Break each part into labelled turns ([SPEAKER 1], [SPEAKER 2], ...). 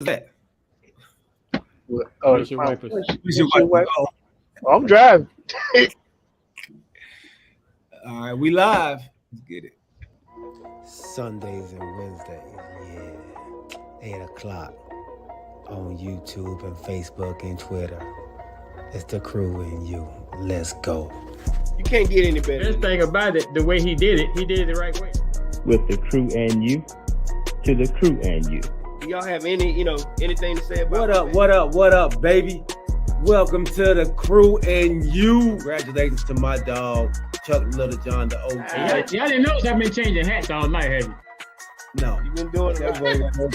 [SPEAKER 1] that?
[SPEAKER 2] Where's your wipers?
[SPEAKER 1] Where's your wife? Oh,
[SPEAKER 2] I'm driving.
[SPEAKER 1] all right, we live. Let's get it.
[SPEAKER 3] Sundays and Wednesdays, yeah. 8 o'clock on YouTube and Facebook and Twitter. It's the crew and you. Let's go.
[SPEAKER 2] You can't get any better.
[SPEAKER 4] Best thing about it, the way he did it the right way.
[SPEAKER 5] With the crew and you, to the crew and you.
[SPEAKER 2] Do y'all have anything to say about
[SPEAKER 1] What up, baby? Welcome to the crew and you. Congratulations to my dog, Chuck Little John, the OG.
[SPEAKER 4] Y'all didn't notice I've been changing hats all night, have you?
[SPEAKER 1] No.
[SPEAKER 2] You've been doing
[SPEAKER 1] That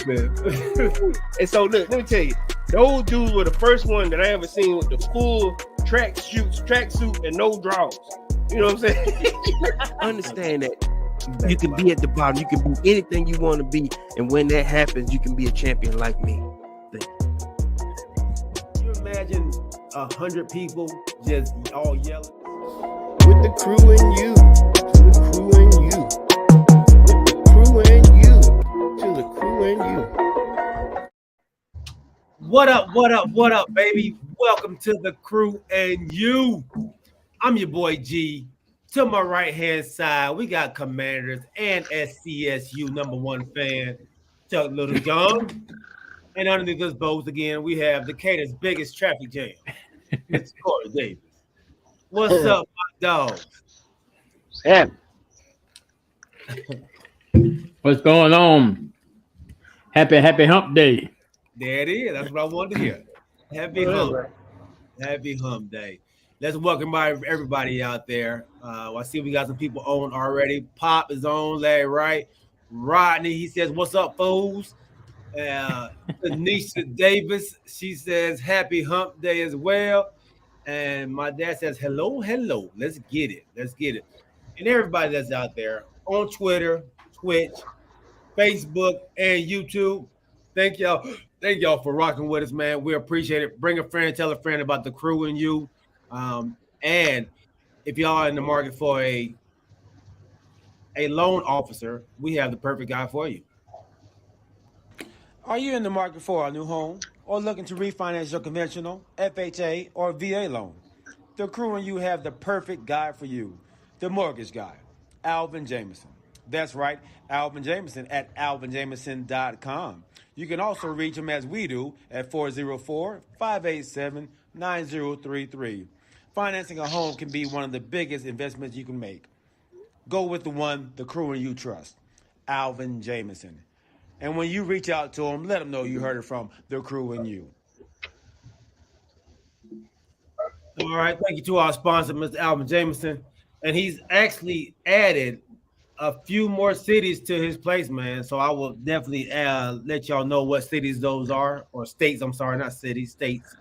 [SPEAKER 2] it. And so look, let me tell you, those dudes were the first one that I ever seen with the full tracksuit and no drawers. You know what I'm saying?
[SPEAKER 6] Understand that you can be at the bottom, you can be anything you want to be, and when that happens, you can be a champion like me.
[SPEAKER 1] Can you imagine 100 people just all yelling?
[SPEAKER 2] With the crew and you, to the crew and you, with the crew and you, to the crew and you.
[SPEAKER 1] What up, baby? Welcome to the crew and you. I'm your boy G. To my right-hand side, we got Commanders and SCSU #1 fan, Chuck Little John. And underneath us both again, we have Decatur's biggest traffic jam, Mr. Corey Davis. What's up, my dog?
[SPEAKER 2] Sam.
[SPEAKER 4] What's going on? Happy hump day.
[SPEAKER 1] There it is. That's what I wanted to hear. Happy hump day. Let's welcome everybody out there. I see we got some people on already. Pop is on, Larry Wright. Rodney, he says, "What's up, fools?" Tanisha Davis, she says, "Happy hump day" as well. And my dad says, hello. Let's get it. And everybody that's out there on Twitter, Twitch, Facebook, and YouTube, thank y'all for rocking with us, man. We appreciate it. Bring a friend, tell a friend about the crew and you. And if y'all are in the market for a loan officer, we have the perfect guy for you.
[SPEAKER 7] Are you in the market for a new home or looking to refinance your conventional, FHA, or VA loan? The crew and you have the perfect guy for you, the mortgage guy, Alvin Jameson. That's right, Alvin Jameson at alvinjameson.com. You can also reach him as we do at 404-587-9033. Financing a home can be one of the biggest investments you can make. Go with the one the crew and you trust, Alvin Jameson. And when you reach out to him, let him know you heard it from the crew and you.
[SPEAKER 1] All right, thank you to our sponsor, Mr. Alvin Jameson. And he's actually added a few more cities to his place, man. So I will definitely let y'all know what cities those are, or states. I'm sorry, not cities, states.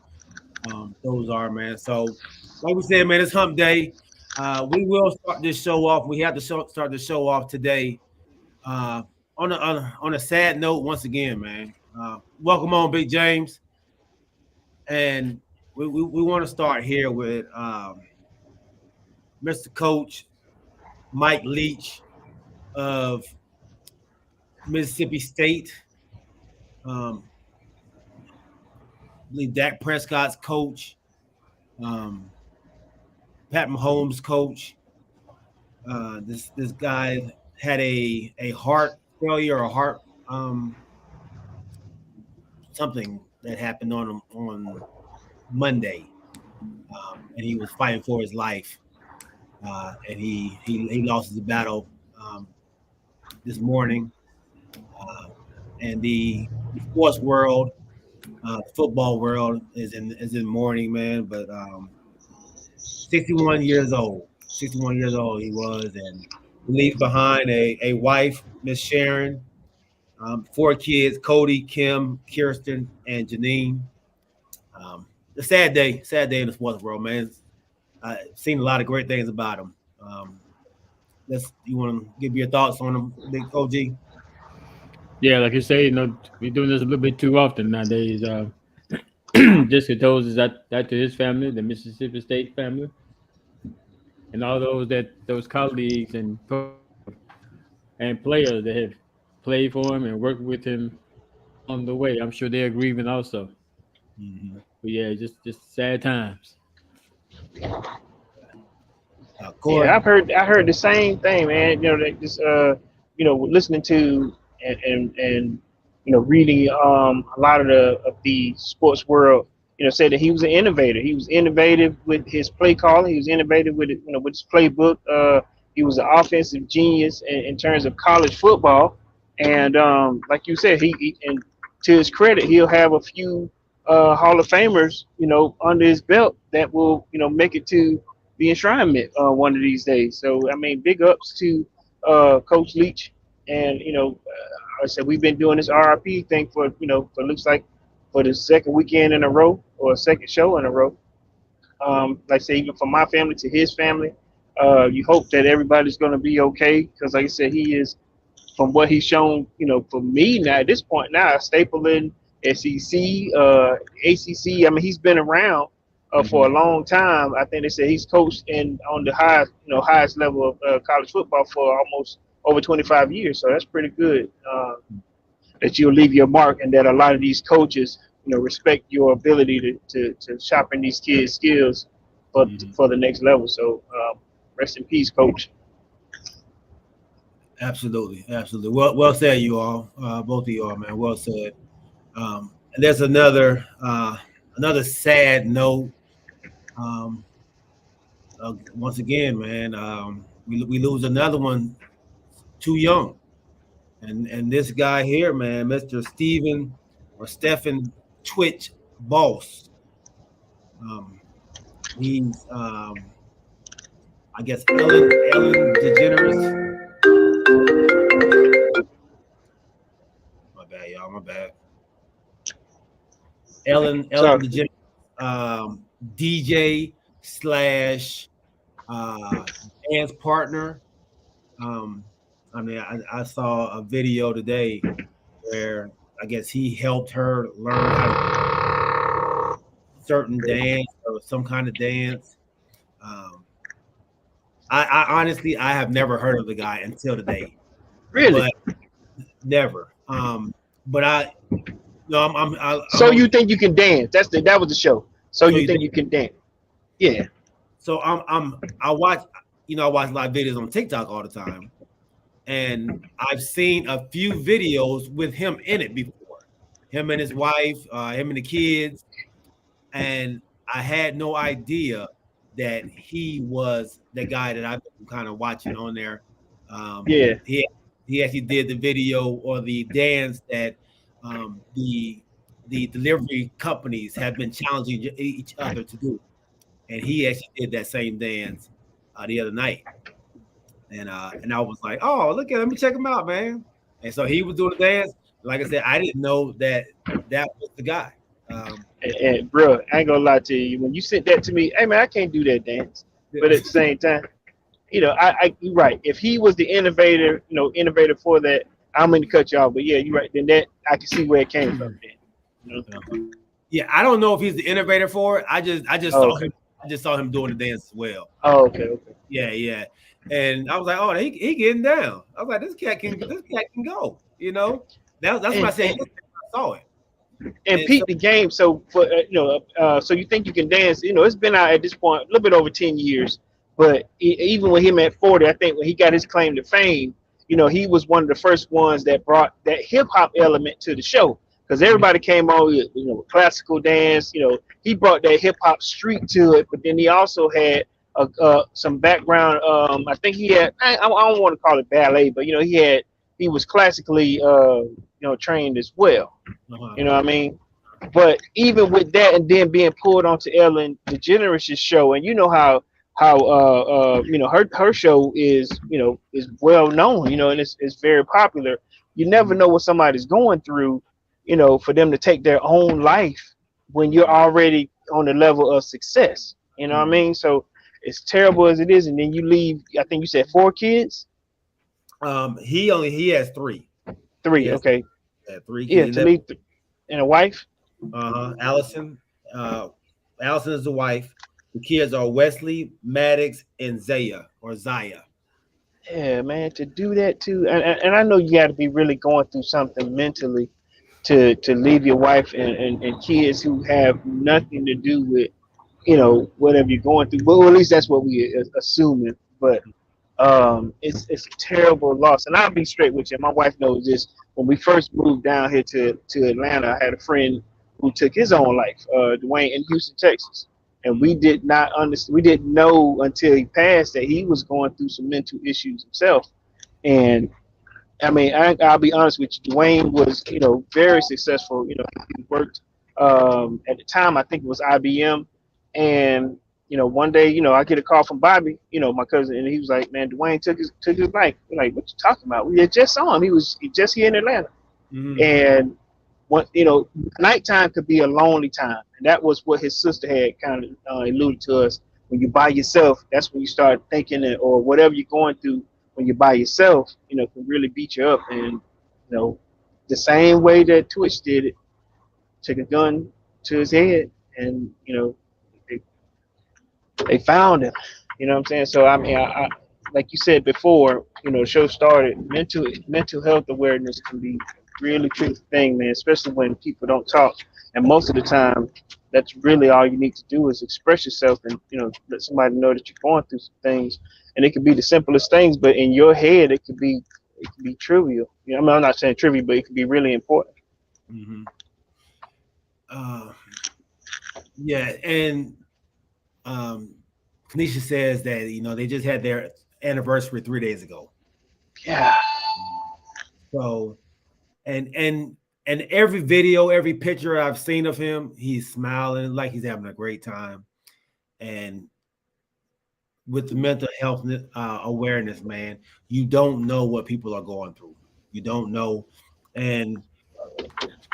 [SPEAKER 1] Those are, man. So, like we said, man, it's hump day. We will start this show off. We have to start the show off today. On a sad note, once again, man. Welcome on, Big James. And we want to start here with Mr. Coach Mike Leach of Mississippi State. I believe Dak Prescott's coach, Pat Mahomes' coach. This guy had a heart failure or heart something that happened on him on Monday, and he was fighting for his life, and he lost his battle this morning, and the sports world, football world is in mourning, man. But 61 years old he was, and leaves behind a wife, Miss Sharon, 4 kids, Cody, Kim, Kirsten, and Janine. A sad day in the sports world, man. I've seen a lot of great things about him. You want to give your thoughts on him, Big OG?
[SPEAKER 4] Yeah, like you say, we're doing this a little bit too often nowadays. Just condolences that to his family, the Mississippi State family, and all those colleagues and players that have played for him and worked with him on the way. I'm sure they're grieving also.
[SPEAKER 1] Mhm.
[SPEAKER 4] But yeah, just sad times.
[SPEAKER 1] Corey,
[SPEAKER 2] Yeah, I heard the same thing, man. You know, that just listening to and reading a lot of the sports world, said that he was an innovator. He was innovative with his play calling. He was innovative with with his playbook. He was an offensive genius in terms of college football. And like you said, he and to his credit, he'll have a few Hall of Famers, under his belt that will, make it to the enshrinement one of these days. So I mean, big ups to Coach Leach, and like I said, we've been doing this RRP thing for for looks like for the second weekend in a row or second show in a row. Like I say, even from my family to his family, you hope that everybody's going to be okay because, like I said, he is from what he's shown, for me now at this point now, a staple in SEC, ACC. I mean, he's been around for a long time. I think they said he's coached on the highest level of college football for almost over 25 years. So that's pretty good. That you'll leave your mark, and that a lot of these coaches, respect your ability to sharpen these kids' skills for the next level. So rest in peace, Coach.
[SPEAKER 1] absolutely. Well said, you all, both of you all, man. Well said. And there's another sad note. Once again, man, we lose another one too young, and this guy here, man, Mr. Stephen Twitch Boss. He's I guess Ellen DeGeneres. My bad, y'all. My bad. Ellen DeGeneres, DJ slash dance partner. I mean, I saw a video today where I guess he helped her learn how to certain dance or some kind of dance. I honestly I have never heard of the guy until today.
[SPEAKER 2] Really?
[SPEAKER 1] But never. But I no,
[SPEAKER 2] So you think you can dance? That was the show. So you think you can dance? Yeah.
[SPEAKER 1] So I watch a lot of videos on TikTok all the time, and I've seen a few videos with him in it before, him and his wife, him and the kids, and I had no idea that he was the guy that I've been kind of watching on there.
[SPEAKER 2] Yeah.
[SPEAKER 1] He actually did the video or the dance that the delivery companies have been challenging each other to do, and he actually did that same dance the other night, and I was like, oh, look at him, let me check him out, man. And so he was doing the dance. Like I said, I didn't know that was the guy.
[SPEAKER 2] And bro, I ain't gonna lie to you. When you sent that to me, hey man, I can't do that dance. But at the same time, you're right. If he was the innovator, innovator for that, I'm going to cut you off. But yeah, you're right. Then that I can see where it came from. Then.
[SPEAKER 1] Yeah, I don't know if he's the innovator for it. I just saw him. I just saw him doing the dance as well.
[SPEAKER 2] Oh, okay.
[SPEAKER 1] Yeah. And I was like, oh, he getting down. I was like, this cat can go. That's what I said. I saw it.
[SPEAKER 2] And peep the game. So for so you think you can dance? It's been out at this point a little bit over 10 years. But even with him at 40, I think when he got his claim to fame, he was one of the first ones that brought that hip hop element to the show. Because everybody came on with classical dance. He brought that hip hop streak to it. But then he also had some background. I think he had. I don't want to call it ballet, but he was classically trained as well. You know what I mean? But even with that, and then being pulled onto Ellen DeGeneres' show, and you know how her show is well known, and it's very popular. You never know what somebody's going through, for them to take their own life when you're already on the level of success. You know what I mean? So it's terrible as it is, and then you leave. I think you said 4 kids.
[SPEAKER 1] He has 3.
[SPEAKER 2] 3, okay.
[SPEAKER 1] Yeah, 3
[SPEAKER 2] kids. Yeah, to leave and a wife.
[SPEAKER 1] Allison. Allison is the wife. The kids are Wesley, Maddox, and Zaya.
[SPEAKER 2] Yeah, man, to do that too, and I know you got to be really going through something mentally, to leave your wife and kids who have nothing to do with whatever you're going through. Well, at least that's what we assuming. But it's a terrible loss. And I'll be straight with you. My wife knows this. When we first moved down here to Atlanta, I had a friend who took his own life, Dwayne, in Houston, Texas. And we did not understand. We didn't know until he passed that he was going through some mental issues himself. And I mean, I'll be honest with you. Dwayne was, very successful. He worked at the time. I think it was IBM, and one day, I get a call from Bobby, my cousin, and he was like, "Man, Dwayne took his life." We're like, "What you talking about? We had just saw him. He was just here in Atlanta." And what nighttime could be a lonely time, and that was what his sister had kind of alluded to us. When you're by yourself, that's when you start thinking it, or whatever you're going through. When you're by yourself, can really beat you up. And the same way that Twitch did it, took a gun to his head, and they found him. You know what I'm saying? So I mean, I like you said before, the show started. Mental health awareness can be a really tricky thing, man, especially when people don't talk. And most of the time, that's really all you need to do is express yourself and let somebody know that you're going through some things. And it could be the simplest things, but in your head, it could be trivial. I mean, I'm not saying trivial, but it could be really important.
[SPEAKER 1] Yeah, and Kanisha says that they just had their anniversary 3 days ago.
[SPEAKER 2] Yeah.
[SPEAKER 1] So, and every video, every picture I've seen of him, he's smiling like he's having a great time. And with the mental health awareness, man, you don't know what people are going through. You don't know. And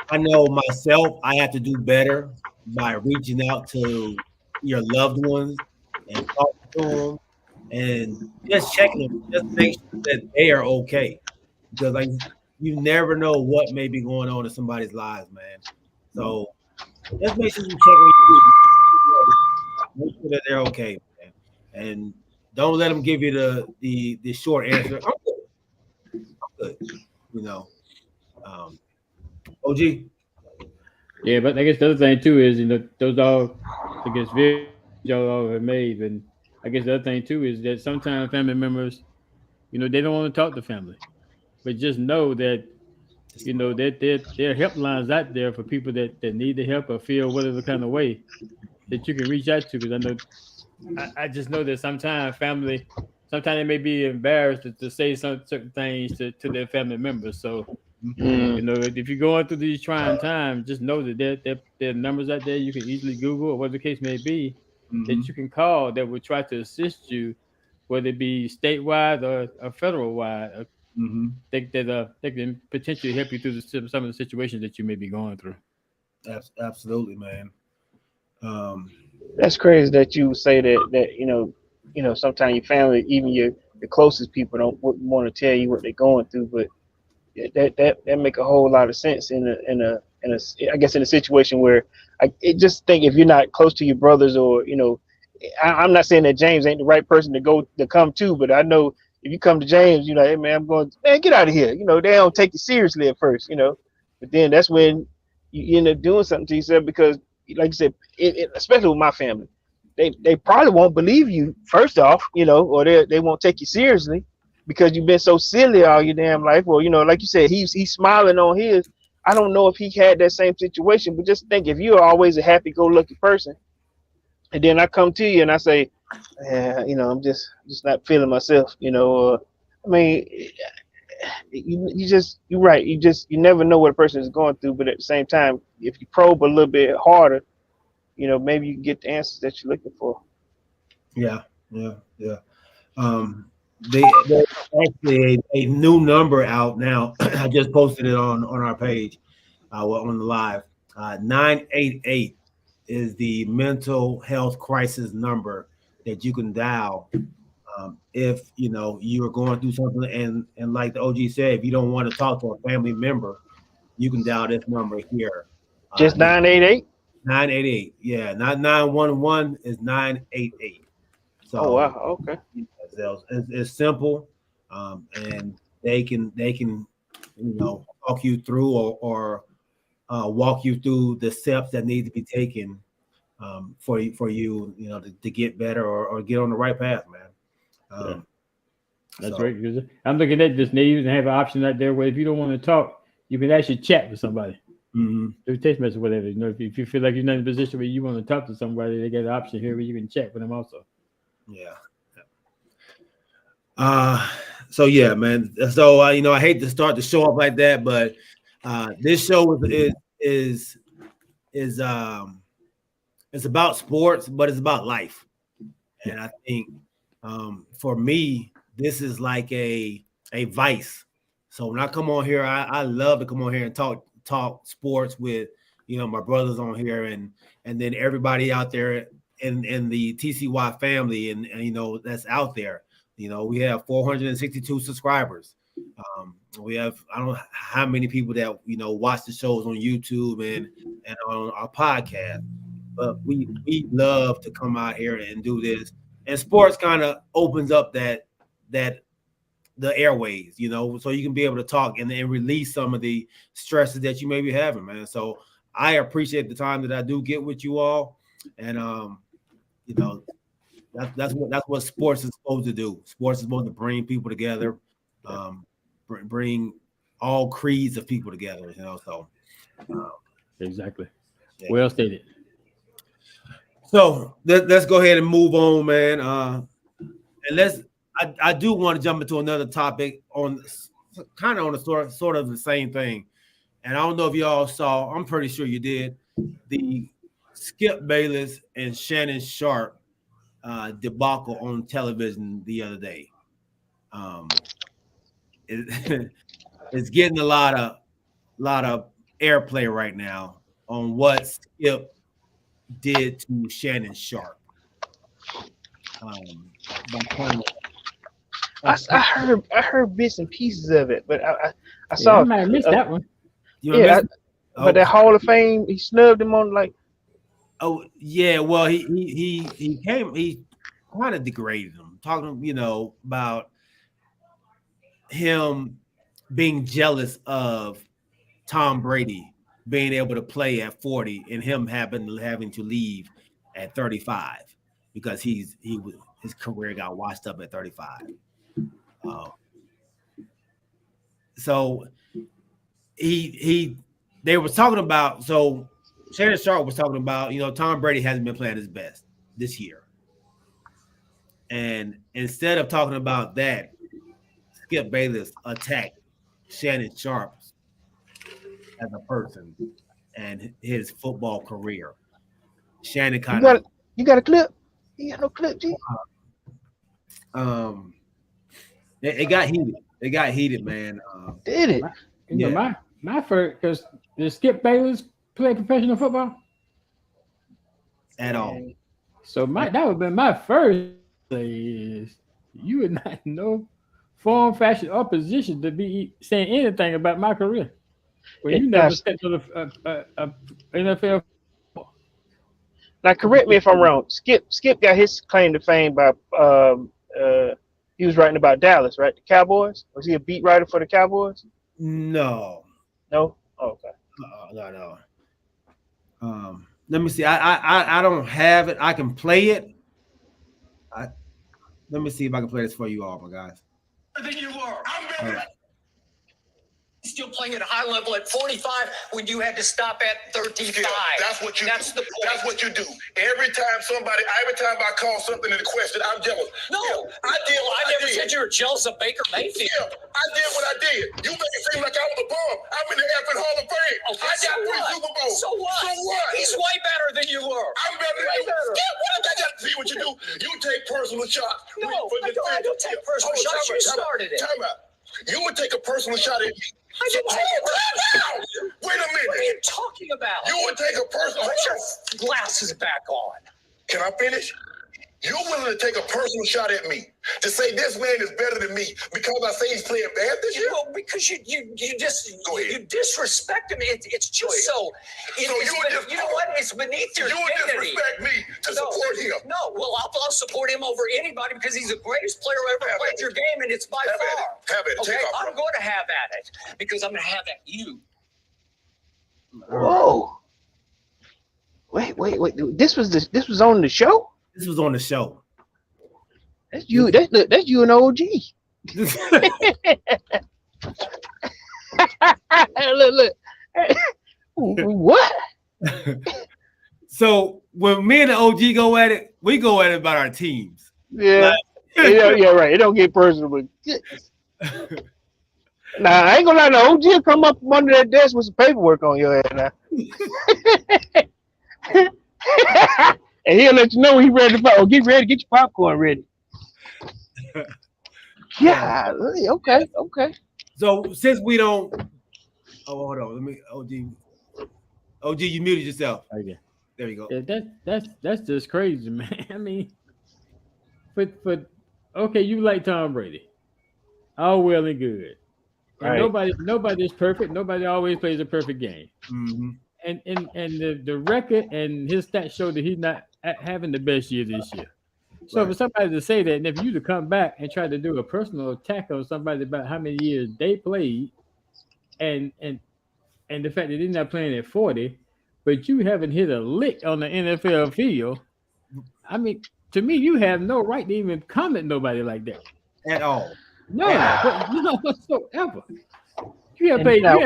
[SPEAKER 1] I know myself, I have to do better by reaching out to your loved ones and talking to them and just checking them, just make sure that they are okay. Because you never know what may be going on in somebody's lives, man. So just make sure you check on your make sure that they're okay, man. And don't let them give you the short answer. I'm good. I'm good. OG.
[SPEAKER 4] Yeah, but I guess the other thing too is those all I guess videos y'all all have made, and I guess the other thing too is that sometimes family members, they don't want to talk to family, but just know that that there are helplines out there for people that need the help or feel whatever kind of way that you can reach out to. Because I know I just know that sometimes they may be embarrassed to say some certain things to their family members. So if you're going through these trying times, just know that there are numbers out there you can easily Google or whatever the case may be that you can call that will try to assist you, whether it be statewide or federal wide. They can potentially help you through some of the situations that you may be going through.
[SPEAKER 1] Absolutely, man.
[SPEAKER 2] That's crazy that you say that sometimes your family, even the closest people, don't want to tell you what they're going through, but that make a whole lot of sense in I guess in a situation where I just think if you're not close to your brothers or I'm not saying that James ain't the right person to come to, but I know if you come to James, you're like, hey man, get out of here. They don't take you seriously at first, but then that's when you end up doing something to yourself because, like you said, especially with my family, they probably won't believe you first off, or they won't take you seriously because you've been so silly all your damn life. Or like you said, he's smiling on his. I don't know if he had that same situation, but just think if you're always a happy-go-lucky person, and then I come to you and I say, I'm just not feeling myself, I mean, you're right. You never know what a person is going through, but at the same time, if you probe a little bit harder, maybe you can get the answers that you're looking for.
[SPEAKER 1] Yeah. They actually a new number out now. I just posted it on our page, on the live. 988 is the mental health crisis number that you can dial if you are going through something. And like the OG said, if you don't want to talk to a family member, you can dial this number here.
[SPEAKER 2] Just 988.
[SPEAKER 1] 988. Yeah, not 911 is 988. So,
[SPEAKER 2] oh wow, okay.
[SPEAKER 1] It's simple, and they can talk you through or walk you through the steps that need to be taken for you, to get better or get on the right path, man.
[SPEAKER 4] That's
[SPEAKER 1] So-
[SPEAKER 4] right. Because I'm looking at this. They even have an option out there where if you don't want to talk, you can actually chat with somebody.
[SPEAKER 1] Mhm.
[SPEAKER 4] Through text message, whatever. If you feel like you're not in a position where you want to talk to somebody, they got an option here where you can chat with them also.
[SPEAKER 1] Yeah. So yeah, man. So I hate to start the show off like that, but this show is it's about sports, but it's about life. And I think for me, this is like a vice. So when I come on here, I love to come on here and talk sports with my brothers on here and then everybody out there in the TCY family and that's out there. We have 462 subscribers. We have I don't know how many people that watch the shows on YouTube and on our podcast. But we love to come out here and do this. And sports kind of opens up that the airways, so you can be able to talk and release some of the stresses that you may be having, man. So I appreciate the time that I do get with you all. And that's what sports is supposed to do. Sports is supposed to bring people together, bring all creeds of people together, so
[SPEAKER 4] Exactly.
[SPEAKER 1] Yeah.
[SPEAKER 4] Well stated.
[SPEAKER 1] So let's go ahead and move on, man. And I do want to jump into another topic on kind of on the sort of the same thing. And I don't know if y'all saw, I'm pretty sure you did, the Skip Bayless and Shannon Sharp debacle on television the other day. It's getting a lot of airplay right now on what Skip did to Shannon Sharp.
[SPEAKER 2] I heard bits and pieces of it, but I
[SPEAKER 4] I
[SPEAKER 2] saw
[SPEAKER 4] might have missed that one.
[SPEAKER 2] but that Hall of Fame, he snubbed him on like.
[SPEAKER 1] Oh yeah, well he kind of degraded him, talking about him being jealous of Tom Brady being able to play at 40 and him having to leave at 35 because his career got washed up at 35. So they were talking about, so Shannon Sharp was talking about, Tom Brady hasn't been playing his best this year. And instead of talking about that, Skip Bayless attacked Shannon Sharp as a person and his football career. Shannon kind of
[SPEAKER 2] you got a clip? You got no clip, G?
[SPEAKER 1] It got heated. It got heated, man.
[SPEAKER 2] Did it?
[SPEAKER 4] My first, because did Skip Bayless play professional football?
[SPEAKER 1] At all.
[SPEAKER 4] So that would have been my first say is you would not know form, fashion, or position to be saying anything about my career. Well, you never stepped to the NFL.
[SPEAKER 2] Now, correct me if I'm wrong. Skip got his claim to fame by he was writing about Dallas, right? The Cowboys. Was he a beat writer for the Cowboys?
[SPEAKER 1] No.
[SPEAKER 2] No. Oh, okay.
[SPEAKER 1] No. Let me see. I don't have it. I can play it. Let me see if I can play this for you all, my guys.
[SPEAKER 8] Than you were. I'm better. Still playing at a high level at 45 when you had to stop at 35.
[SPEAKER 9] That's what you do.
[SPEAKER 8] The point.
[SPEAKER 9] That's what you do. Every time I call something into question, I'm jealous.
[SPEAKER 8] No, I never said you were jealous of Baker Mayfield.
[SPEAKER 9] Yeah, I did what I did. You make it seem like I was a bum. I'm in the effing Hall of Fame.
[SPEAKER 8] Okay,
[SPEAKER 9] I got 3 Super Bowls.
[SPEAKER 8] So what?
[SPEAKER 9] So what?
[SPEAKER 8] He's way better than you were.
[SPEAKER 9] I'm better than you. Yeah, what? I got to see what you do. You take personal shots.
[SPEAKER 8] No, I don't take personal shots. You started it.
[SPEAKER 9] Time out. You would take a personal shot at me.
[SPEAKER 8] I didn't take a personal shot.
[SPEAKER 9] Wait a minute.
[SPEAKER 8] What are you talking about?
[SPEAKER 9] You would take a personal
[SPEAKER 8] Put your
[SPEAKER 9] shot.
[SPEAKER 8] glasses back on.
[SPEAKER 9] Can I finish? You're willing to take a personal shot at me to say this man is better than me because I say he's playing bad this year?
[SPEAKER 8] Well, because you disrespect him. It's just so. You know what? It's beneath your dignity.
[SPEAKER 9] You would disrespect me to support him.
[SPEAKER 8] No, well, I'll support him over anybody because he's the greatest player who ever played your game, and it's by far.
[SPEAKER 9] Have it.
[SPEAKER 8] Okay, I'm going to have at it because I'm going to have at you.
[SPEAKER 2] Whoa. Wait. This was on the show?
[SPEAKER 1] This was on the show.
[SPEAKER 2] That's you. That's you and OG. Look. What?
[SPEAKER 1] So when me and the OG go at it, we go at it about our teams.
[SPEAKER 2] Yeah. Yeah, right. It don't get personal, but nah, I ain't gonna lie. The OG will come up from under that desk with some paperwork on your head now. And he'll let you know when he's ready to fight. Oh, get ready, get your popcorn ready. Yeah, okay.
[SPEAKER 1] So since we don't, hold on, let me OG, you muted yourself.
[SPEAKER 4] Okay.
[SPEAKER 1] There you go.
[SPEAKER 4] Yeah, that's just crazy, man. I mean, but okay, you like Tom Brady, all well and good. And
[SPEAKER 2] Right.
[SPEAKER 4] nobody's perfect. Nobody always plays a perfect game.
[SPEAKER 1] Mm-hmm.
[SPEAKER 4] And the record and his stats show that he's not having the best year this year. So for somebody to say that, and if you to come back and try to do a personal attack on somebody about how many years they played, and the fact that they're not playing at 40, but you haven't hit a lick on the NFL field, I mean, to me, you have no right to even comment nobody like that
[SPEAKER 1] At all.
[SPEAKER 4] No whatsoever. You have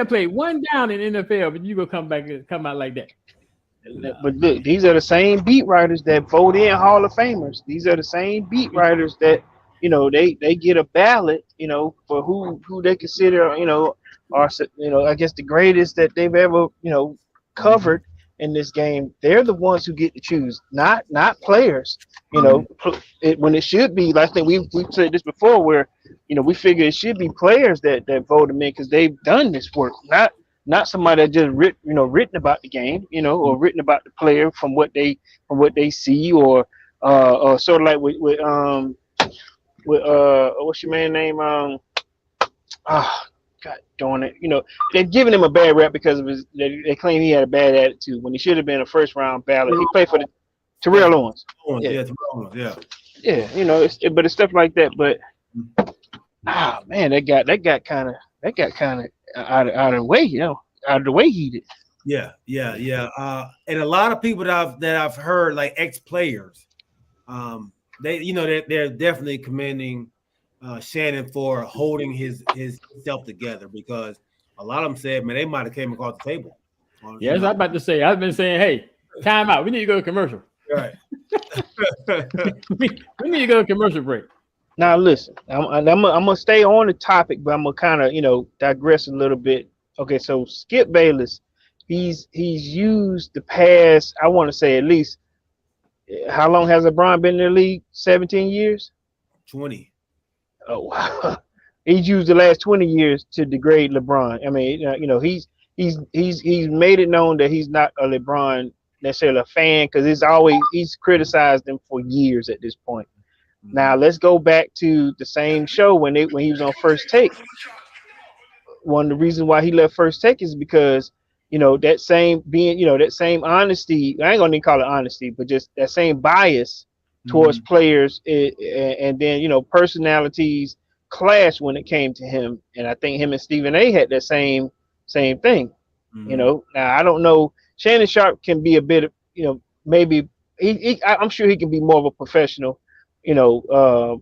[SPEAKER 4] played one down in NFL, but you gonna come back and come out like that.
[SPEAKER 2] But look, these are the same beat writers that vote in Hall of Famers. These are the same beat writers that, they get a ballot, for who they consider, are, I guess the greatest that they've ever, covered in this game. They're the ones who get to choose, not players. When it should be, I think we've said this before, where we figure it should be players that vote them in because they've done this work, not somebody that just written about the game, or written about the player from what they see, or sort of like with what's your man name? God darn it, they're giving him a bad rap because of his. They claim he had a bad attitude when he should have been a first round ballot. He played for the Terrell Owens.
[SPEAKER 1] Yeah, Terrell Owens. Yeah.
[SPEAKER 2] Yeah, but it's stuff like that. But man, that got kind of out of the way, out of the way heated.
[SPEAKER 1] Yeah. And a lot of people that I've heard, like ex-players, they're definitely commending Shannon for holding his self together, because a lot of them said, man, they might have came across the table.
[SPEAKER 4] Yes, I'm about to say. I've been saying, hey, time out. We need to go to commercial.
[SPEAKER 1] Right.
[SPEAKER 4] we need to go to commercial break.
[SPEAKER 2] Now listen, I'm gonna stay on the topic, but I'm gonna kind of digress a little bit. Okay, so Skip Bayless, he's used the past, I want to say at least, how long has LeBron been in the league? 17 years?
[SPEAKER 1] 20.
[SPEAKER 2] Oh wow. He's used the last 20 years to degrade LeBron. I mean, he's made it known that he's not a LeBron necessarily a fan, because he's criticized him for years at this point. Now let's go back to the same show when he was on First Take. One of the reasons why he left First Take is because that same honesty. I ain't gonna even call it honesty, but just that same bias towards players, and then personalities clash when it came to him. And I think him and Stephen A had that same thing. Now I don't know. Shannon Sharp can be a bit of maybe I'm sure he can be more of a professional. To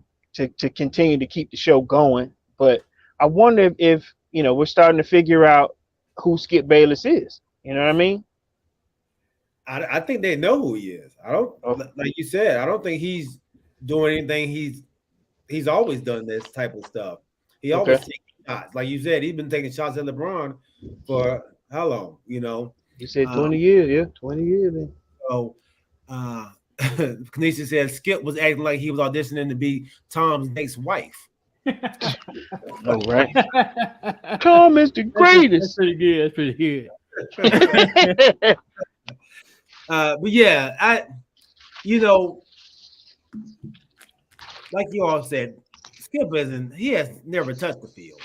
[SPEAKER 2] continue to keep the show going. But I wonder if we're starting to figure out who Skip Bayless is. You know what I mean?
[SPEAKER 1] I think they know who he is. I don't, like you said, I don't think he's doing anything. He's always done this type of stuff. He always takes shots. Like you said, he's been taking shots at LeBron for how long?
[SPEAKER 2] You said 20 years, yeah, 20 years. Man.
[SPEAKER 1] So Kanisha said Skip was acting like he was auditioning to be Tom's next wife.
[SPEAKER 2] Oh, right. Tom is the greatest.
[SPEAKER 4] That's pretty good.
[SPEAKER 1] But yeah, like you all said, Skip he has never touched the field.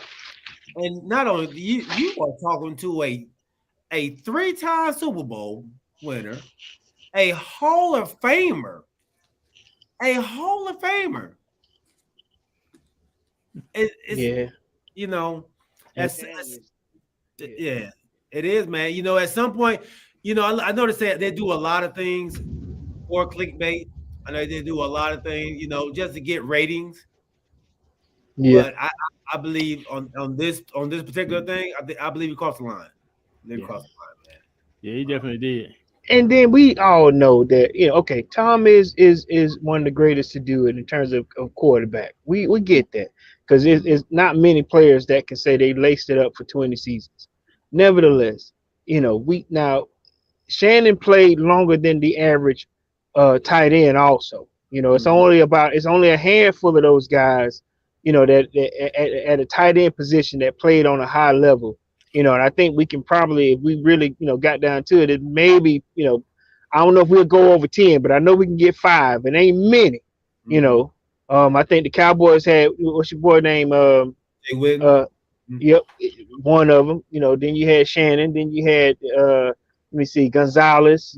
[SPEAKER 1] And not only you are talking to a 3-time Super Bowl winner, a Hall of Famer. It is, man. You know, at some point, you know, I noticed that they do a lot of things for clickbait. I know they do a lot of things, you know, just to get ratings.
[SPEAKER 2] Yeah.
[SPEAKER 1] But I believe on this particular thing, I believe he crossed the line. I believe he
[SPEAKER 4] Yeah.
[SPEAKER 1] crossed the line, man.
[SPEAKER 4] Yeah, he definitely did.
[SPEAKER 2] And then we all know that, you know, okay, Tom is one of the greatest to do it in terms of quarterback. We get that because it's not many players that can say they laced it up for 20 seasons. Nevertheless, you know, Shannon played longer than the average tight end also. You know, it's only a handful of those guys, you know, that at a tight end position that played on a high level. You know, and I think we can probably, if we really, you know, got down to it maybe, you know, I don't know if we'll go over 10, but I know we can get 5. It ain't many, you know. I think the Cowboys had, what's your boy name? Yep, one of them. You know, then you had Shannon. Then you had let me see, Gonzalez,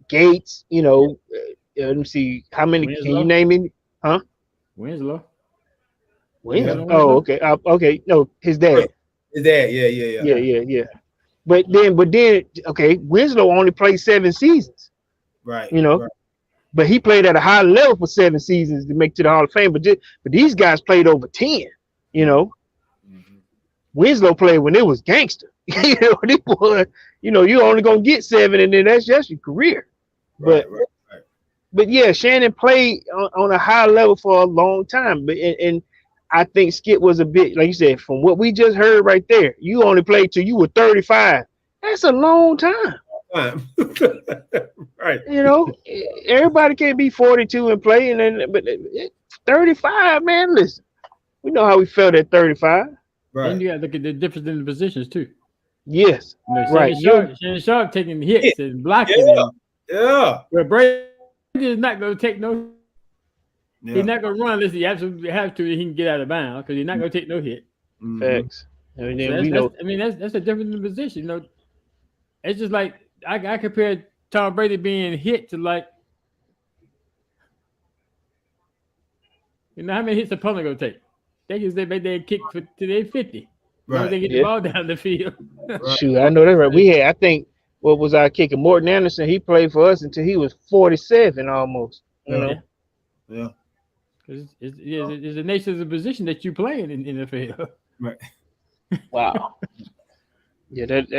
[SPEAKER 2] Gates. You know, let me see, how many
[SPEAKER 4] Winslow.
[SPEAKER 2] can you name me? Huh?
[SPEAKER 4] Winslow.
[SPEAKER 2] Oh, okay. Okay. No, his dad.
[SPEAKER 1] His dad. Yeah.
[SPEAKER 2] But then, okay, Winslow only played 7 seasons.
[SPEAKER 1] Right.
[SPEAKER 2] You know,
[SPEAKER 1] right.
[SPEAKER 2] but he played at a high level for 7 seasons to make to the Hall of Fame. But these guys played over 10. You know. Winslow played when it was gangster. You know, this boy, you know, you only gonna get 7, and then that's just your career.
[SPEAKER 1] Right.
[SPEAKER 2] But yeah, Shannon played on a high level for a long time. But and I think Skip was a bit, like you said, from what we just heard right there. You only played till you were 35. That's a long time.
[SPEAKER 1] Right.
[SPEAKER 2] You know, everybody can't be 42 and play, and then but 35, man. Listen, we know how we felt at 35.
[SPEAKER 1] Right.
[SPEAKER 4] And you got to look at the difference in the positions too.
[SPEAKER 2] Yes.
[SPEAKER 4] You know,
[SPEAKER 2] right.
[SPEAKER 4] Shannon Sharp taking hits and blocking.
[SPEAKER 1] Yeah.
[SPEAKER 4] But Brady is not going to take no. Yeah. He's not going to run unless he absolutely has to. He can get out of bounds because he's not going to take no hit.
[SPEAKER 2] Facts.
[SPEAKER 4] I mean, that's a difference in the position. You know, it's just like I compare Tom Brady being hit to like, you know, how many hits a punter going to take? They kick to their 50. Right. They get the ball down the field.
[SPEAKER 2] Shoot, I know that's right. I think, what was our kicker? Morton Anderson, he played for us until he was 47 almost. You know?
[SPEAKER 1] Yeah.
[SPEAKER 4] It's the nature of the position that you play in the field.
[SPEAKER 1] Right.
[SPEAKER 2] Wow. Yeah, that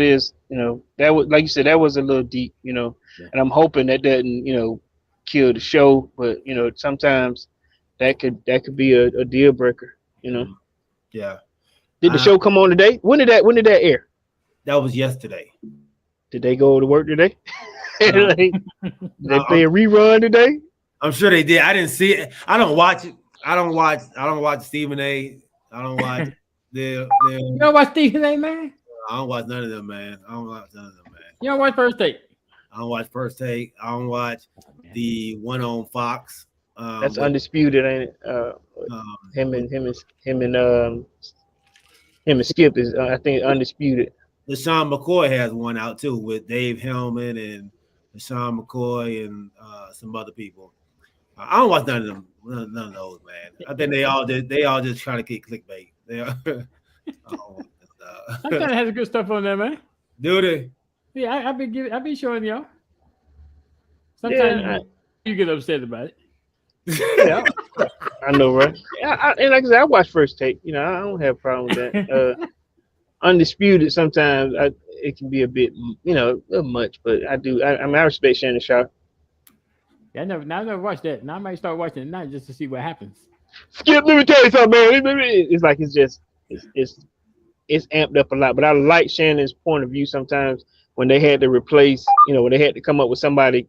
[SPEAKER 2] is, you know, that was, like you said, that was a little deep, you know, and I'm hoping that doesn't, you know, kill the show, but you know, sometimes that could be a deal breaker, you know.
[SPEAKER 1] Yeah.
[SPEAKER 2] Did the show come on today? When did that air?
[SPEAKER 1] That was yesterday.
[SPEAKER 2] Did they go to work today? They play a rerun today?
[SPEAKER 1] I'm sure they did. I didn't see it. I don't watch it. I don't watch Stephen A. I don't watch the
[SPEAKER 4] You don't watch Stephen A, man?
[SPEAKER 1] I don't watch none of them, man.
[SPEAKER 4] You don't watch First Take?
[SPEAKER 1] I don't watch First Take. I don't watch the one on Fox.
[SPEAKER 2] That's Undisputed, ain't it? Him and Skip is I think Undisputed.
[SPEAKER 1] LaShawn McCoy has one out too with Dave Hellman and LaShawn McCoy and some other people. I don't watch none of them. None of those, man. I think they all just trying to get clickbait. They are.
[SPEAKER 4] Sometimes has good stuff on there, man.
[SPEAKER 1] Do they?
[SPEAKER 4] Yeah, I be showing y'all. Sometimes you get upset about it.
[SPEAKER 2] Yeah, I know, right? And like I said, I watch First Take. You know, I don't have a problem with that. Undisputed, sometimes it can be a bit, you know, a little much, but I respect Shannon Sharp.
[SPEAKER 4] Yeah, I never watched that. Now I might start watching it now just to see what happens.
[SPEAKER 2] Skip, let me tell you something, man. It's like it's amped up a lot, but I like Shannon's point of view sometimes when they had to replace, you know, when they had to come up with somebody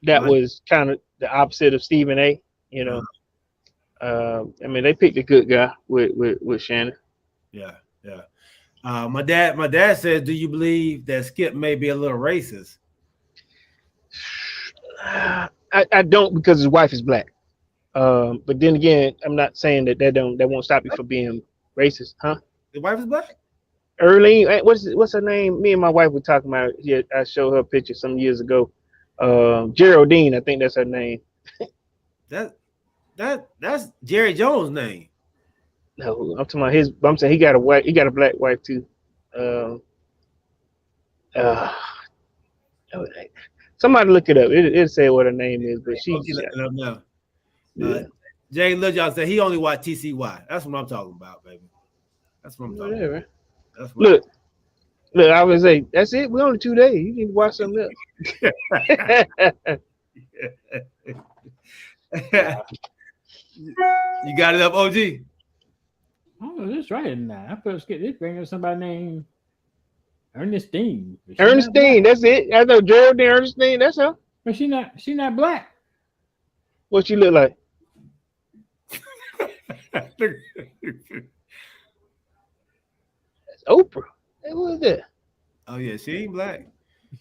[SPEAKER 2] that was kind of the opposite of Stephen A. You know, I mean, they picked a good guy with Shannon.
[SPEAKER 1] Yeah. My dad says, do you believe that Skip may be a little racist?
[SPEAKER 2] I don't, because his wife is black. But then again, I'm not saying that won't stop you from being racist, huh?
[SPEAKER 1] His wife is black?
[SPEAKER 2] Earlene, what's her name? Me and my wife were talking about it. Yeah, I showed her a picture some years ago. Geraldine, I think that's her name.
[SPEAKER 1] That's Jerry Jones' name.
[SPEAKER 2] No, I'm talking about his. I'm saying he got a wife. He got a black wife too. Um, uh, somebody look it up. It'll say what her name is, but she's
[SPEAKER 1] Okay, looking up now.
[SPEAKER 2] yeah.
[SPEAKER 1] Jay Lil said he only watched TCY. That's what I'm talking about, baby. That's what I'm talking about.
[SPEAKER 2] Whatever.
[SPEAKER 1] That's what
[SPEAKER 2] Look. I would say that's it. We're only 2 days. You need to watch something else.
[SPEAKER 1] You got it up, OG.
[SPEAKER 4] Oh, that's right now. I first get this bringing up somebody named Ernestine. But
[SPEAKER 2] Ernestine, that's it. I know Geraldine Ernestine. That's her.
[SPEAKER 4] But she not black.
[SPEAKER 2] What she look like? That's Oprah. Hey, who is that?
[SPEAKER 1] Oh yeah, she ain't black.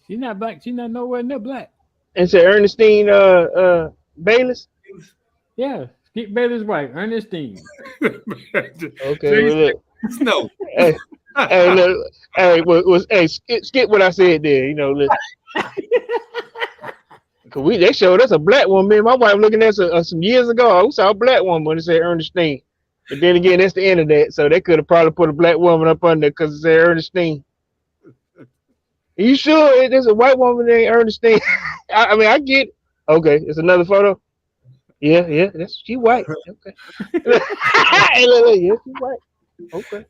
[SPEAKER 4] She not black. She not nowhere near black.
[SPEAKER 2] And say Ernestine Bayless.
[SPEAKER 4] Yeah, Skip Baylor's wife, Ernestine.
[SPEAKER 2] Okay, well, look.
[SPEAKER 1] No.
[SPEAKER 2] Hey, look. Hey, skip what I said there. You know, look. Cause they showed us a black woman. Me and my wife looking at some years ago. We saw a black woman when it said Ernestine. But then again, that's the internet, so they could have probably put a black woman up under because it said Ernestine. Are you sure there's a white woman named Ernestine? I mean, I get it. Okay, it's another photo. Yeah, she white. Okay. Hey, look, yeah, she white. Okay.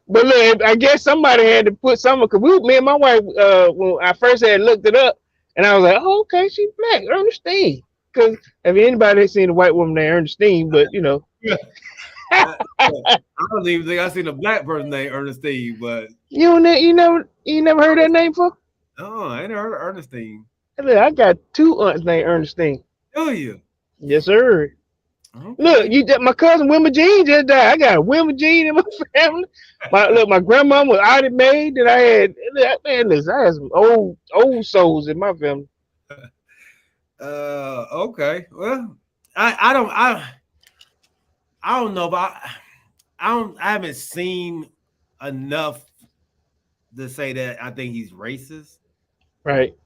[SPEAKER 2] But look, I guess somebody had to put something because me and my wife, when I first had looked it up, and I was like, oh, okay, she's black, Ernestine. Because if anybody had seen a white woman named Ernestine, but you know.
[SPEAKER 1] I don't even think I've seen a black person named Ernestine, but
[SPEAKER 2] you never heard that name before?
[SPEAKER 1] Oh, I ain't heard of Ernestine.
[SPEAKER 2] Look, I got 2 aunts named Ernestine.
[SPEAKER 1] Do you?
[SPEAKER 2] Yes, sir.
[SPEAKER 1] Okay.
[SPEAKER 2] Look, my cousin Wilma Jean just died. I got a Wilma Jean in my family. My grandma was Audie Mae. That I had. Man, listen, I had some old souls in my family.
[SPEAKER 1] Okay. Well, I don't know, but I haven't seen enough to say that I think he's racist.
[SPEAKER 2] Right.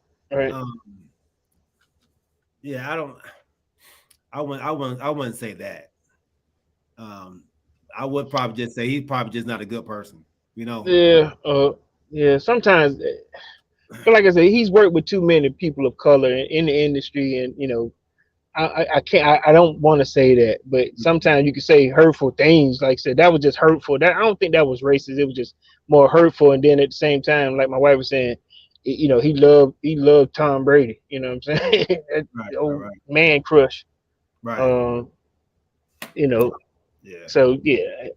[SPEAKER 1] Yeah, I wouldn't say that. I would probably just say he's probably just not a good person, you know.
[SPEAKER 2] Yeah. Sometimes, but like I said, he's worked with too many people of color in the industry, and you know, I can't. I don't want to say that, but sometimes you can say hurtful things. Like I said, that was just hurtful. That I don't think that was racist. It was just more hurtful. And then at the same time, like my wife was saying, you know, he loved Tom Brady. You know what I'm saying? Right. Man crush.
[SPEAKER 1] Right.
[SPEAKER 2] You know.
[SPEAKER 1] Yeah.
[SPEAKER 2] So yeah,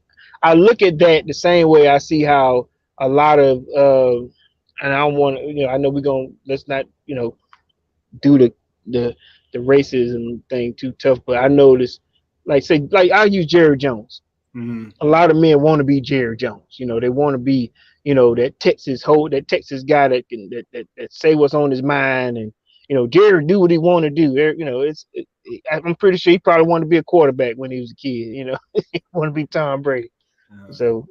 [SPEAKER 2] I look at that the same way I see how a lot of and I don't want to. You know, I know let's not do the racism thing too tough, but I noticed, like I use Jerry Jones.
[SPEAKER 1] Mm-hmm.
[SPEAKER 2] A lot of men want to be Jerry Jones. You know, they want to be, that Texas guy that can that say what's on his mind, and Jerry do what he want to do. I'm pretty sure he probably wanted to be a quarterback when he was a kid. He want to be Tom Brady. So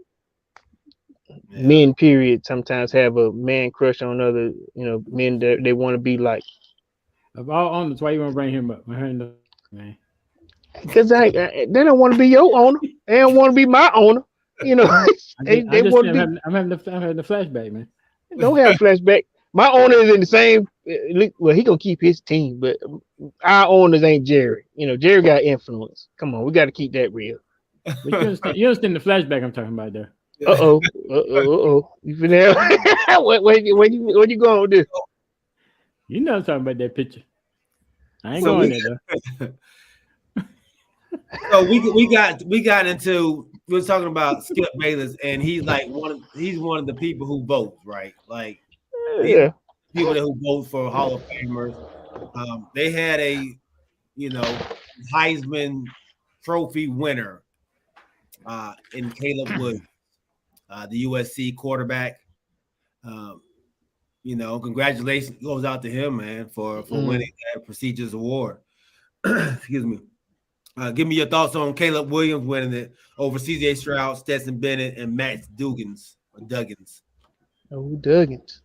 [SPEAKER 2] men, period, sometimes have a man crush on other, men that they want to be like.
[SPEAKER 4] Of all owners, why you want to bring him up? Man.
[SPEAKER 2] Because they don't want to be your owner. They don't want to be my owner. They want to be.
[SPEAKER 4] I'm having the flashback, man.
[SPEAKER 2] Don't have a flashback. My owner is in the same. Well, he gonna keep his team, but our owners ain't Jerry. Jerry got influence. Come on, we got to keep that real.
[SPEAKER 4] But you understand the flashback I'm talking about there.
[SPEAKER 2] Uh oh. You finna. What you going with this?
[SPEAKER 4] You know I'm talking about that picture. I ain't going there though.
[SPEAKER 1] So we got into, we were talking about Skip Bayless, and he's one of the people who votes, right? Like people who vote for Hall of Famers. They had a Heisman Trophy winner in Caleb Williams, the USC quarterback. Congratulations goes out to him, man, for winning that prestigious award. Excuse me. Give me your thoughts on Caleb Williams winning it over CJ Stroud, Stetson Bennett, and Matt Duggins.
[SPEAKER 2] Oh, Duggins.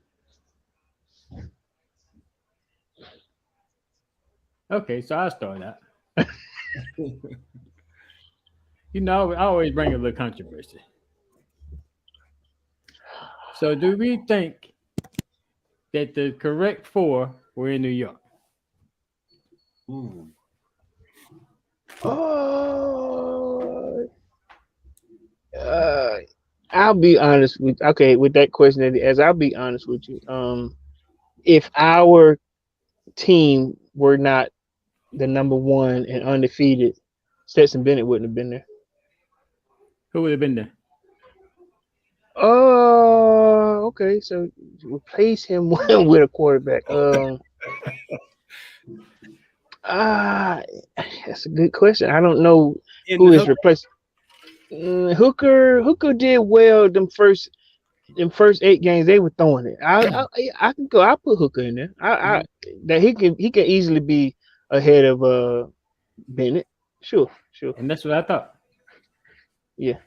[SPEAKER 4] Okay, so I'll start out. I always bring a little controversy. So, do we think that the correct 4 were in New York?
[SPEAKER 1] Ooh.
[SPEAKER 2] Oh, I'll be honest with that question. As I'll be honest with you, if our team were not the number 1 and undefeated, Stetson Bennett wouldn't have been there.
[SPEAKER 4] Who would have been there?
[SPEAKER 2] Oh, okay. So replace him with a quarterback. That's a good question. I don't know who is replaced. Hooker did well them first 8 games they were throwing it. I can go. I'll put Hooker in there. That he can easily be ahead of Bennett. Sure.
[SPEAKER 4] And that's what I thought.
[SPEAKER 2] Yeah.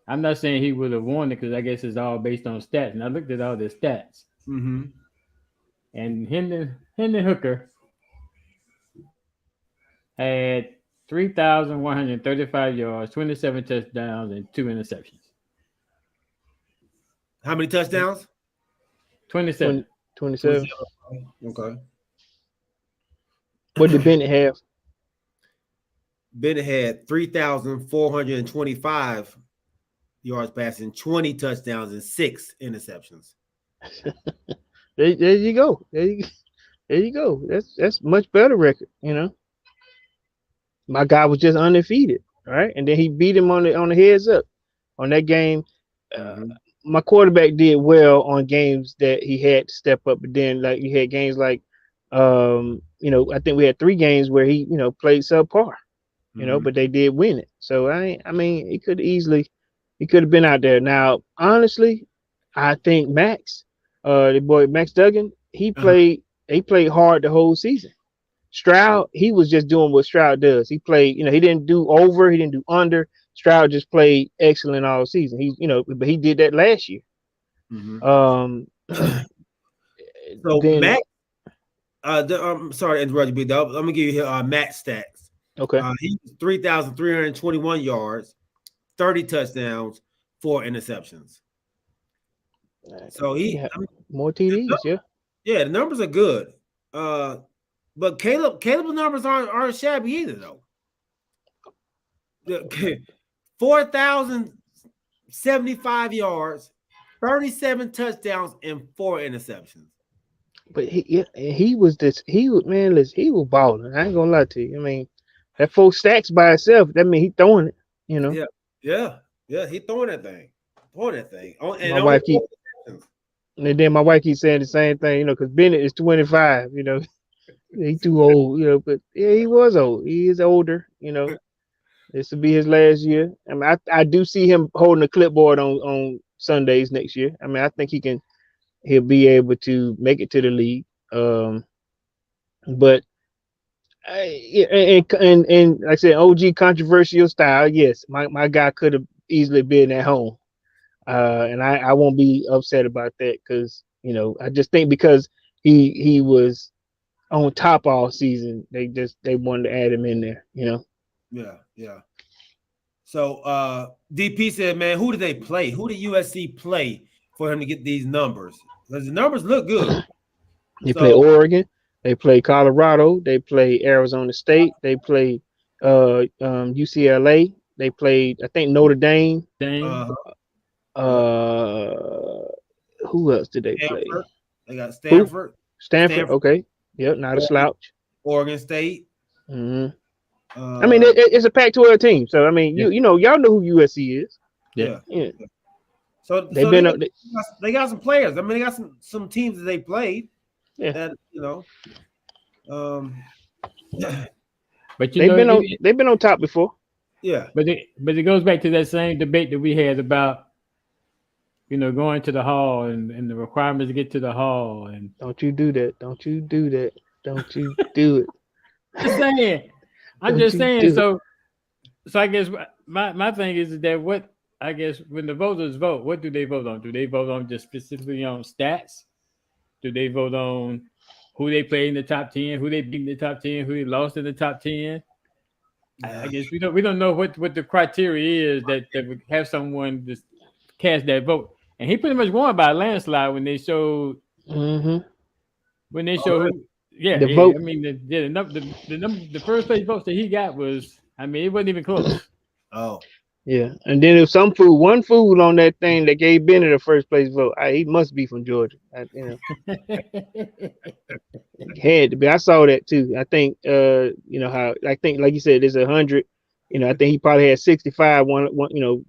[SPEAKER 4] I'm not saying he would have won it because I guess it's all based on stats. And I looked at all the stats.
[SPEAKER 1] Mm-hmm.
[SPEAKER 4] And Hendon Hooker had 3,135 yards, 27 touchdowns, and 2 interceptions.
[SPEAKER 1] How many touchdowns?
[SPEAKER 4] 27.
[SPEAKER 2] 27.
[SPEAKER 1] Okay.
[SPEAKER 2] What did Bennett have?
[SPEAKER 1] Bennett had 3,425 yards passing, 20 touchdowns, and 6 interceptions.
[SPEAKER 2] There you go. There you go. That's much better record, My guy was just undefeated, right? And then he beat him on the heads up on that game. My quarterback did well on games that he had to step up, but then like you had games like I think we had 3 games where he played subpar, but they did win it. So he could have been out there. Now, honestly, I think Max, the boy Max Duggan, he played hard the whole season. Stroud, he was just doing what Stroud does. He played, he didn't do over, he didn't do under. Stroud just played excellent all season. But he did that last year.
[SPEAKER 1] So then, Matt, I'm sorry to interrupt you, Big Dog. I'm gonna give you Matt stats.
[SPEAKER 2] Okay.
[SPEAKER 1] He was 3,321 yards, 30 touchdowns, 4 interceptions. So
[SPEAKER 2] more TDs,
[SPEAKER 1] yeah, the numbers are good. But Caleb's numbers aren't shabby either, though. 4,075 yards, 37 touchdowns, and 4 interceptions.
[SPEAKER 2] But he was balling. I ain't gonna lie to you. I mean, that 4 stacks by itself, that mean he throwing it,
[SPEAKER 1] Yeah, he throwing that thing.
[SPEAKER 2] And then my wife keeps saying the same thing, because Bennett is 25, he too old, but yeah, he was old. He is older, This will be his last year. I mean, I do see him holding a clipboard on Sundays next year. I mean, I think he'll be able to make it to the league. But and like I said, OG controversial style. Yes, my guy could have easily been at home. And I won't be upset about that because I just think because he was on top all season, they wanted to add him in there,
[SPEAKER 1] Yeah. So DP said, man, who did they play? Who did USC play for him to get these numbers? Because the numbers look good.
[SPEAKER 2] They play Oregon, they play Colorado, they play Arizona State, they play UCLA, they played I think Notre Dame. Who else did they play?
[SPEAKER 1] They got Stanford.
[SPEAKER 2] Stanford. Okay. Yep, not a slouch.
[SPEAKER 1] Oregon State.
[SPEAKER 2] I mean, it's a Pac-12 team, so I mean, y'all know who USC is.
[SPEAKER 1] Yeah. So
[SPEAKER 2] they
[SPEAKER 1] got some players. I mean, they got some teams that they played.
[SPEAKER 2] Yeah.
[SPEAKER 1] That
[SPEAKER 4] But
[SPEAKER 2] they've been on top before.
[SPEAKER 1] Yeah.
[SPEAKER 4] But it goes back to that same debate that we had about going to the hall and the requirements to get to the hall. And
[SPEAKER 2] don't you do that. Don't you do that. Don't you do it.
[SPEAKER 4] I'm just saying. So I guess my thing is that when the voters vote, what do they vote on? Do they vote on just specifically on stats? Do they vote on who they played in the top 10, who they beat in the top 10, who they lost in the top 10? I guess we don't know what the criteria is that would have someone just cast that vote. And he pretty much won by a landslide when they showed
[SPEAKER 2] Mm-hmm.
[SPEAKER 4] yeah,
[SPEAKER 2] The
[SPEAKER 4] yeah.
[SPEAKER 2] vote.
[SPEAKER 4] I mean, the first place votes that he got was, I mean, it wasn't even close.
[SPEAKER 1] Oh,
[SPEAKER 2] Yeah, and then if one food on that thing that gave Bennett the first place vote, he must be from Georgia. Had to be. I saw that too. I think, how I think, like you said, there's 100. I think he probably had 65 one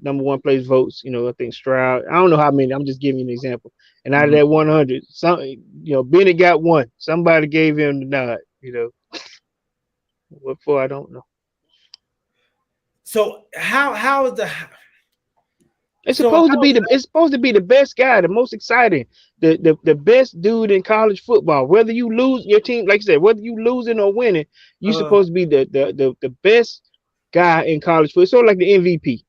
[SPEAKER 2] number one place votes. I think Stroud. I don't know how many. I'm just giving you an example. And out of that 100, Bennett got one. Somebody gave him the nod. What for? I don't know.
[SPEAKER 1] so how is the?
[SPEAKER 2] It's
[SPEAKER 1] So
[SPEAKER 2] supposed to
[SPEAKER 1] how
[SPEAKER 2] be
[SPEAKER 1] is
[SPEAKER 2] it's supposed to be the best guy, the most exciting, the best dude in college football. Whether you lose your team, like I said, whether you losing or winning, you're supposed to be the best guy in college football. It's sort of like the MVP.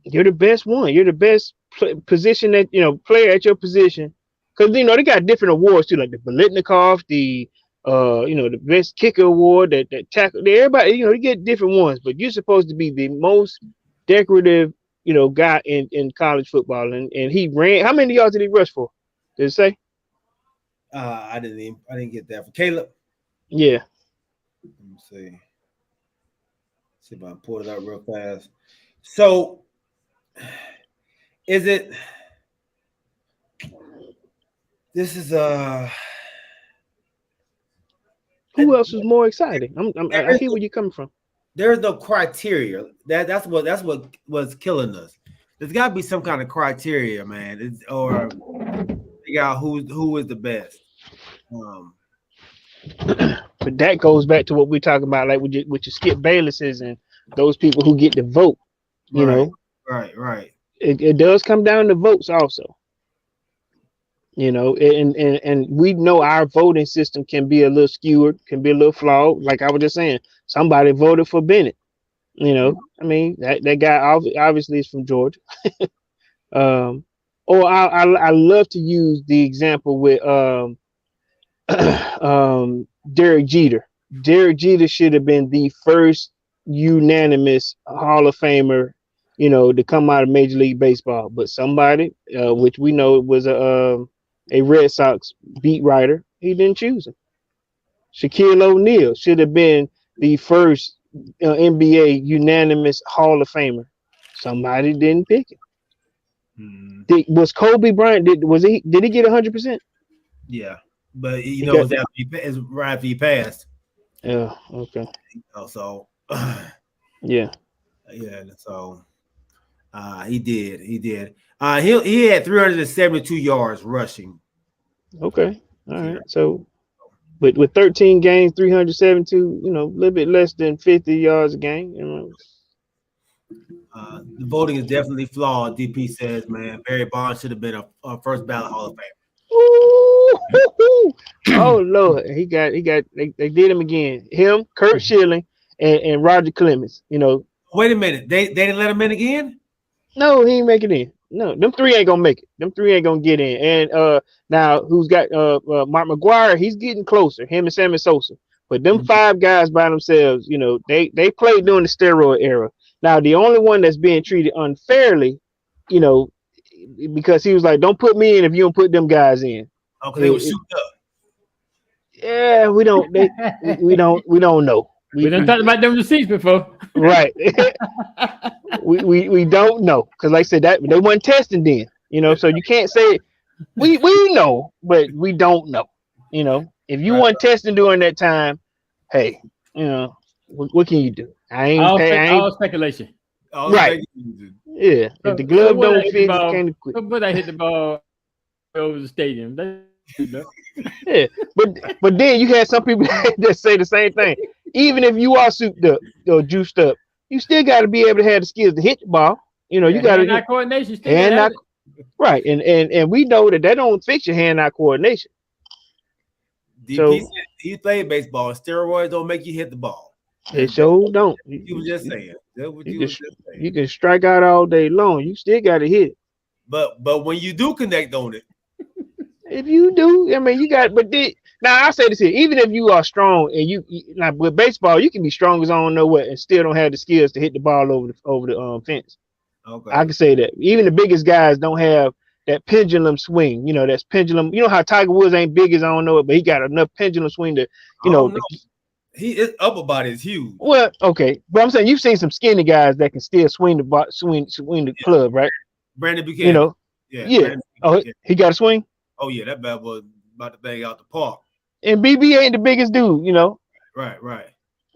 [SPEAKER 2] You're the best one. You're the best position that player at your position. Because they got different awards too, like the Bolitnikov, the the best kicker award, that tackle. Everybody, you get different ones, but you're supposed to be the most decorative, guy in college football. And he ran. How many yards did he rush for? Did it say?
[SPEAKER 1] I didn't get that for Caleb.
[SPEAKER 2] Yeah.
[SPEAKER 1] Let me see. See if I can pull it up real fast. So, is it? This is
[SPEAKER 2] Who else is more exciting? I hear where you're coming from.
[SPEAKER 1] There's no criteria. That's what was killing us. There's got to be some kind of criteria, man, or figure out who is the best.
[SPEAKER 2] But that goes back to what we're talking about, like with your Skip Baylesses and those people who get the vote.
[SPEAKER 1] Right.
[SPEAKER 2] It does come down to votes also. And we know our voting system can be a little skewed, can be a little flawed. Like I was just saying, somebody voted for Bennett. I mean, that guy obviously is from Georgia. Or I love to use the example with Derek Jeter. Derek Jeter should have been the first unanimous Hall of Famer, to come out of Major League Baseball. But somebody, which we know was a Red Sox beat writer, he didn't choose him. Shaquille O'Neal should have been the first NBA unanimous Hall of Famer. Somebody didn't pick him. Was Kobe Bryant? Did he get 100%?
[SPEAKER 1] Yeah, but it's right after he passed.
[SPEAKER 2] Yeah. Okay.
[SPEAKER 1] So.
[SPEAKER 2] Yeah.
[SPEAKER 1] So. He did. He had 372 yards rushing.
[SPEAKER 2] Okay. All right. So, but with 13 games, 372, a little bit less than 50 yards a game.
[SPEAKER 1] The voting is definitely flawed. DP says, man, Barry Bonds should have been a first ballot Hall of Famer.
[SPEAKER 2] Oh Lord, they did him again. Him, Kurt Schilling, and Roger Clemens.
[SPEAKER 1] Wait a minute, they didn't let him in again?
[SPEAKER 2] No, he ain't make it in. No, them three ain't gonna make it. Them three ain't gonna get in. And now who's got Mark McGuire? He's getting closer. Him and Sammy Sosa. But them five guys by themselves, they played during the steroid era. Now the only one that's being treated unfairly, because he was like, "Don't put me in if you don't put them guys in."
[SPEAKER 1] Okay, they were shooting up.
[SPEAKER 2] Yeah, we don't know. We
[SPEAKER 4] done talked about them receipts before,
[SPEAKER 2] right? we don't know, because like I said, that they weren't testing then, so you can't say we know, but we don't know. If you weren't testing during that time, hey, what can you do?
[SPEAKER 4] All speculation.
[SPEAKER 2] Right. Yeah. If the glove don't fit, you can't quit.
[SPEAKER 4] But I hit the ball over the stadium.
[SPEAKER 2] Yeah, but then you had some people that say the same thing. Even if you are souped up or juiced up, you still got to be able to have the skills to hit the ball. You got to
[SPEAKER 4] hand-eye coordination.
[SPEAKER 2] Right, and we know that don't fix your hand-eye coordination.
[SPEAKER 1] DP said he played baseball. Steroids don't make you hit the ball.
[SPEAKER 2] They sure don't.
[SPEAKER 1] You was just saying.
[SPEAKER 2] You can strike out all day long. You still got to hit it. But
[SPEAKER 1] when you do connect on it,
[SPEAKER 2] if you do, I mean, you got. But Now I say this here: even if you are strong and now with baseball, you can be strong as I don't know what and still don't have the skills to hit the ball over the fence.
[SPEAKER 1] Okay.
[SPEAKER 2] I can say that. Even the biggest guys don't have that pendulum swing. You know, that's pendulum. You know how Tiger Woods ain't big as I don't know it, but he got enough pendulum swing to,
[SPEAKER 1] his upper body is huge.
[SPEAKER 2] Well, okay, but I'm saying you've seen some skinny guys that can still swing the club, right?
[SPEAKER 1] Brandon Buchanan.
[SPEAKER 2] You know,
[SPEAKER 1] yeah.
[SPEAKER 2] Oh, he got a swing.
[SPEAKER 1] Oh yeah, that bad was about to bang out the park.
[SPEAKER 2] And BB ain't the biggest dude, you know.
[SPEAKER 1] Right.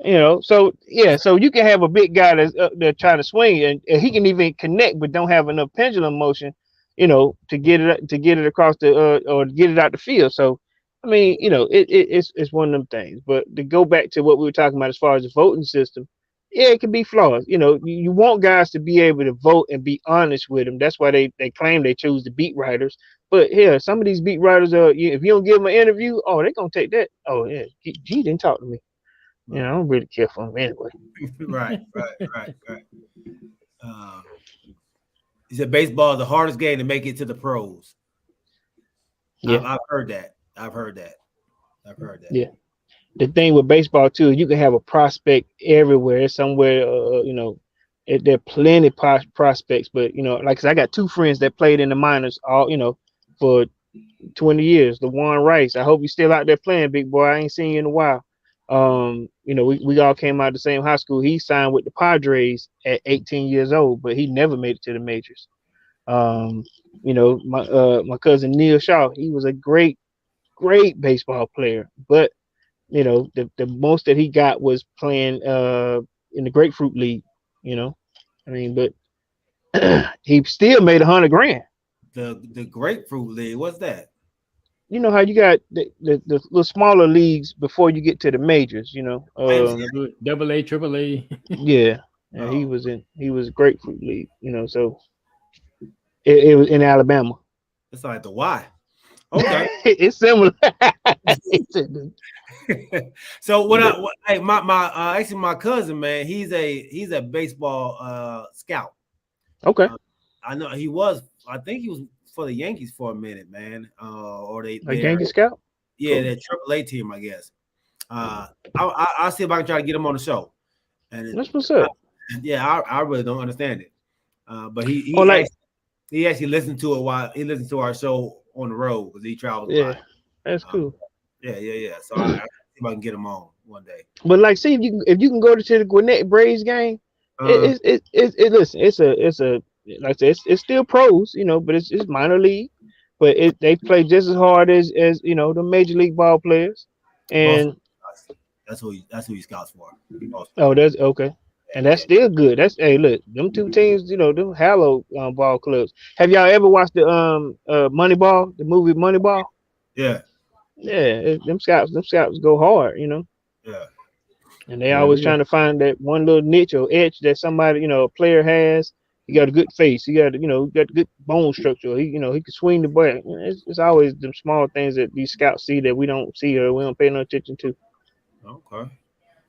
[SPEAKER 2] You know, so yeah, so you can have a big guy that's up there trying to swing, and he can even connect, but don't have enough pendulum motion, you know, to get it across the or get it out the field. So, I mean, you know, it's one of them things. But to go back to what we were talking about as far as the voting system, yeah, it can be flawed. You know, you want guys to be able to vote and be honest with them. That's why they claim they choose the beat writers. But yeah, some of these beat writers are, if you don't give them an interview, oh, they're gonna take that. Oh yeah, G didn't talk to me. You know, I don't really care for him anyway.
[SPEAKER 1] Right. He said baseball is the hardest game to make it to the pros.
[SPEAKER 2] Yeah,
[SPEAKER 1] I've heard that.
[SPEAKER 2] Yeah. The thing with baseball too, you can have a prospect everywhere, somewhere. You know, there are plenty prospects, but you know, like I said, I got two friends that played in the minors, all for 20 years. The Warren Rice. I hope you're still out there playing, big boy. I ain't seen you in a while. You know, we all came out of the same high school. He signed with the Padres at 18 years old, but he never made it to the majors. You know, my cousin Neil Shaw, he was a great baseball player, but you know, the most that he got was playing in the Grapefruit League. You know, I mean, but he still made $100,000.
[SPEAKER 1] The Grapefruit League, what's that?
[SPEAKER 2] You know how you got the little smaller leagues before you get to the majors, you know.
[SPEAKER 4] Double A, triple A.
[SPEAKER 2] Yeah. He was Grapefruit League, you know, so it was in Alabama.
[SPEAKER 1] It's like the Y. Okay.
[SPEAKER 2] It's similar.
[SPEAKER 1] So actually my cousin, man, he's a baseball scout.
[SPEAKER 2] Okay.
[SPEAKER 1] I know I think he was for the Yankees for a minute, man. Or a
[SPEAKER 2] Yankee scout?
[SPEAKER 1] Yeah,
[SPEAKER 2] Cool.
[SPEAKER 1] that AAA team, I guess. I'll see if I can try to get him on the show. And
[SPEAKER 2] that's what's up.
[SPEAKER 1] Yeah, I really don't understand it. But he actually listened to it while he listened to our show on the road because he travels.
[SPEAKER 2] Yeah, that's cool.
[SPEAKER 1] Yeah. So I'll see if I can get him on one day.
[SPEAKER 2] But like, see if you can go to the Gwinnett Braves game, like I said, it's still pros, you know, but it's minor league, but they play just as hard as you know the major league ball players, and
[SPEAKER 1] that's who he scouts for.
[SPEAKER 2] Oh, that's okay, and that's still good. That's look, them two teams, you know, them hallowed ball clubs. Have y'all ever watched the Moneyball, the movie Moneyball?
[SPEAKER 1] Yeah.
[SPEAKER 2] Them scouts go hard, you know.
[SPEAKER 1] Yeah.
[SPEAKER 2] And they always trying to find that one little niche or edge that somebody, you know, a player has. He got a good face. He got, got good bone structure. He can swing the bat. It's always them small things that these scouts see that we don't see or we don't pay no attention to.
[SPEAKER 1] Okay.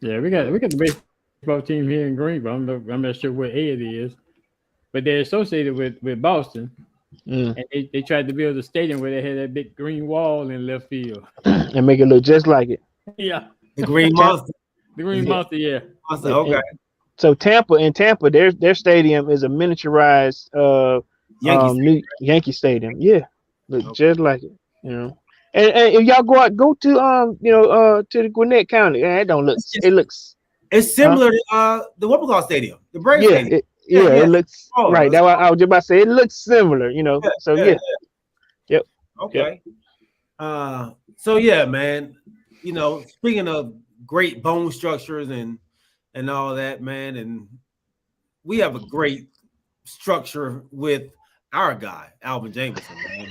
[SPEAKER 4] Yeah, we got the baseball team here in Greenville. I'm not sure where it is, but they're associated with Boston. And they tried to build a stadium where they had that big green wall in left field
[SPEAKER 2] and make it look just like it.
[SPEAKER 4] Yeah,
[SPEAKER 1] the Green Monster.
[SPEAKER 4] The Green Monster. Yeah.
[SPEAKER 1] Okay.
[SPEAKER 2] So Tampa, their stadium is a miniaturized Yankee Stadium. Yeah, look just like it. You know, and if y'all go to to the Gwinnett County, it don't look. It looks.
[SPEAKER 1] It's similar to the Wimbledon Stadium, the Braves Stadium.
[SPEAKER 2] It looks right. That's what I was just about to say. It looks similar, you know. Yep.
[SPEAKER 1] Okay. Yep. So yeah, man. You know, speaking of great bone structures and all that, man, and we have a great structure with our guy, Alvin Jameson, man.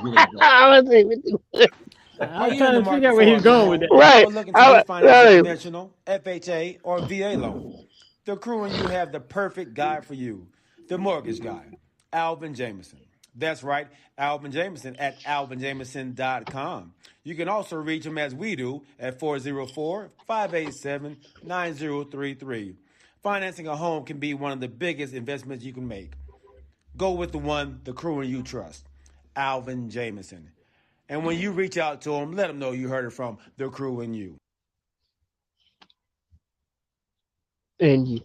[SPEAKER 4] I'm trying to figure out where he's going with that.
[SPEAKER 7] Right. Looking to refinance a conventional, FHA, or VA loan. The crew and you have the perfect guy for you. The mortgage guy, Alvin Jameson. That's right, Alvin Jameson at alvinjameson.com. You can also reach him as we do at 404-587-9033. Financing a home can be one of the biggest investments you can make. Go with the one the crew and you trust, Alvin Jameson. And when you reach out to them, let them know you heard it from the Crew and You.
[SPEAKER 2] And you.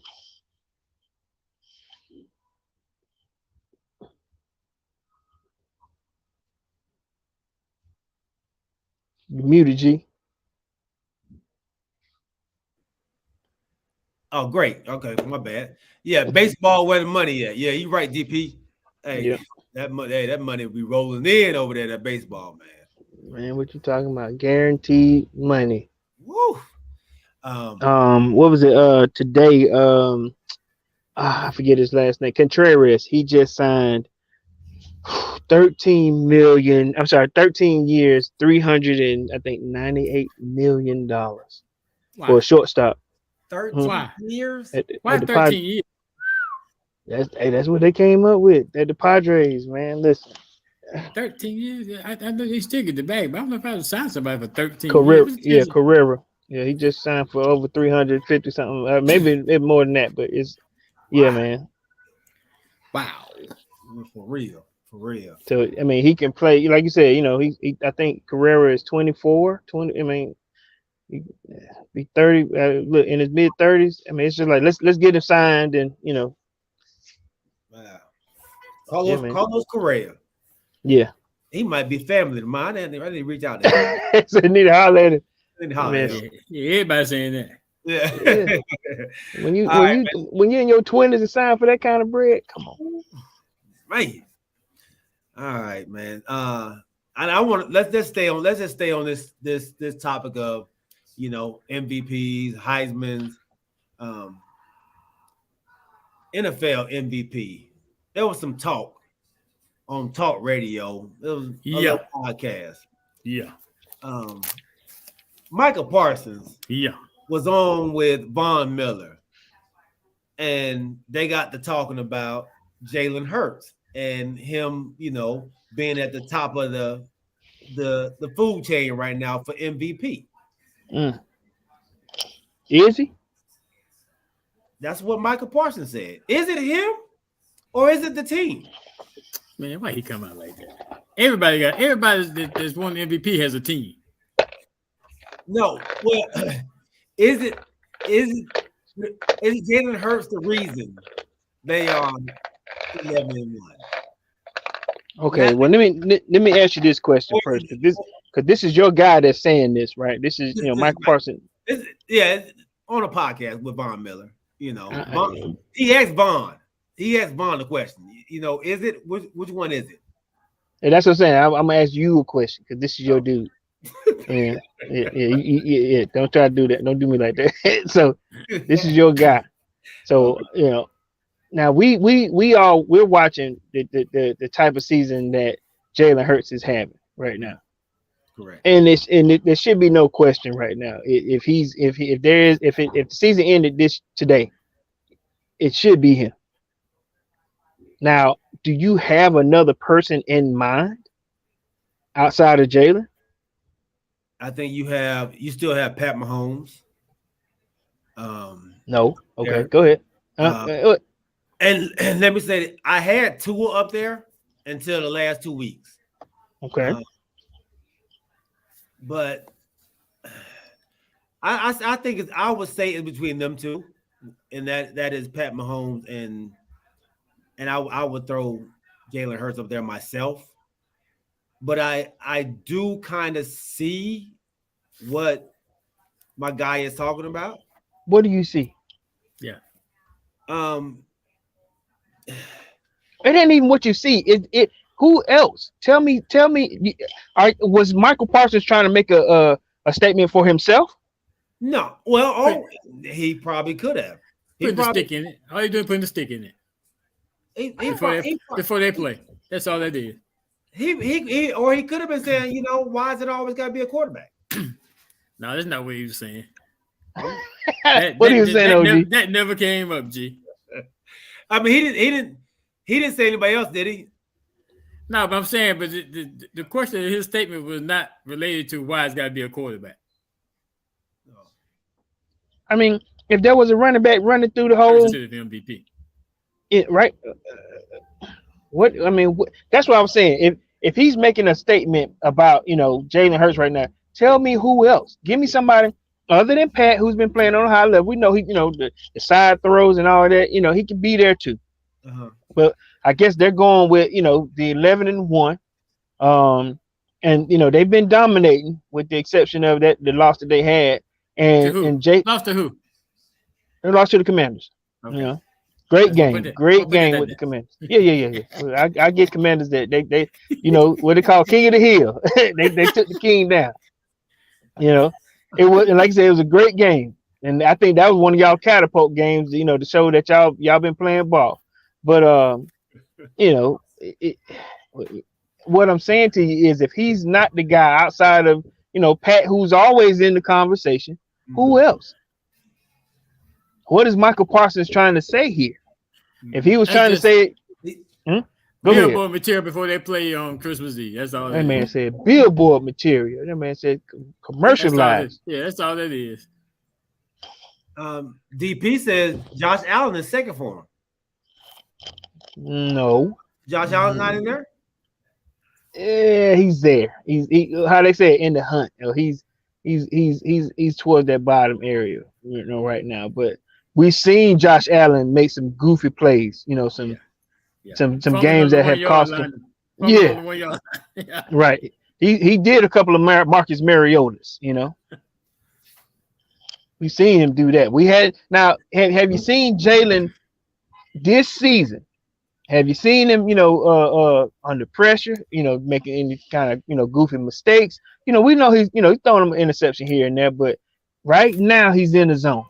[SPEAKER 2] You muted, G.
[SPEAKER 1] Oh, great. Okay, my bad. Yeah, baseball where the money at. Yeah, you right, DP. Hey,
[SPEAKER 2] Yeah.
[SPEAKER 1] that money will be rolling in over there, that baseball, man.
[SPEAKER 2] Man, what you talking about? Guaranteed money.
[SPEAKER 1] Woo.
[SPEAKER 2] What was it? Today, I forget his last name. Contreras. He just signed 13 years, 398 million dollars for a shortstop.
[SPEAKER 1] 13 years?
[SPEAKER 4] Why 13 years?
[SPEAKER 2] That's what they came up with at the Padres, man. Listen.
[SPEAKER 4] 13 years. I know he still get the bag, but I don't know if I would sign somebody for 13
[SPEAKER 2] Carrera,
[SPEAKER 4] years.
[SPEAKER 2] Carrera. Yeah, he just signed for over 350 something. Maybe more than that, but it's man.
[SPEAKER 4] Wow.
[SPEAKER 1] For real.
[SPEAKER 2] So I mean, he can play, like you said. He I think Carrera is 24, 20. I mean, he be 30. Look, in his mid 30s. I mean, it's just like let's get him signed, and
[SPEAKER 1] Wow. Carlos Correa.
[SPEAKER 2] Yeah.
[SPEAKER 1] He might be family to mine. I didn't reach out to him.
[SPEAKER 2] So need to holler at him.
[SPEAKER 4] Yeah, everybody saying that.
[SPEAKER 1] Yeah.
[SPEAKER 2] When you're in your 20s and sign for that kind of bread, come on,
[SPEAKER 1] man. All right, man. And I want to let's just stay on this topic of MVPs, Heisman's, NFL MVP. There was some talk on Talk Radio. It was a podcast.
[SPEAKER 4] Yeah.
[SPEAKER 1] Michael Parsons.
[SPEAKER 4] Yeah.
[SPEAKER 1] Was on with Von Miller, and they got to talking about Jalen Hurts and him, being at the top of the food chain right now for MVP.
[SPEAKER 2] Is he?
[SPEAKER 1] That's what Michael Parsons said. Is it him or is it the team?
[SPEAKER 4] Man, why he come out like that? Everybody that's won MVP has a team.
[SPEAKER 1] No, well, is it Jalen Hurts the reason they are 11-1?
[SPEAKER 2] Okay, well let me ask you this question first, because this is your guy that's saying this, right? This is Michael Parsons.
[SPEAKER 1] It's on a podcast with Von Miller. He asked Von the question. Is it which one is it?
[SPEAKER 2] And that's what I'm saying. I'm gonna ask you a question because this is your dude. Yeah. Don't try to do that. Don't do me like that. So this is your guy. So now we're watching the type of season that Jalen Hurts is having right now.
[SPEAKER 1] Correct.
[SPEAKER 2] And there should be no question right now. If the season ended today, it should be him. Now, do you have another person in mind outside of Jalen?
[SPEAKER 1] I think you still have Pat Mahomes.
[SPEAKER 2] No. Okay, go ahead.
[SPEAKER 1] And let me say that I had Tua up there until the last 2 weeks.
[SPEAKER 2] Okay.
[SPEAKER 1] But I think I would say it's between them two, and that is Pat Mahomes and I would throw Jalen Hurts up there myself. But I do kind of see what my guy is talking about.
[SPEAKER 2] What do you see?
[SPEAKER 4] Yeah.
[SPEAKER 2] It ain't even what you see. It who else? Tell me. Was Michael Parsons trying to make a statement for himself?
[SPEAKER 1] No. Well, he probably could have.
[SPEAKER 4] Put the stick in it. All you doing putting the stick in it. Before they play. That's all they did.
[SPEAKER 1] He could have been saying, why is it always got to be a quarterback?
[SPEAKER 4] No, that's not what he was saying.
[SPEAKER 2] What are you saying, OG?
[SPEAKER 4] That never came up, G.
[SPEAKER 1] I mean, he didn't say anybody else, did he?
[SPEAKER 4] No, but I'm saying, but the question of his statement was not related to why it's got to be a quarterback.
[SPEAKER 2] I mean, if there was a running back running through the whole
[SPEAKER 4] MVP,
[SPEAKER 2] right? That's what I was saying. if he's making a statement about Jalen Hurts right now, tell me who else. Give me somebody other than Pat who's been playing on a high level. We know he the side throws and all that. He can be there too. But I guess they're going with the 11-1. And they've been dominating with the exception of the loss that they had. And Jay
[SPEAKER 4] lost to who?
[SPEAKER 2] They lost to the Commanders.
[SPEAKER 4] Okay.
[SPEAKER 2] Great game with the Commanders. Yeah. I get Commanders that they what they call King of the Hill. they took the king down. It was, and like I said, it was a great game, and I think that was one of y'all catapult games. To show that y'all been playing ball. But what I'm saying to you is, if he's not the guy outside of Pat, who's always in the conversation, who else? What is Michael Parsons trying to say here? If he was trying to say,
[SPEAKER 4] billboard material before they play on Christmas Eve. That's all.
[SPEAKER 2] That man said billboard material. That man said commercialized.
[SPEAKER 4] That's all that is.
[SPEAKER 1] DP says Josh Allen is second for him.
[SPEAKER 2] No,
[SPEAKER 1] Josh Allen's not in there.
[SPEAKER 2] Yeah, he's there. He's how they say it, in the hunt. He's towards that bottom area, right now. But we've seen Josh Allen make some goofy plays. Some games that have cost him. Yeah, right. He did a couple of Marcus Mariotas. We've seen him do that. We had now. Have you seen Jalen this season? Have you seen him, under pressure, making any kind of, goofy mistakes? We know he's throwing an interception here and there, but right now he's in the zone.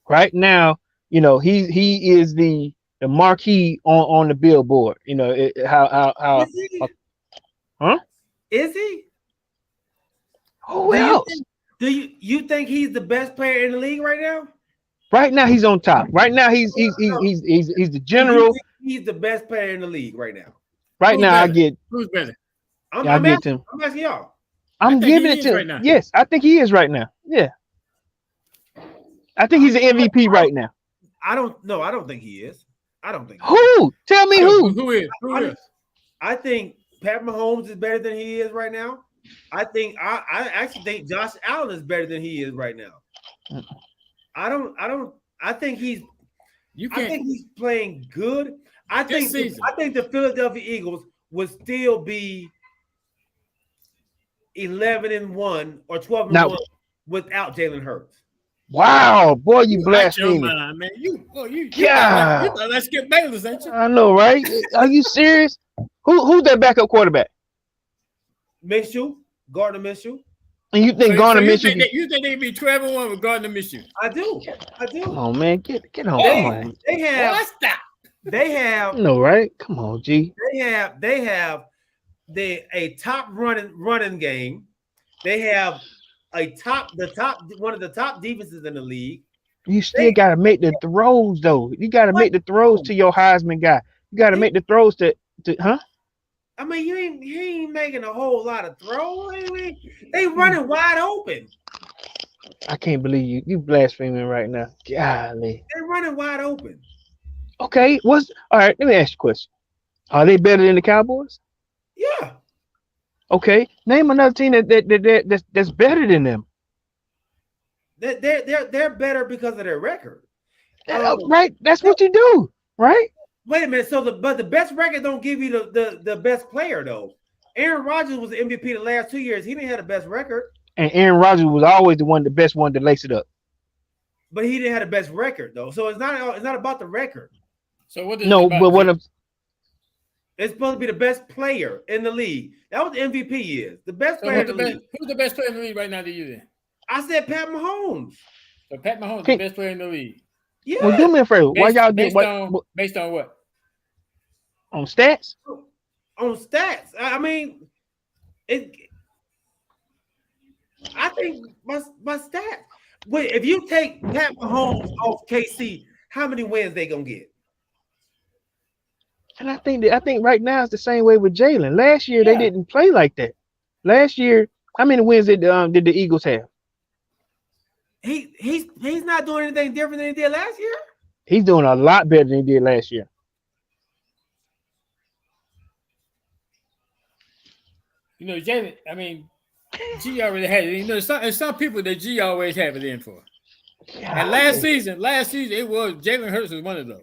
[SPEAKER 2] Right now, he is the marquee on the billboard. How
[SPEAKER 1] Is he?
[SPEAKER 2] Who else?
[SPEAKER 1] Do you think he's the best player in the league right now?
[SPEAKER 2] Right now he's on top. Right now he's the general.
[SPEAKER 1] He's the best player in the league right now.
[SPEAKER 2] Right now
[SPEAKER 4] better?
[SPEAKER 2] I get
[SPEAKER 4] Who's better?
[SPEAKER 1] I'm
[SPEAKER 2] asking
[SPEAKER 1] y'all.
[SPEAKER 2] I'm giving it to him. Right, yes, I think he is right now. Yeah. I think he's an MVP right now.
[SPEAKER 1] I don't think he is. I don't think.
[SPEAKER 2] Who? Tell me who.
[SPEAKER 4] Who is?
[SPEAKER 1] I think Pat Mahomes is better than he is right now. I actually think Josh Allen is better than he is right now. I think he's playing good. I think the Philadelphia Eagles would still be 11-1 or 12-1 without Jalen Hurts.
[SPEAKER 2] Wow, boy, you blaspheming,
[SPEAKER 4] man!
[SPEAKER 2] Yeah,
[SPEAKER 4] let's get Bayless, ain't you?
[SPEAKER 2] I know, right? Are you serious? Who's that backup quarterback?
[SPEAKER 1] Gardner Minshew.
[SPEAKER 2] And you think Gardner Minshew?
[SPEAKER 4] You think they'd be 12-1 with Gardner Minshew?
[SPEAKER 1] I do.
[SPEAKER 2] Come on, man, get on.
[SPEAKER 1] They have. They have.
[SPEAKER 2] No, right? Come on, G.
[SPEAKER 1] They have a top running game. They have one of the top defenses in the league.
[SPEAKER 2] You still gotta make the throws though. You gotta make the throws to your Heisman guy. You gotta make the throws to huh?
[SPEAKER 1] I mean, he ain't making a whole lot of throws. They running wide open.
[SPEAKER 2] I can't believe you blaspheming right now. Golly.
[SPEAKER 1] They're running wide open.
[SPEAKER 2] Okay, all right, let me ask you a question. Are they better than the Cowboys?
[SPEAKER 1] Yeah.
[SPEAKER 2] Okay, name another team that's better than them.
[SPEAKER 1] They're better because of their record.
[SPEAKER 2] Right, that's what you do, right?
[SPEAKER 1] Wait a minute. But the best record don't give you the best player though. Aaron Rodgers was the MVP the last 2 years. He didn't have the best record.
[SPEAKER 2] And Aaron Rodgers was always the best one to lace it up.
[SPEAKER 1] But he didn't have the best record though. So it's not about the record.
[SPEAKER 4] So what?
[SPEAKER 1] It's supposed to be the best player in the league. That was the MVP is. The best player in the league.
[SPEAKER 4] Who's the best player in the league right now to you then?
[SPEAKER 1] I said Pat Mahomes.
[SPEAKER 4] So Pat Mahomes is the best player in the league.
[SPEAKER 1] Yeah.
[SPEAKER 2] Well, do me a favor. Why y'all get
[SPEAKER 4] based on what?
[SPEAKER 2] On stats?
[SPEAKER 1] On stats. I mean, I think my stats. Wait, if you take Pat Mahomes off KC, how many wins they gonna get?
[SPEAKER 2] And I think right now it's the same way with Jalen. Last year they didn't play like that. Last year, how many wins did the Eagles have?
[SPEAKER 1] He's not doing anything different than he did last year.
[SPEAKER 2] He's doing a lot better than he did last year.
[SPEAKER 4] You know, Jalen. I mean, G already had it. You know, there's some people that G always have it in for. And last season, it was Jalen Hurts was one of those.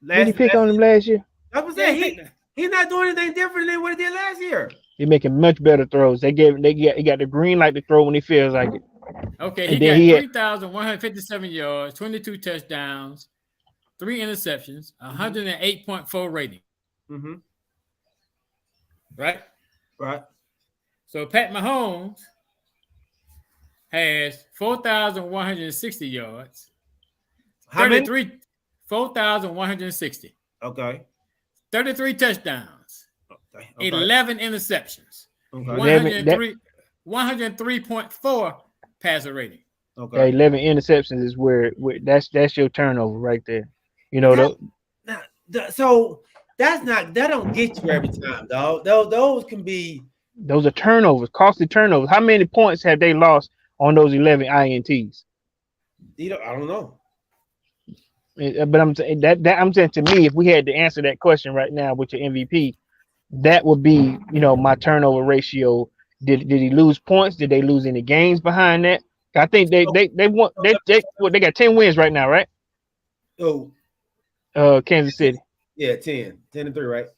[SPEAKER 2] Did he pick on him last year?
[SPEAKER 1] I was saying he's not doing anything different than what he did last year.
[SPEAKER 2] He's making much better throws. He got the green light to throw when he feels like it.
[SPEAKER 4] Okay, he got 3,157 yards, 22 touchdowns, 3 interceptions, 108.4 rating.
[SPEAKER 1] Mm-hmm.
[SPEAKER 4] Right. So Pat Mahomes has 4,160 yards.
[SPEAKER 1] How many?
[SPEAKER 4] 4,160.
[SPEAKER 1] Okay.
[SPEAKER 4] 33 touchdowns.
[SPEAKER 1] Okay.
[SPEAKER 4] 11 interceptions.
[SPEAKER 1] Okay.
[SPEAKER 4] 103.4 passer rating.
[SPEAKER 2] Okay. 11 interceptions is where that's your turnover right there. You know,
[SPEAKER 1] so that don't get you every time, dog. Those can be.
[SPEAKER 2] Those are turnovers, costly turnovers. How many points have they lost on those 11 INTs?
[SPEAKER 1] I don't know.
[SPEAKER 2] But I'm saying to me, if we had to answer that question right now with your MVP, that would be, my turnover ratio. Did he lose points? Did they lose any games behind that? I think they got 10 wins right now, right?
[SPEAKER 1] Oh,
[SPEAKER 2] Kansas City.
[SPEAKER 1] Yeah, 10-3, right?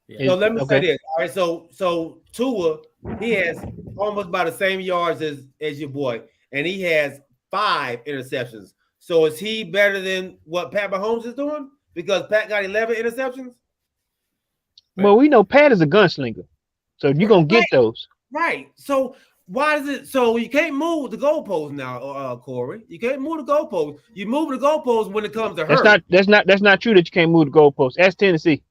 [SPEAKER 4] Yeah.
[SPEAKER 1] So let me say this. All right, so Tua, he has almost about the same yards as your boy, and he has 5 interceptions. So is he better than what Pat Mahomes is doing? Because Pat got 11 interceptions?
[SPEAKER 2] Well, we know Pat is a gunslinger. So you're going to get those.
[SPEAKER 1] Right. So why is it so you can't move the goalposts now, Corey? You can't move the goalposts. You move the goalposts when it comes to her.
[SPEAKER 2] That's not true that you can't move the goalposts. Ask Tennessee.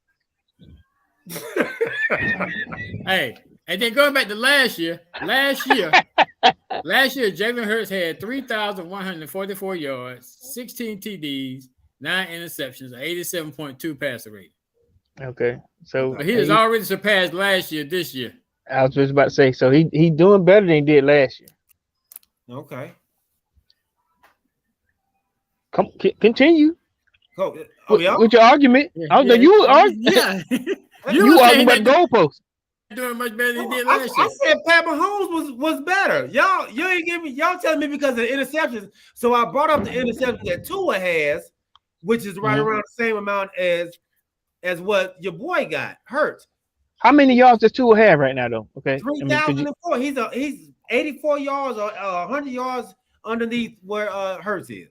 [SPEAKER 4] Hey, and then going back to last year, Jalen Hurts had 3,144 yards, 16 TDs, 9 interceptions, 87.2 passer rate.
[SPEAKER 2] Okay, so
[SPEAKER 4] he has already surpassed last year. This year,
[SPEAKER 2] I was just about to say, so he doing better than he did last year.
[SPEAKER 1] Okay.
[SPEAKER 2] Continue.
[SPEAKER 1] With
[SPEAKER 2] your argument. You argue about goalposts.
[SPEAKER 4] Doing much better than he did last year.
[SPEAKER 1] I said Pat Mahomes was better. You ain't give me. Y'all telling me because of the interceptions. So I brought up the interceptions that Tua has, which is right around the same amount as what your boy got. Hurts.
[SPEAKER 2] How many yards does Tua have right now, though? Okay,
[SPEAKER 1] 3,004. He's 84 yards or 100 yards underneath where Hurts is.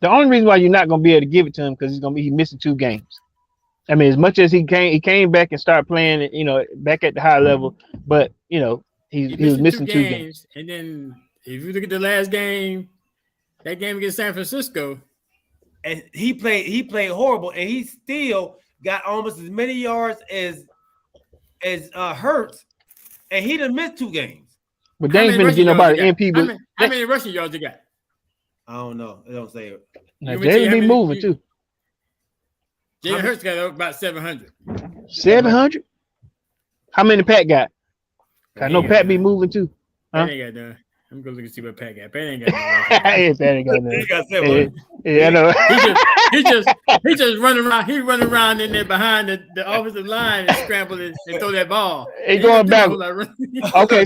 [SPEAKER 2] The only reason why you're not going to be able to give it to him because he's missing 2 games. I mean, as much as he came back and started playing, back at the high level, but he was missing 2 games.
[SPEAKER 4] And then if you look at the last game, that game against San Francisco,
[SPEAKER 1] and he played horrible, and he still got almost as many yards as Hurts, and he done missed 2 games.
[SPEAKER 2] But they ain't finna get nobody MP. But
[SPEAKER 4] how many rushing yards you got?
[SPEAKER 1] I don't know. It don't say it.
[SPEAKER 2] Now, they be moving too.
[SPEAKER 4] Jalen Hurts got about 700.
[SPEAKER 2] 700? How many Pat got? I know Pat be moving too.
[SPEAKER 4] Pat ain't got none. I'm gonna look and see what Pat got. Pat ain't got none.
[SPEAKER 2] Pat ain't got none.
[SPEAKER 1] He got 700.
[SPEAKER 2] Yeah, I know.
[SPEAKER 4] he just running around. He running around in there behind the offensive line and scramble and throw that ball.
[SPEAKER 2] He going back. Okay,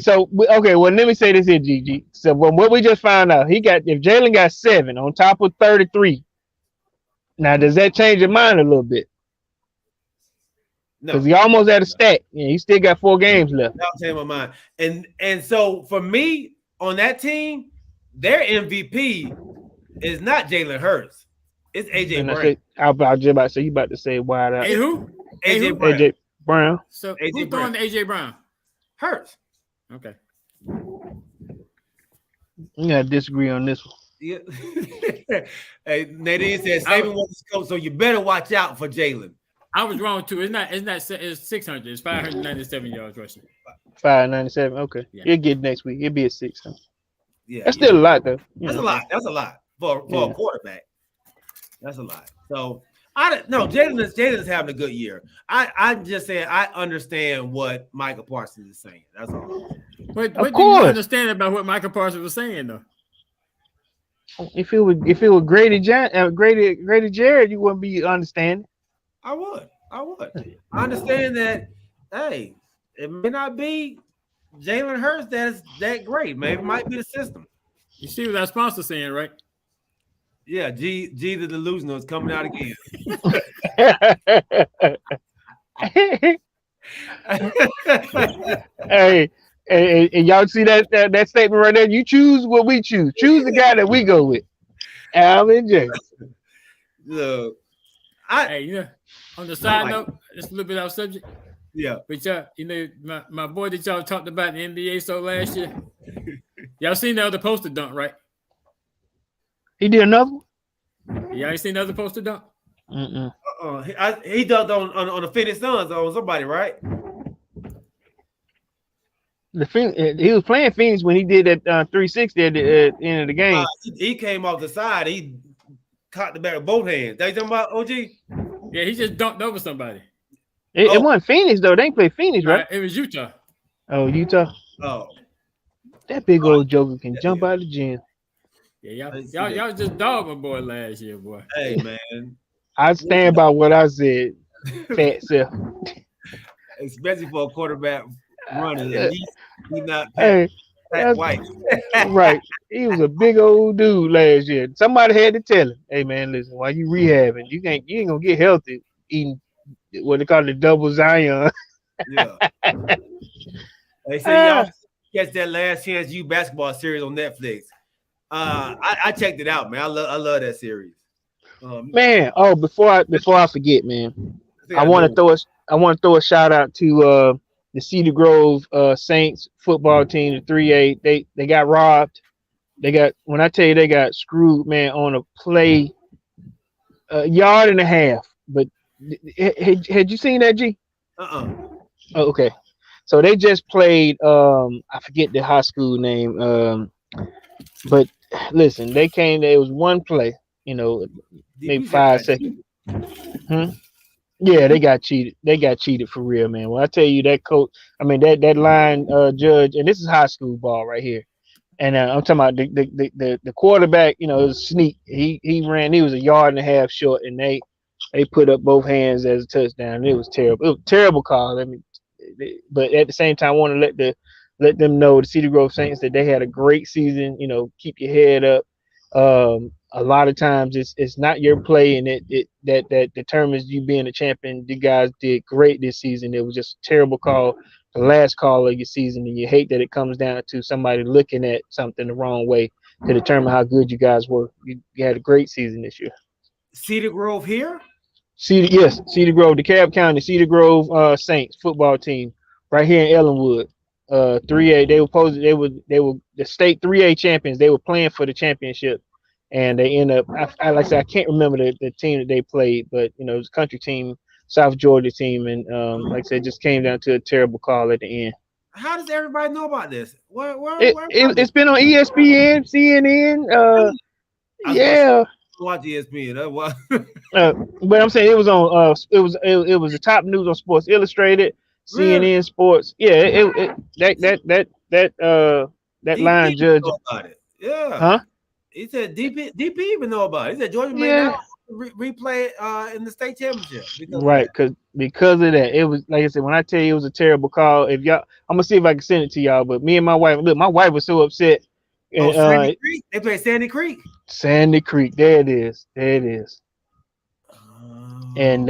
[SPEAKER 2] well, let me say this here, GG. So what we just found out, if Jalen got 7 on top of 33. Now, does that change your mind a little bit? Because he almost had a stack. Yeah, he still got 4 games left.
[SPEAKER 1] That'll change my mind. And so for me on that team, their MVP is not Jalen Hurts. It's AJ Brown.
[SPEAKER 2] I was just about to say you about to say wide out.
[SPEAKER 4] Hey, who?
[SPEAKER 1] AJ
[SPEAKER 2] Brown.
[SPEAKER 4] So who's throwing to AJ Brown?
[SPEAKER 1] Hurts.
[SPEAKER 4] Okay.
[SPEAKER 2] You gotta disagree on this one.
[SPEAKER 1] Yeah. Hey, Nadine said Saban was the scope, so you better watch out for Jalen.
[SPEAKER 4] I was wrong too. It's 600. It's 597 yards rushing.
[SPEAKER 2] 597. Okay.
[SPEAKER 4] Yeah.
[SPEAKER 2] You'll get next week. It'll be at 600.
[SPEAKER 1] Yeah.
[SPEAKER 2] That's still a lot though.
[SPEAKER 1] That's a lot. That's a lot for a quarterback. That's a lot. So Jalen's having a good year. I'm just saying I understand what Micah Parsons is saying. That's all.
[SPEAKER 4] What do you understand about what Micah Parsons was saying though?
[SPEAKER 2] If it was Grady Jarrett, you wouldn't be understanding.
[SPEAKER 1] I would. I understand that hey, it may not be Jalen Hurts that's that great. Maybe it might be the system.
[SPEAKER 4] You see what our sponsor saying, right?
[SPEAKER 1] Yeah, G the delusional is coming out again.
[SPEAKER 2] Hey, and y'all see that statement right there? You choose what we choose. Choose the guy that we go with. Alvin Jameson.
[SPEAKER 1] Look,
[SPEAKER 4] Hey, you know, on the side
[SPEAKER 1] like
[SPEAKER 4] note, just a little bit off subject.
[SPEAKER 1] yeah.
[SPEAKER 4] But y'all, you know, my boy that y'all talked about in the NBA so last year. Y'all seen the other poster dunk, right?
[SPEAKER 2] He did another one?
[SPEAKER 4] Y'all ain't seen the other poster dunk?
[SPEAKER 2] Mm-mm.
[SPEAKER 1] He dunked on the Phoenix Suns on somebody, right?
[SPEAKER 2] He was playing Phoenix when he did that 360 at the end of the game.
[SPEAKER 1] He came off the side. He caught the back with both hands. That you talking about, OG?
[SPEAKER 4] Yeah, he just dunked over somebody.
[SPEAKER 2] It wasn't Phoenix though. They ain't play Phoenix, right?
[SPEAKER 4] It was Utah.
[SPEAKER 2] Oh, Utah.
[SPEAKER 1] Oh,
[SPEAKER 2] That big old joker can jump out of the gym.
[SPEAKER 4] Yeah, y'all just dog my boy last year, boy.
[SPEAKER 1] hey man,
[SPEAKER 2] I stand by what I said. Fat self.
[SPEAKER 1] especially for a quarterback running. He not
[SPEAKER 2] Hey,
[SPEAKER 1] Pat White.
[SPEAKER 2] right. He was a big old dude last year. Somebody had to tell him, "Hey man, listen, while you rehabbing, you ain't gonna get healthy eating what they call the double Zion."
[SPEAKER 1] Yeah. They say y'all catch that Last Chance U basketball series on Netflix. I checked it out, man. I love that series.
[SPEAKER 2] Man, before I forget, man, I want to throw a shout out to the Cedar Grove Saints football team, the 3A. They got robbed. When I tell you they got screwed, man, on a play, a yard and a half. But had you seen that, G?
[SPEAKER 1] Uh-uh.
[SPEAKER 2] Oh, okay. So they just played. I forget the high school name. But listen, they came. There was one play. You know, maybe 5 seconds. Yeah, they got cheated. They got cheated for real, man. When I tell you that coach, I mean that line judge, and this is high school ball right here. And I'm talking about the quarterback. You know, it was Sneak. He ran. He was a yard and a half short, and they put up both hands as a touchdown. It was terrible. It was a terrible call. I mean, but at the same time, I want to let them know, the Cedar Grove Saints, that they had a great season. You know, keep your head up. A lot of times it's not your play and that determines you being a champion. You guys did great this season. It was just a terrible call, the last call of your season, and you hate that it comes down to somebody looking at something the wrong way to determine how good you guys were. You had a great season this year.
[SPEAKER 1] Cedar Grove here?
[SPEAKER 2] Cedar Grove, DeKalb County, Cedar Grove Saints football team, right here in Ellenwood. 3A. They were the state 3A champions. They were playing for the championship, and they end up. I like I said, I can't remember the team that they played, but you know, it was a country team, South Georgia team, and like I said, it just came down to a terrible call at the end.
[SPEAKER 1] How does everybody know about this?
[SPEAKER 2] It's been on ESPN, CNN. Yeah.
[SPEAKER 1] Watch ESPN.
[SPEAKER 2] But I'm saying it was on. It was the top news on Sports Illustrated, CNN
[SPEAKER 1] Really?
[SPEAKER 2] Sports. Yeah. That line judge.
[SPEAKER 1] About it. Yeah.
[SPEAKER 2] Huh?
[SPEAKER 1] He said DP even know about it. He said Georgia may not replay it in the state championship.
[SPEAKER 2] Right, because of that. It was, like I said, when I tell you it was a terrible call. If y'all, I'm gonna see if I can send it to y'all. But me and my wife, look, my wife was so upset.
[SPEAKER 1] Oh, Sandy Creek. They play Sandy Creek.
[SPEAKER 2] Sandy Creek. There it is. And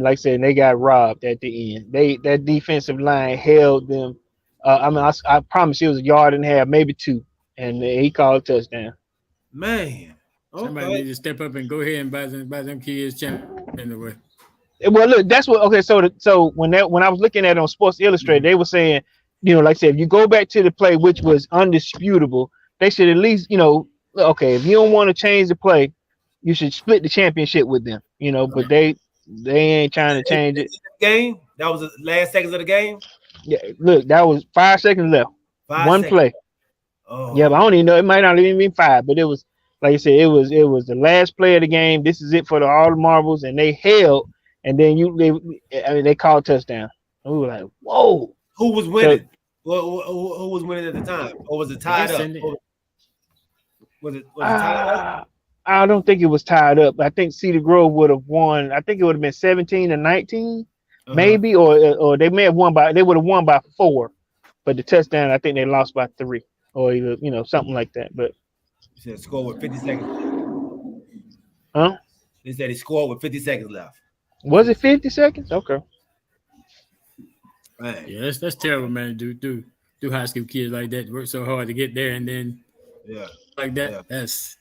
[SPEAKER 2] like I said, they got robbed at the end. That defensive line held them. I promise you, it was a yard and a half, maybe 2, and he called a touchdown.
[SPEAKER 1] Man,
[SPEAKER 4] somebody need to step up and go ahead and buy them kids champion away.
[SPEAKER 2] Well, look, that's what. Okay, so when I was looking at it on Sports Illustrated, they were saying, you know, like I said, if you go back to the play, which was undisputable, they should at least, you know, okay, if you don't want to change the play, you should split the championship with them, you know. But they ain't trying to change it.
[SPEAKER 1] Game. That was the last seconds of the game.
[SPEAKER 2] Yeah, look, that was 5 seconds left. 1 play.
[SPEAKER 1] Oh.
[SPEAKER 2] Yeah, but I don't even know. It might not even be 5, but it was, like I said, it was the last play of the game. This is it for all the marbles, and they held, and then they called touchdown. We were like, whoa.
[SPEAKER 1] Who was winning? Who was winning at the time? Or was it tied up? Was it tied up?
[SPEAKER 2] I don't think it was tied up. I think Cedar Grove would have won. I think it would have been 17-19. maybe, or they may have won by. They would have won by 4, but the touchdown, I think they lost by 3, or either something like that. But
[SPEAKER 1] he said score with 50 seconds.
[SPEAKER 2] Huh?
[SPEAKER 1] He said he scored with 50 seconds left.
[SPEAKER 2] Was it 50 seconds? Okay.
[SPEAKER 1] Man.
[SPEAKER 4] Yeah, that's terrible, man. Do high school kids like that work so hard to get there, and then like that. Yeah. That's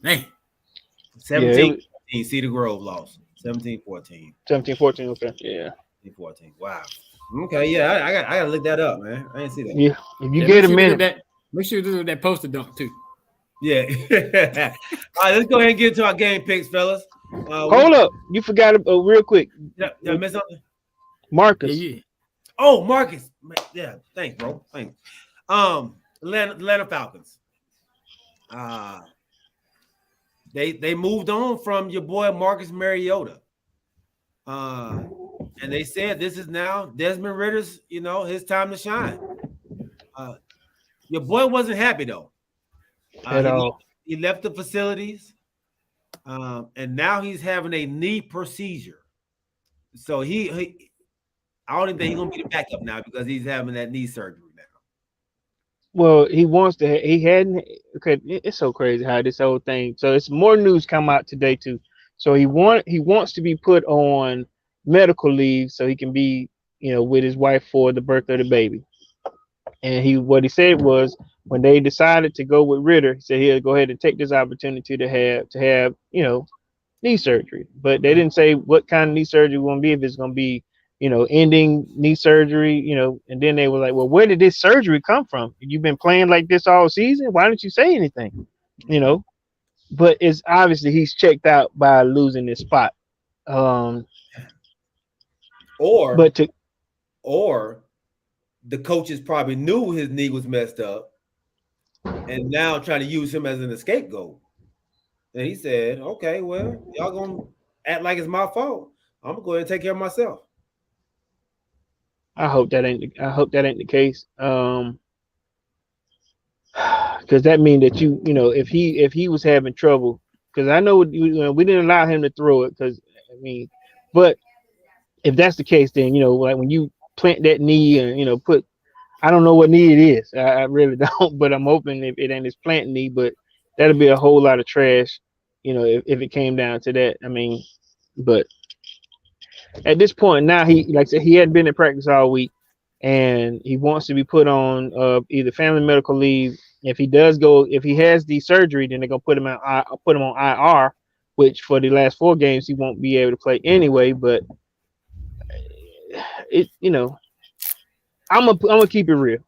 [SPEAKER 4] man.
[SPEAKER 1] 17-14, Cedar Grove lost. 17-14.
[SPEAKER 2] 17-14. Okay. Yeah.
[SPEAKER 1] 14. Wow. Okay. Yeah, I gotta look that up, man. I didn't see that.
[SPEAKER 2] Yeah. If you get a minute,
[SPEAKER 4] make sure you do that poster dunk too.
[SPEAKER 1] Yeah. All right, let's go ahead and get into our game picks, fellas.
[SPEAKER 2] Hold up. You forgot real quick.
[SPEAKER 1] Did I miss something?
[SPEAKER 2] Marcus.
[SPEAKER 1] Yeah. Oh, Marcus. Yeah. Thanks, bro. Thanks. Atlanta Falcons. They moved on from your boy Marcus Mariota. And they said this is now Desmond Ritter's, his time to shine. Your boy wasn't happy though.
[SPEAKER 2] At all.
[SPEAKER 1] He left the facilities, and now he's having a knee procedure. So I don't even think he's gonna be the backup now because he's having that knee surgery now.
[SPEAKER 2] Well, he wants to. He hadn't. Okay, it's so crazy how this whole thing. So it's more news come out today too. So he wants to be put on medical leave so he can be, with his wife for the birth of the baby. And what he said was when they decided to go with Ritter, he said he'll go ahead and take this opportunity to have knee surgery. But they didn't say what kind of knee surgery it's going to be, if it's going to be ending knee surgery, and then they were like, well, where did this surgery come from? You've been playing like this all season. Why didn't you say anything? But it's obviously he's checked out by losing his spot.
[SPEAKER 1] Or the coaches probably knew his knee was messed up and now trying to use him as an scapegoat. And he said, okay, well, y'all gonna act like it's my fault. I'm gonna go ahead and take care of myself.
[SPEAKER 2] I hope that ain't the case. Because that means that if he was having trouble, because I know we didn't allow him to throw it, but if that's the case, then like when you plant that knee and I don't know what knee it is. I really don't, but I'm hoping if it ain't his plant knee, but that'll be a whole lot of trash, if it came down to that. But at this point now, he, like I said, he hadn't been in practice all week, and he wants to be put on either family medical leave. If he has the surgery, then they're gonna put him on IR, which for the last 4 games he won't be able to play anyway. But I'm gonna keep it real.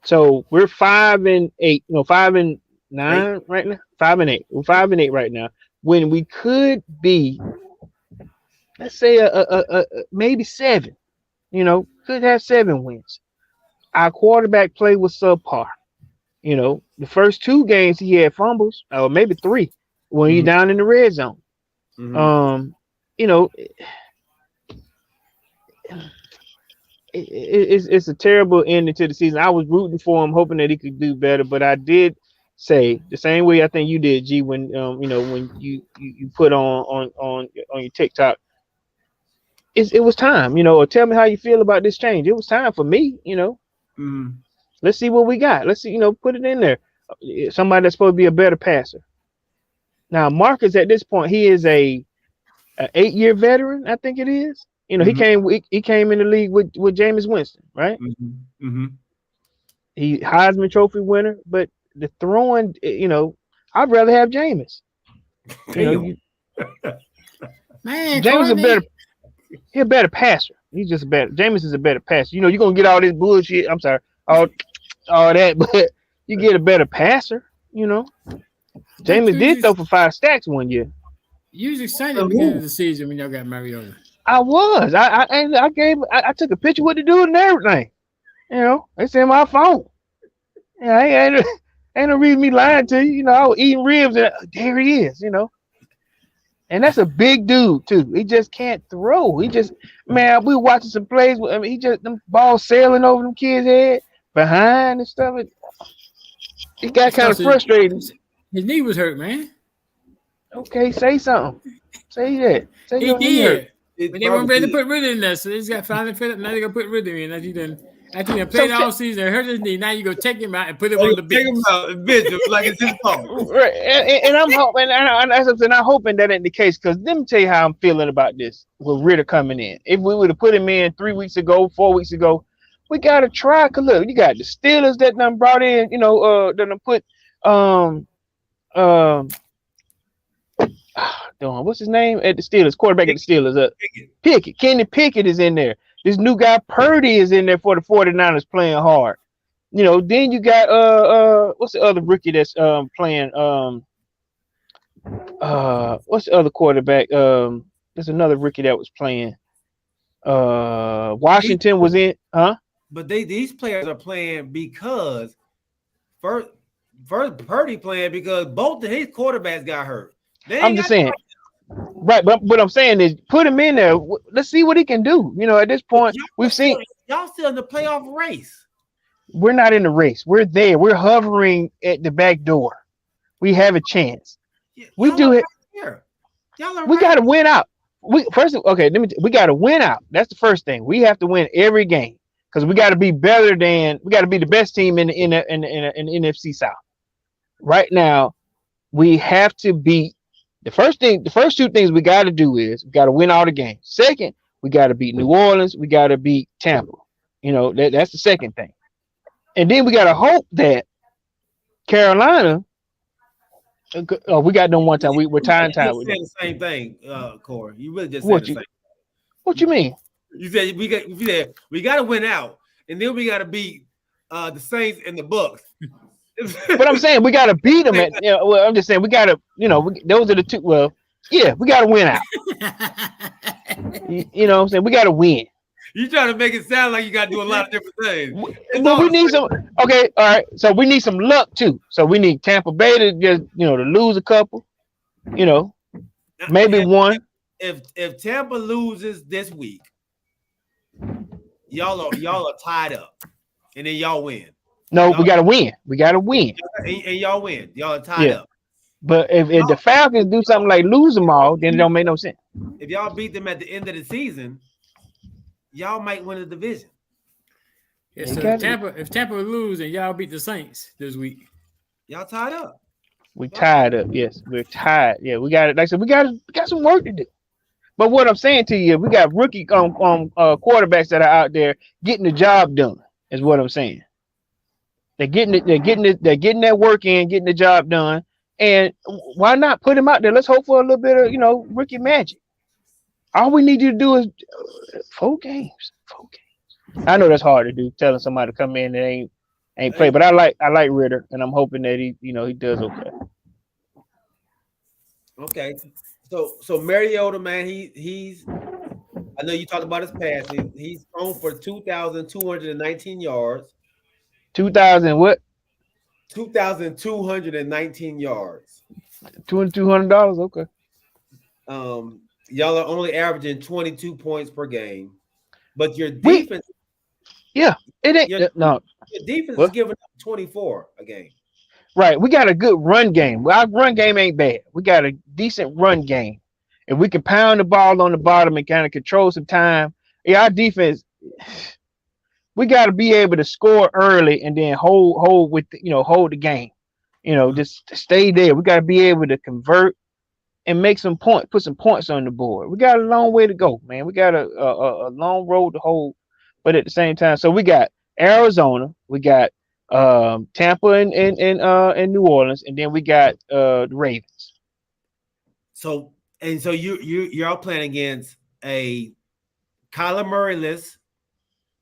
[SPEAKER 2] So we're 5-8, 5-9 right now. 5-8. We're 5-8 right now. When we could be, let's say a maybe 7. Could have 7 wins. Our quarterback play was subpar. The first 2 games he had fumbles, or maybe 3 when you're down in the red zone. It's a terrible ending to the season. I was rooting for him, hoping that he could do better, but I did say the same way I think you did, G, when when you put on your TikTok. It was time, or tell me how you feel about this change. It was time for me, Let's see what we got. Let's see, put it in there. Somebody that's supposed to be a better passer. Now, Marcus at this point, he is a 8-year veteran, I think it is. He came in the league with Jameis Winston, right? He Heisman Trophy winner, but the throwing, I'd rather have Jameis.
[SPEAKER 4] Man,
[SPEAKER 2] Jameis he's a better passer. He's just Jameis is a better passer. You're gonna get all this bullshit. I'm sorry, all that, but you get a better passer. Jameis did throw for 5 stacks one year.
[SPEAKER 4] You was excited at the beginning of the season when y'all got Mariota.
[SPEAKER 2] I was. I took a picture with the dude and everything. It's in my phone. Ain't no reason me lying to you. I was eating ribs and there he is. And that's a big dude too. He just can't throw. We were watching some plays. He just them balls sailing over them kids' head behind and stuff. It got kind of frustrating.
[SPEAKER 4] His knee was hurt, man.
[SPEAKER 2] Okay, say something. Say that. Say
[SPEAKER 4] he did. But they weren't ready to put Ridder in there, so they just got finally fed up. Now they're gonna put Ridder in. After you played all season, hurt his knee. Now you go take him out and put him on the bench.
[SPEAKER 1] Take him out, bench like it's his fault.
[SPEAKER 2] Right, and I'm hoping, and I'm hoping that ain't the case. Because let me tell you how I'm feeling about this with Ridder coming in. If we would have put him in 3 weeks ago, 4 weeks ago, we gotta try. Cause look, you got the Steelers that done brought in, that done put what's his name at the Steelers? Quarterback at the Steelers. Pickett. Kenny Pickett is in there. This new guy Purdy is in there for the 49ers playing hard. Then you got what's the other rookie that's playing? What's the other quarterback? There's another rookie that was playing. Washington was in, huh?
[SPEAKER 1] But these players are playing because first Purdy playing because both of his quarterbacks got hurt.
[SPEAKER 2] I'm just saying. Right, but what I'm saying is put him in there. Let's see what he can do. At this point, we've seen
[SPEAKER 1] y'all still in the playoff race.
[SPEAKER 2] We're not in the race. We're there. We're hovering at the back door. We have a chance. We do it. We got to win out. We got to win out. That's the first thing. We have to win every game because we got to be better than. We got to be the best team in the NFC South. Right now, we have to beat. The first two things we got to do is we got to win all the games. Second, we got to beat New Orleans. We got to beat Tampa. That's the second thing. And then we got to hope that Carolina. We got them one time. We're tying time with them.
[SPEAKER 1] The same thing, Corey. You really just said the same.
[SPEAKER 2] What you mean?
[SPEAKER 1] You said we got to win out, and then we got to beat the Saints and the Bucks.
[SPEAKER 2] But I'm saying we got to beat them. I'm just saying we got to. Those are the two. Well, yeah, we got to win out. What I'm saying? We got to win.
[SPEAKER 1] You trying to make it sound like you got to do a lot of different things.
[SPEAKER 2] But we need some. Okay, all right. So we need some luck too. So we need Tampa Bay to just to lose a couple. Maybe one.
[SPEAKER 1] If Tampa loses this week, y'all are tied up, and then y'all win.
[SPEAKER 2] No, we got to win. We got to win.
[SPEAKER 1] And y'all win. Y'all are tied up.
[SPEAKER 2] But if the Falcons do something like lose them all, then it don't make no sense.
[SPEAKER 1] If y'all beat them at the end of the season, y'all might win the division.
[SPEAKER 4] Yeah, so if Tampa lose and y'all beat the Saints this week,
[SPEAKER 1] y'all tied up.
[SPEAKER 2] We tied up. Yes, we're tied. Yeah, we got it. Like I said, we got some work to do. But what I'm saying to you, we got rookie quarterbacks that are out there getting the job done. Is what I'm saying. They're getting that work in, getting the job done. And why not put him out there? Let's hope for a little bit of rookie magic. All we need you to do is 4 games. 4 games. I know that's hard to do, telling somebody to come in that ain't play. But I like Ridder, and I'm hoping that he does okay.
[SPEAKER 1] Okay. So Mariota, man, he's I know you talked about his passing. He's thrown for 2,219 yards.
[SPEAKER 2] 2,000 what?
[SPEAKER 1] 2,219 yards.
[SPEAKER 2] $2,200. Okay.
[SPEAKER 1] Y'all are only averaging 22 points per game, but your defense.
[SPEAKER 2] It ain't.
[SPEAKER 1] Your defense is giving up 24 a game.
[SPEAKER 2] Right. We got a good run game. Our run game ain't bad. We got a decent run game, and we can pound the ball on the bottom and kind of control some time. Yeah, our defense. We got to be able to score early and then hold the game. Just stay there. We got to be able to convert and make some points, put some points on the board. We got a long way to go, man. We got a long road to hold, but at the same time, so we got Arizona, we got Tampa and New Orleans, and then we got the Ravens.
[SPEAKER 1] So you're all playing against a Kyler Murray-less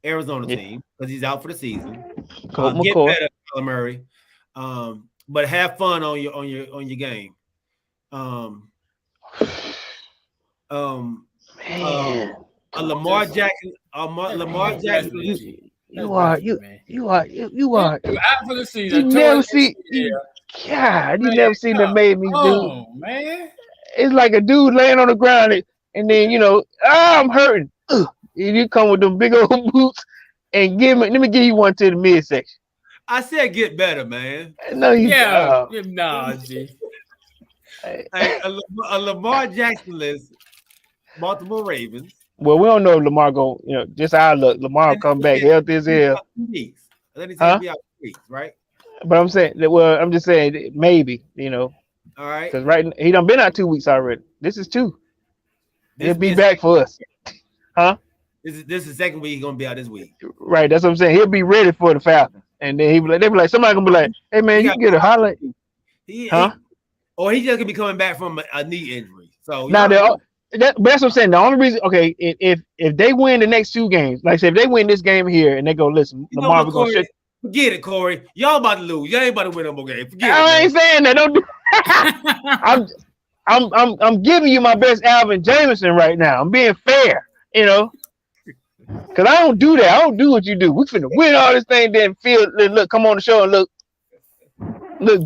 [SPEAKER 1] Arizona team because he's out for the season. Get better, Kyler Murray. But have fun on your game. Lamar Jackson. Lamar Jackson.
[SPEAKER 2] You are
[SPEAKER 4] out for the season.
[SPEAKER 2] You never see. God, you never seen that made me do.
[SPEAKER 4] Oh man,
[SPEAKER 2] it's like a dude laying on the ground and then I'm hurting. And you come with them big old boots and let me give you one to the midsection.
[SPEAKER 1] I said get better, man.
[SPEAKER 2] No,
[SPEAKER 4] G.
[SPEAKER 1] A Lamar Jackson list Baltimore Ravens.
[SPEAKER 2] Well, we don't know if Lamar go. Just our luck. Lamar come back healthy as hell.
[SPEAKER 1] Weeks. Then he said
[SPEAKER 2] Huh?
[SPEAKER 1] he'll be out 2 weeks, right?
[SPEAKER 2] But I'm saying that. Well, I'm just saying maybe.
[SPEAKER 1] All right.
[SPEAKER 2] Because he done been out 2 weeks already. This is 2. He'll be
[SPEAKER 1] This
[SPEAKER 2] back for us. Huh?
[SPEAKER 1] This is the second week he's gonna be out this week.
[SPEAKER 2] Right. That's what I'm saying. He'll be ready for the Falcons, and then they be like, somebody gonna be like, "Hey man, you can get a highlight." Huh?
[SPEAKER 1] Or he's just gonna be coming back from a knee injury. So
[SPEAKER 2] Now that's what I'm saying. The only reason, okay, if they win the next 2 games, like I said, if they win this game here and they go, listen, Lamar, we're gonna shut.
[SPEAKER 1] Forget it, Corey. Y'all about to lose. Y'all ain't about to win no more games. Forget
[SPEAKER 2] I ain't saying that. Don't do. I'm giving you my best Alvin Jameson right now. I'm being fair, because I don't do that. I don't do what you do. We finna win all this thing, then look, come on the show and look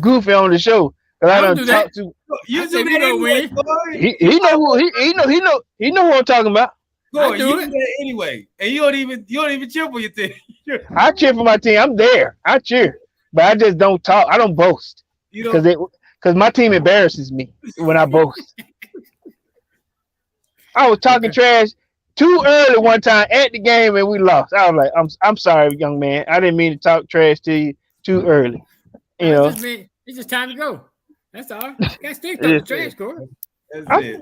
[SPEAKER 2] goofy on the show. Cause I don't talk to.
[SPEAKER 1] You do that anyway, Corey.
[SPEAKER 2] He know who I'm talking about.
[SPEAKER 1] Corey, you do that anyway, and you don't even cheer for your team.
[SPEAKER 2] I cheer for my team. I'm there. I cheer, but I just don't talk. I don't boast because my team embarrasses me when I boast. I was talking trash too early one time at the game and we lost. I was like, I'm sorry, young man. I didn't mean to talk trash to you too early.
[SPEAKER 4] It's just time to go. That's all. Got stick talking trash, Corey.
[SPEAKER 1] That's it.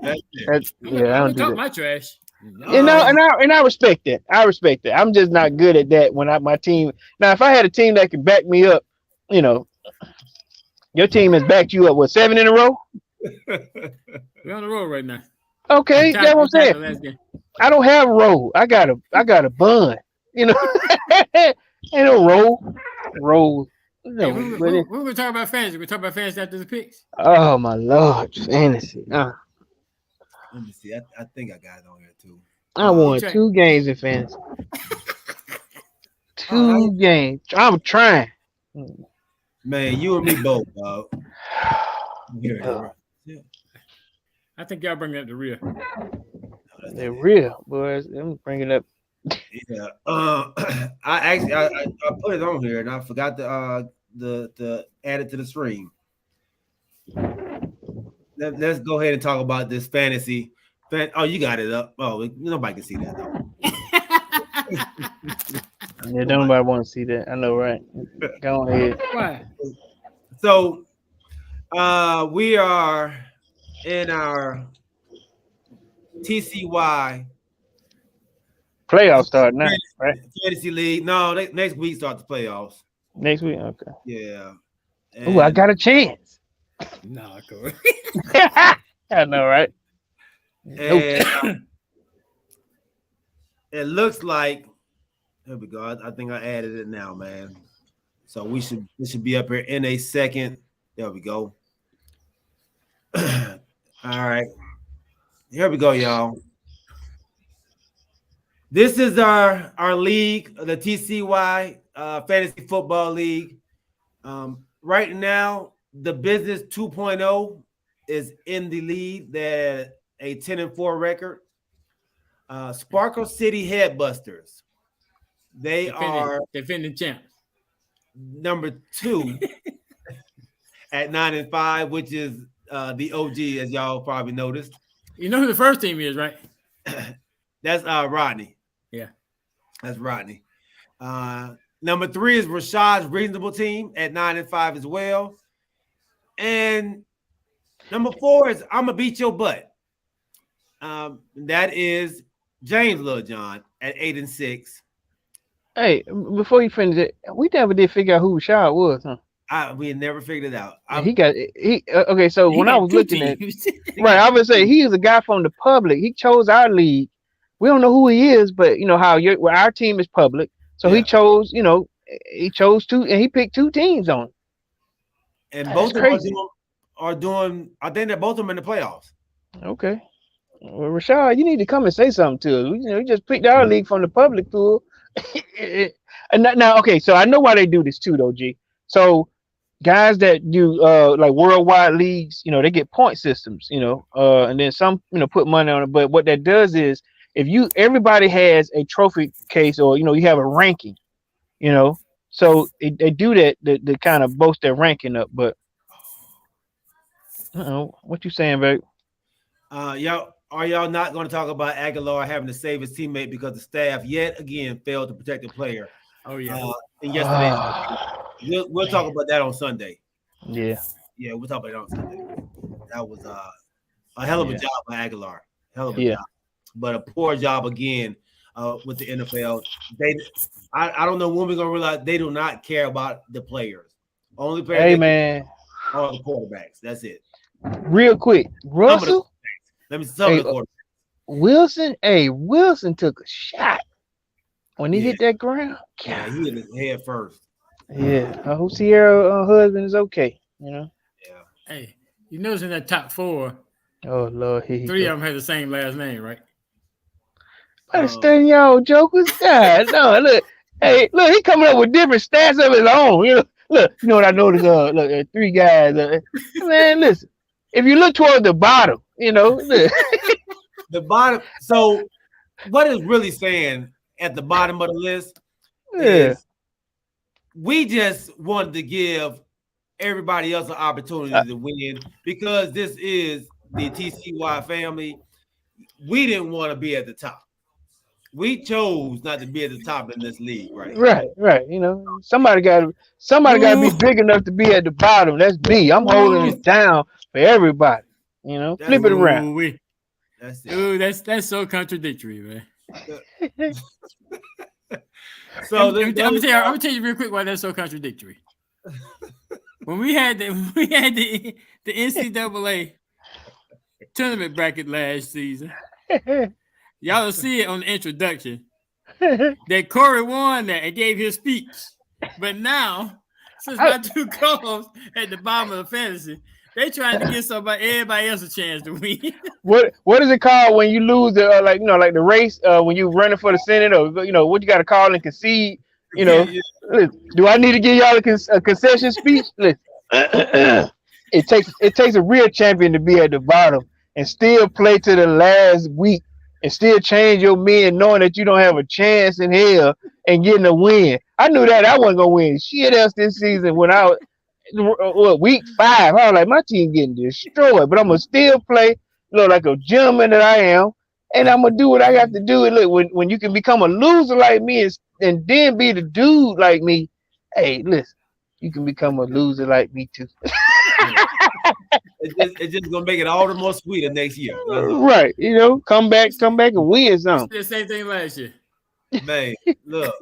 [SPEAKER 2] I don't talk
[SPEAKER 4] my trash.
[SPEAKER 2] And I respect that. I'm just not good at that when my team. Now, if I had a team that could back me up, your team has backed you up. What, 7 in a row?
[SPEAKER 4] We're on the road right now.
[SPEAKER 2] Okay, that's what I'm saying. I don't have a roll. I got a bun. Ain't no roll. No,
[SPEAKER 4] we're gonna talk about fantasy. We're talking about fantasy after the picks.
[SPEAKER 2] Oh my Lord, fantasy.
[SPEAKER 1] Let me see. I think I got it on here too.
[SPEAKER 2] I won 2 games in fantasy. 2 games. I'm trying.
[SPEAKER 1] Man, you and me both, dog.
[SPEAKER 4] I think y'all bring up the real.
[SPEAKER 2] They're real, boys. I'm bringing up.
[SPEAKER 1] Yeah. I put it on here and I forgot to add it to the stream. Let's go ahead and talk about this fantasy. Oh, you got it up. Oh, nobody can see that though.
[SPEAKER 2] Yeah, nobody want to see that. I know, right? Go ahead.
[SPEAKER 4] Why?
[SPEAKER 1] So, we are in our TCY
[SPEAKER 2] playoffs start now, right?
[SPEAKER 1] Fantasy league. No, next week start the playoffs.
[SPEAKER 2] Next week, okay.
[SPEAKER 1] Yeah.
[SPEAKER 2] Oh, I got a chance.
[SPEAKER 4] No, Corey.
[SPEAKER 2] I know, right?
[SPEAKER 1] And it looks like there we go. I think I added it now, man. So we should be up here in a second. There we go. All right. Here we go, y'all. This is our league, the TCY Fantasy Football League. Right now, the Business 2.0 is in the lead. They're a 10-4 record. Sparkle City Headbusters. They are
[SPEAKER 4] defending champs.
[SPEAKER 1] Number 2 at 9-5, which is the OG, as y'all probably noticed.
[SPEAKER 4] You know who the first team is, right?
[SPEAKER 1] That's Rodney.
[SPEAKER 4] Yeah,
[SPEAKER 1] that's Rodney. Number 3 is Rashad's Reasonable Team at 9-5 as well. And number 4 is I'ma Beat Your Butt. That is James Lil John at 8-6.
[SPEAKER 2] Hey, before you finish it, we never did figure out who Rashad was, huh?
[SPEAKER 1] We never figured it out.
[SPEAKER 2] Okay. So when I was looking at, right, I would say he is a guy from the public. He chose our league. We don't know who he is, but you know how our team is public. So he chose, he chose 2, and he picked 2 teams on.
[SPEAKER 1] And both of them are doing. I think that both of them in the playoffs.
[SPEAKER 2] Okay. Well, Rashad, you need to come and say something to us. You just picked our league from the public pool. And now, okay, so I know why they do this too, though, G. So guys that do like worldwide leagues, they get point systems, and then some, put money on it. But what that does is if everybody has a trophy case or, you have a ranking, so they do that to kind of boost their ranking up. But what you saying, babe?
[SPEAKER 1] are y'all not going to talk about Aguilar having to save his teammate because the staff yet again failed to protect the player?
[SPEAKER 4] Oh yeah.
[SPEAKER 1] In yesterday's we'll talk about that on Sunday.
[SPEAKER 2] Yeah.
[SPEAKER 1] Yeah, we'll talk about it on Sunday. That was a hell of a job by Aguilar. Hell of a job. But a poor job again with the NFL. I don't know when we're gonna realize they do not care about the players. Only players are the quarterbacks. That's it.
[SPEAKER 2] Real quick, Russell.
[SPEAKER 1] Let me some of the quarterbacks.
[SPEAKER 2] Wilson took a shot when he hit that ground.
[SPEAKER 1] Yeah, he hit his head first.
[SPEAKER 2] Yeah, I hope Sierra husband is okay. You know.
[SPEAKER 1] Yeah.
[SPEAKER 4] Hey, you notice in that top 4,
[SPEAKER 2] oh Lord,
[SPEAKER 4] three of them had the same last name, right?
[SPEAKER 2] I studying y'all jokers. God, no, look. Hey, look, he coming up with different stats of his own. You know, look, you know what I noticed? Look, 3 guys. Man, listen. If you look toward the bottom, you know, look.
[SPEAKER 1] The bottom. So, what is really saying at the bottom of the list is we just wanted to give everybody else an opportunity to win because this is the TCY family. We didn't want to be at the top. We chose not to be at the top in this league, right?
[SPEAKER 2] Right. You know, somebody got to be big enough to be at the bottom. That's me. I'm holding it down for everybody. You know, flip it around.
[SPEAKER 1] That's it.
[SPEAKER 4] Ooh, that's so contradictory, man.
[SPEAKER 1] So
[SPEAKER 4] I'm gonna tell you real quick why that's so contradictory. When we had the NCAA tournament bracket last season. Y'all will see it on the introduction that Corey won that and gave his speech. But now, since my 2 co-hosts at the bottom of the fantasy, they trying to give everybody else a chance to win.
[SPEAKER 2] What is it called when you lose the like the race when you running for the Senate or what you got to call and concede? Listen, do I need to give y'all a concession speech? Listen, it takes a real champion to be at the bottom and still play to the last week. And still change your men knowing that you don't have a chance in hell and getting a win. I knew that I wasn't going to win shit else this season when I was week 5. I was like, my team getting destroyed. But I'm going to still play like a gentleman that I am. And I'm going to do what I got to do. And look, when you can become a loser like me and then be the dude like me, hey, listen, you can become a loser like me too.
[SPEAKER 1] It's just gonna make it all the more sweeter next year.
[SPEAKER 2] Right. Come back and win something.
[SPEAKER 4] The same thing last year.
[SPEAKER 1] Man, look.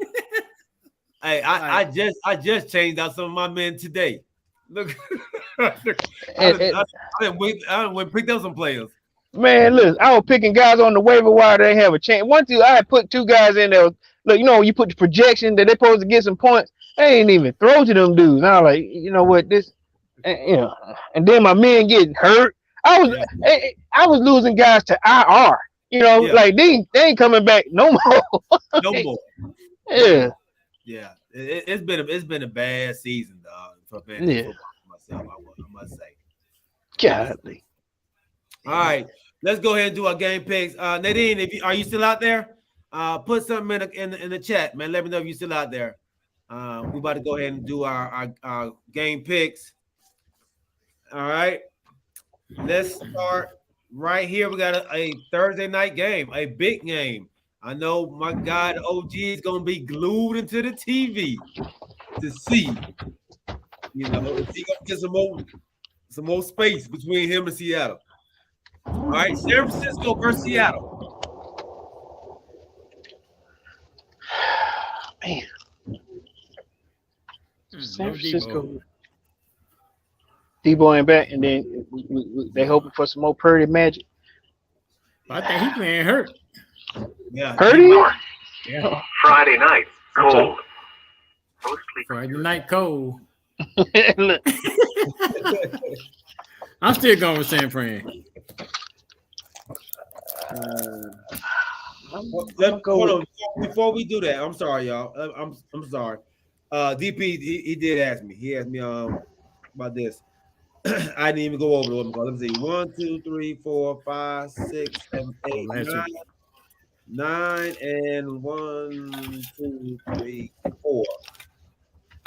[SPEAKER 1] Hey, I just changed out some of my men today. Look, I went picked up some players.
[SPEAKER 2] Man, listen, I was picking guys on the waiver wire that have a chance. I had put 2 guys in there. Look, you put the projection that they're supposed to get some points. They ain't even throw to them dudes. And I was like, you know what, this. And then my men getting hurt. I was losing guys to IR. Like they ain't coming back no more.
[SPEAKER 1] No more.
[SPEAKER 2] Yeah.
[SPEAKER 1] Yeah. It's been a bad season, dog, for fantasy football myself. I must say.
[SPEAKER 2] Godly.
[SPEAKER 1] All right, let's go ahead and do our game picks. Nadine, are you still out there? Put something in the chat, man. Let me know if you're still out there. We about to go ahead and do our game picks. All right, let's start right here. We got a Thursday night game, a big game. I know my guy, the OG, is going to be glued into the TV to see, if he going to get some more space between him and Seattle. All right, San Francisco versus Seattle.
[SPEAKER 2] Man. San Francisco. Debo ain't back, and then they hoping for some more Purdy magic.
[SPEAKER 4] I think he playing hurt.
[SPEAKER 1] Yeah.
[SPEAKER 2] Purdy?
[SPEAKER 4] Yeah.
[SPEAKER 9] Friday night, cold.
[SPEAKER 4] Friday night cold. I'm still going with San Fran.
[SPEAKER 1] Hold on. Before we do that, I'm sorry, y'all. I'm sorry. DP, he did ask me. He asked me about this. I didn't even go over the one. Let me see. 1, 2, 3, 4, 5, 6, 7, 8, 9, and 1, 2, 3, 4.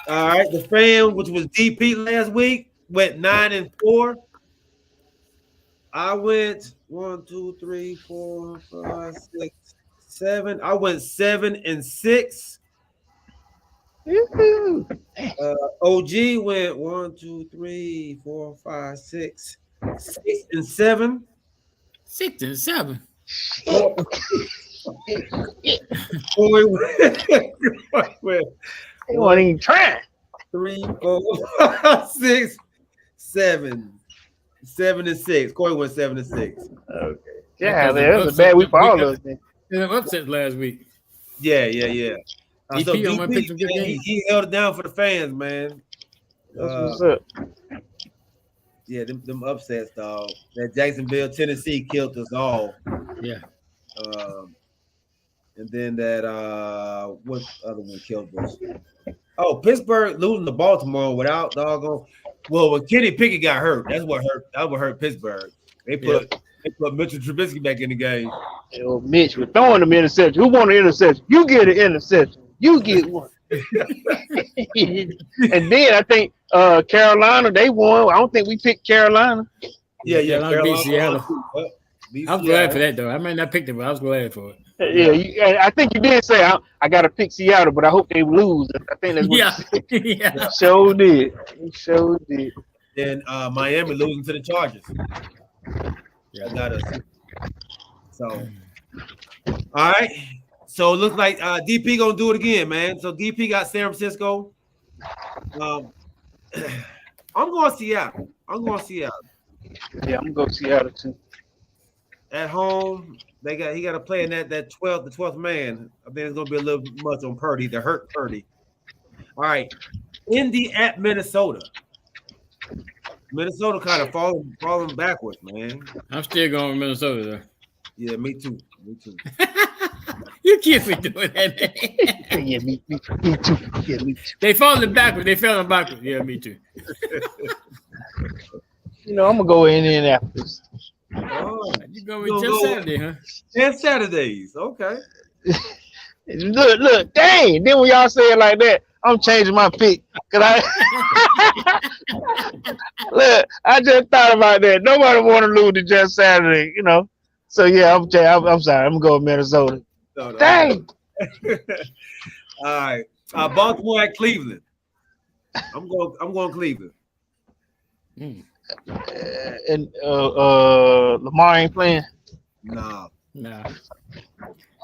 [SPEAKER 1] All right, the fan, which was DP last week, went 9-4. I went 1, 2, 3, 4, 5, 6, 7. I went 7-6. OG went 1, 2, 3, 4, 5, 6, 6-7.
[SPEAKER 4] 6-7.
[SPEAKER 1] Boy went
[SPEAKER 2] They weren't even trying.
[SPEAKER 1] 3, 4, 5, 6, 7. 7-6. Corey went 7-6.
[SPEAKER 2] Okay. Yeah, man, that was a bad week for all of us. Man.
[SPEAKER 4] Upset last week.
[SPEAKER 1] Yeah. So
[SPEAKER 4] DP on my pick some good
[SPEAKER 1] man,
[SPEAKER 4] games.
[SPEAKER 1] he held it down for the fans, man.
[SPEAKER 2] That's what's up.
[SPEAKER 1] Yeah, them upsets, dog. That Jacksonville, Tennessee killed us all.
[SPEAKER 4] Yeah.
[SPEAKER 1] And then that what other one killed us? Oh, Pittsburgh losing to Baltimore without doggone. Well, when Kenny Pickett got hurt, that's what hurt Pittsburgh. They put Mitchell Trubisky back in the game.
[SPEAKER 2] Yo, Mitch was throwing them interception. Who want an interception? You get an interception. You get one. And then I think Carolina, they won. I don't think we picked Carolina.
[SPEAKER 1] Yeah.
[SPEAKER 4] Carolina beat Seattle. I'm glad for that, though. I might not pick them, but I was glad for it.
[SPEAKER 2] Yeah, I think you did say I got to pick Seattle, but I hope they lose. I think that's what you said.
[SPEAKER 4] Yeah.
[SPEAKER 2] Sure did.
[SPEAKER 1] Then Miami losing to the Chargers. Yeah, got us. So, all right. So it looks like DP gonna do it again, man. So DP got San Francisco. I'm going Seattle.
[SPEAKER 2] Yeah, I'm gonna go Seattle too.
[SPEAKER 1] At home, he got to play in that 12th man. I think it's gonna be a little much on Purdy. The hurt Purdy. All right, Indy at Minnesota. Minnesota kind of falling backwards, man.
[SPEAKER 4] I'm still going with Minnesota, though.
[SPEAKER 1] Yeah, me too.
[SPEAKER 4] You can't be doing that, man.
[SPEAKER 2] Yeah, me too. Yeah, me too.
[SPEAKER 4] They falling backwards. Yeah, me too.
[SPEAKER 2] I'm gonna go in Indianapolis.
[SPEAKER 1] Oh,
[SPEAKER 4] You go with just Saturday, huh?
[SPEAKER 1] 10 Saturdays. Okay.
[SPEAKER 2] Look, dang. Then when y'all say it like that, I'm changing my pick. Cause I just thought about that. Nobody want to lose to just Saturday, So yeah, I'm sorry. I'm gonna go with Minnesota.
[SPEAKER 1] No.
[SPEAKER 2] Dang.
[SPEAKER 1] All right. Baltimore at Cleveland. I'm going Cleveland.
[SPEAKER 2] And Lamar ain't playing.
[SPEAKER 1] No.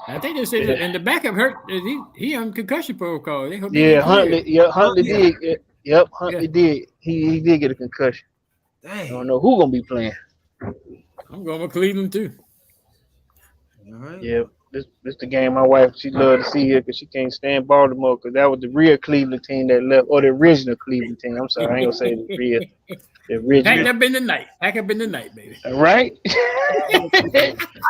[SPEAKER 4] I think they said and the backup hurt. He on concussion protocol.
[SPEAKER 2] Huntley did. Yep, Huntley did. He did get a concussion.
[SPEAKER 1] Dang.
[SPEAKER 2] I don't know who gonna be playing.
[SPEAKER 4] I'm going with Cleveland too.
[SPEAKER 1] All right.
[SPEAKER 2] Yeah, this the game my wife she loved to see here because she can't stand Baltimore because that was the real Cleveland team that left, or the original Cleveland team. I'm sorry, I ain't gonna say the real. The original.
[SPEAKER 4] Pack up in the night, baby.
[SPEAKER 2] Right?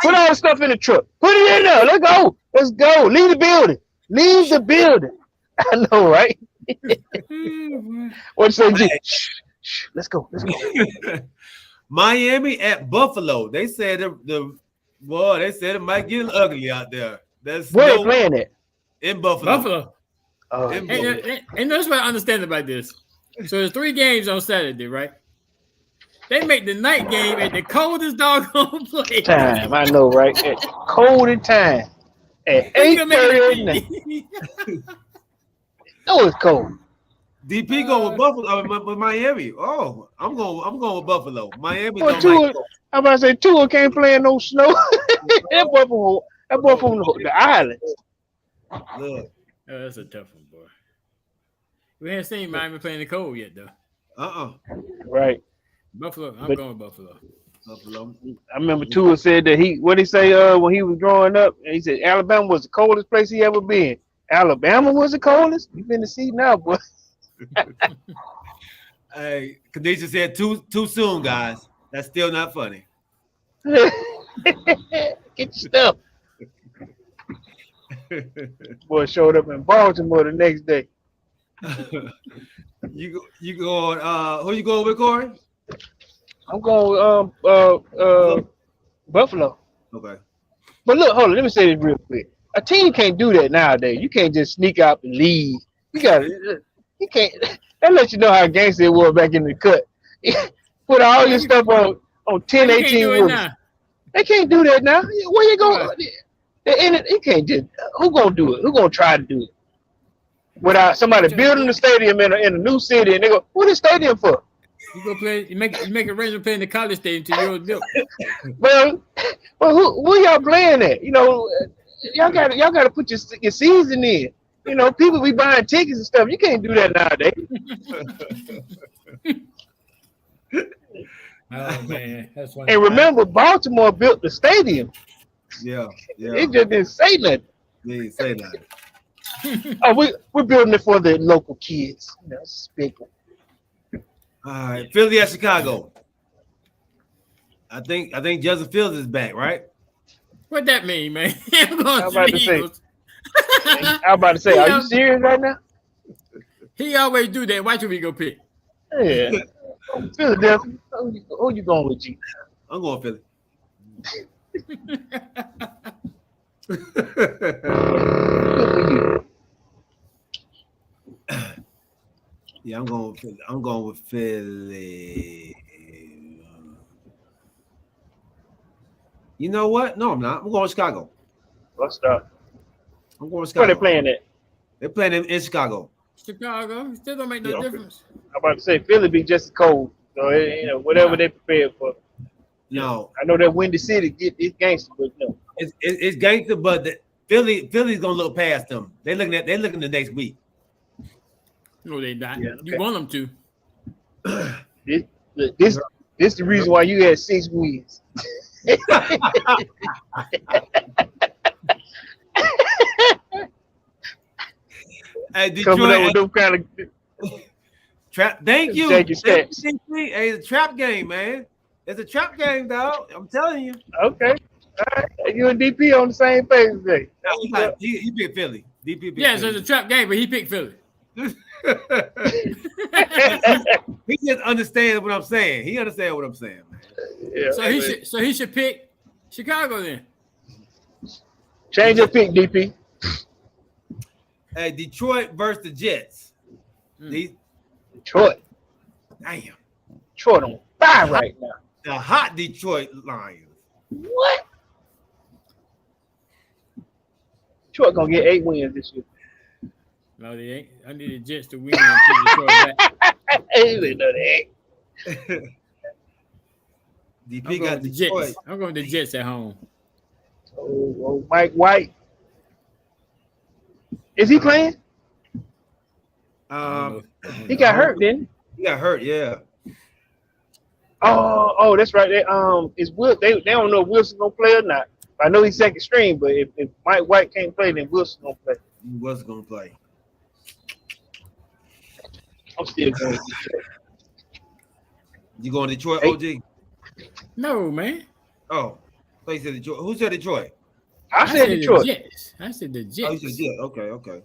[SPEAKER 2] Put all the stuff in the truck. Put it in there. Let's go. Leave the building. I know, right? What you say, G? Shh. Let's go.
[SPEAKER 1] Miami at Buffalo. They said they said it might get ugly out there.
[SPEAKER 2] Where they playing at?
[SPEAKER 1] In Buffalo.
[SPEAKER 4] And that's what I understand about this. So there's 3 games on Saturday, right? They make the night game at the coldest doggone place.
[SPEAKER 2] Time, I know, right? At cold time. At 8:30 at night. No, it's cold.
[SPEAKER 1] DP going with Buffalo, with Miami. Oh, I'm going with Buffalo. Miami don't like cold.
[SPEAKER 2] I'm about to say Tua can't play in no snow. that boy from the islands.
[SPEAKER 1] Look.
[SPEAKER 4] Oh, that's a tough one, boy. We haven't seen Miami playing the cold yet, though.
[SPEAKER 2] Right.
[SPEAKER 4] Buffalo. I'm going with Buffalo.
[SPEAKER 2] I remember Tua said that when he was growing up, he said Alabama was the coldest place he ever been. Alabama was the coldest? You been to see now, boy.
[SPEAKER 1] Hey, Khadijah said too soon, guys. That's still not funny.
[SPEAKER 2] Get your stuff. Boy showed up in Baltimore the next day.
[SPEAKER 1] You going? Who you going with, Corey?
[SPEAKER 2] I'm going Buffalo.
[SPEAKER 1] Okay.
[SPEAKER 2] But look, hold on. Let me say this real quick. A team can't do that nowadays. You can't just sneak out and leave. You can't. That lets you know how gangster it was back in the cut. Put all your stuff on on 10,
[SPEAKER 4] You can't
[SPEAKER 2] 18
[SPEAKER 4] do it
[SPEAKER 2] rookies.
[SPEAKER 4] now.
[SPEAKER 2] They can't do that now. Where you going? You can't just. Who gonna do it? Who gonna try to do it? Without somebody building the stadium in a new city, and they go, "What is stadium for?"
[SPEAKER 4] You go play. You make arrangements play in the college stadium till yours built.
[SPEAKER 2] Well, who y'all playing at? You know, y'all got to put your season in. You know, people be buying tickets and stuff. You can't do that nowadays.
[SPEAKER 4] Oh man, that's funny.
[SPEAKER 2] And remember, Baltimore built the stadium.
[SPEAKER 1] Yeah.
[SPEAKER 2] It just didn't say nothing.
[SPEAKER 1] They didn't say that.
[SPEAKER 2] Oh, we're building it for the local kids. You know, it's big.
[SPEAKER 1] All right, Philly at Chicago. I think Justin Fields is back, right?
[SPEAKER 4] What that mean, man?
[SPEAKER 2] I'm about to say, are you serious right now?
[SPEAKER 4] He always do that. Watch who we go pick.
[SPEAKER 2] Yeah. Philadelphia. Who you going with, G?
[SPEAKER 1] I'm going Philly. Yeah, I'm going with Philly. I'm going with Philly. You know what? No, I'm not. I'm going with Chicago.
[SPEAKER 2] Let's start.
[SPEAKER 1] I'm going with
[SPEAKER 2] Where
[SPEAKER 1] Chicago.
[SPEAKER 2] they playing at?
[SPEAKER 1] They're playing in Chicago.
[SPEAKER 4] Chicago still don't make no difference.
[SPEAKER 2] I'm about to say Philly be just cold. So you know, whatever they prepared for.
[SPEAKER 1] No,
[SPEAKER 2] I know that Windy City it's gangster, but no.
[SPEAKER 1] It's gangster, but Philly's gonna look past them. They're looking the next week.
[SPEAKER 4] No, they not.
[SPEAKER 2] Yeah, okay.
[SPEAKER 4] You want them to.
[SPEAKER 2] This the reason why you had 6 wins.
[SPEAKER 1] Hey,
[SPEAKER 2] Coming up with
[SPEAKER 1] Detroit,
[SPEAKER 2] them kind of
[SPEAKER 1] trap. Thank you.
[SPEAKER 2] Take your steps.
[SPEAKER 1] Hey, it's a trap game, man. It's a trap game, dog. I'm telling you.
[SPEAKER 2] Okay. All right. You and DP on the same page today.
[SPEAKER 1] He picked Philly. DP picked
[SPEAKER 4] Yeah, so
[SPEAKER 1] Philly.
[SPEAKER 4] it's a trap game, but he picked Philly.
[SPEAKER 1] He just understands what I'm saying. He understands what I'm saying, man.
[SPEAKER 2] Yeah,
[SPEAKER 4] So he should pick Chicago then.
[SPEAKER 2] change your pick, DP.
[SPEAKER 1] Hey, Detroit versus the Jets.
[SPEAKER 2] Detroit.
[SPEAKER 1] Damn.
[SPEAKER 2] Detroit on fire right now.
[SPEAKER 1] The hot Detroit Lions.
[SPEAKER 2] What? Detroit gonna get 8 wins this year.
[SPEAKER 4] No, they ain't. I need the Jets to win and keep Detroit back.
[SPEAKER 2] They know that.
[SPEAKER 1] DP
[SPEAKER 4] I'm
[SPEAKER 1] got
[SPEAKER 4] going with the
[SPEAKER 1] Detroit.
[SPEAKER 4] Jets. I'm going with the Jets at home.
[SPEAKER 2] Oh, Mike White. Is he playing? He got hurt, didn't
[SPEAKER 1] he? Got hurt, yeah.
[SPEAKER 2] Oh, that's right. They don't know if Wilson's gonna play or not. I know he's second string, but if Mike White can't play, then Wilson's gonna play.
[SPEAKER 1] He was gonna play.
[SPEAKER 2] I'm still going. Detroit.
[SPEAKER 1] You going to Detroit, OG?
[SPEAKER 4] No, man.
[SPEAKER 1] Oh, so you said Detroit. Who said Detroit?
[SPEAKER 2] I said Detroit.
[SPEAKER 4] The Jets. I said the Jets.
[SPEAKER 1] Oh, you said Jets. Okay.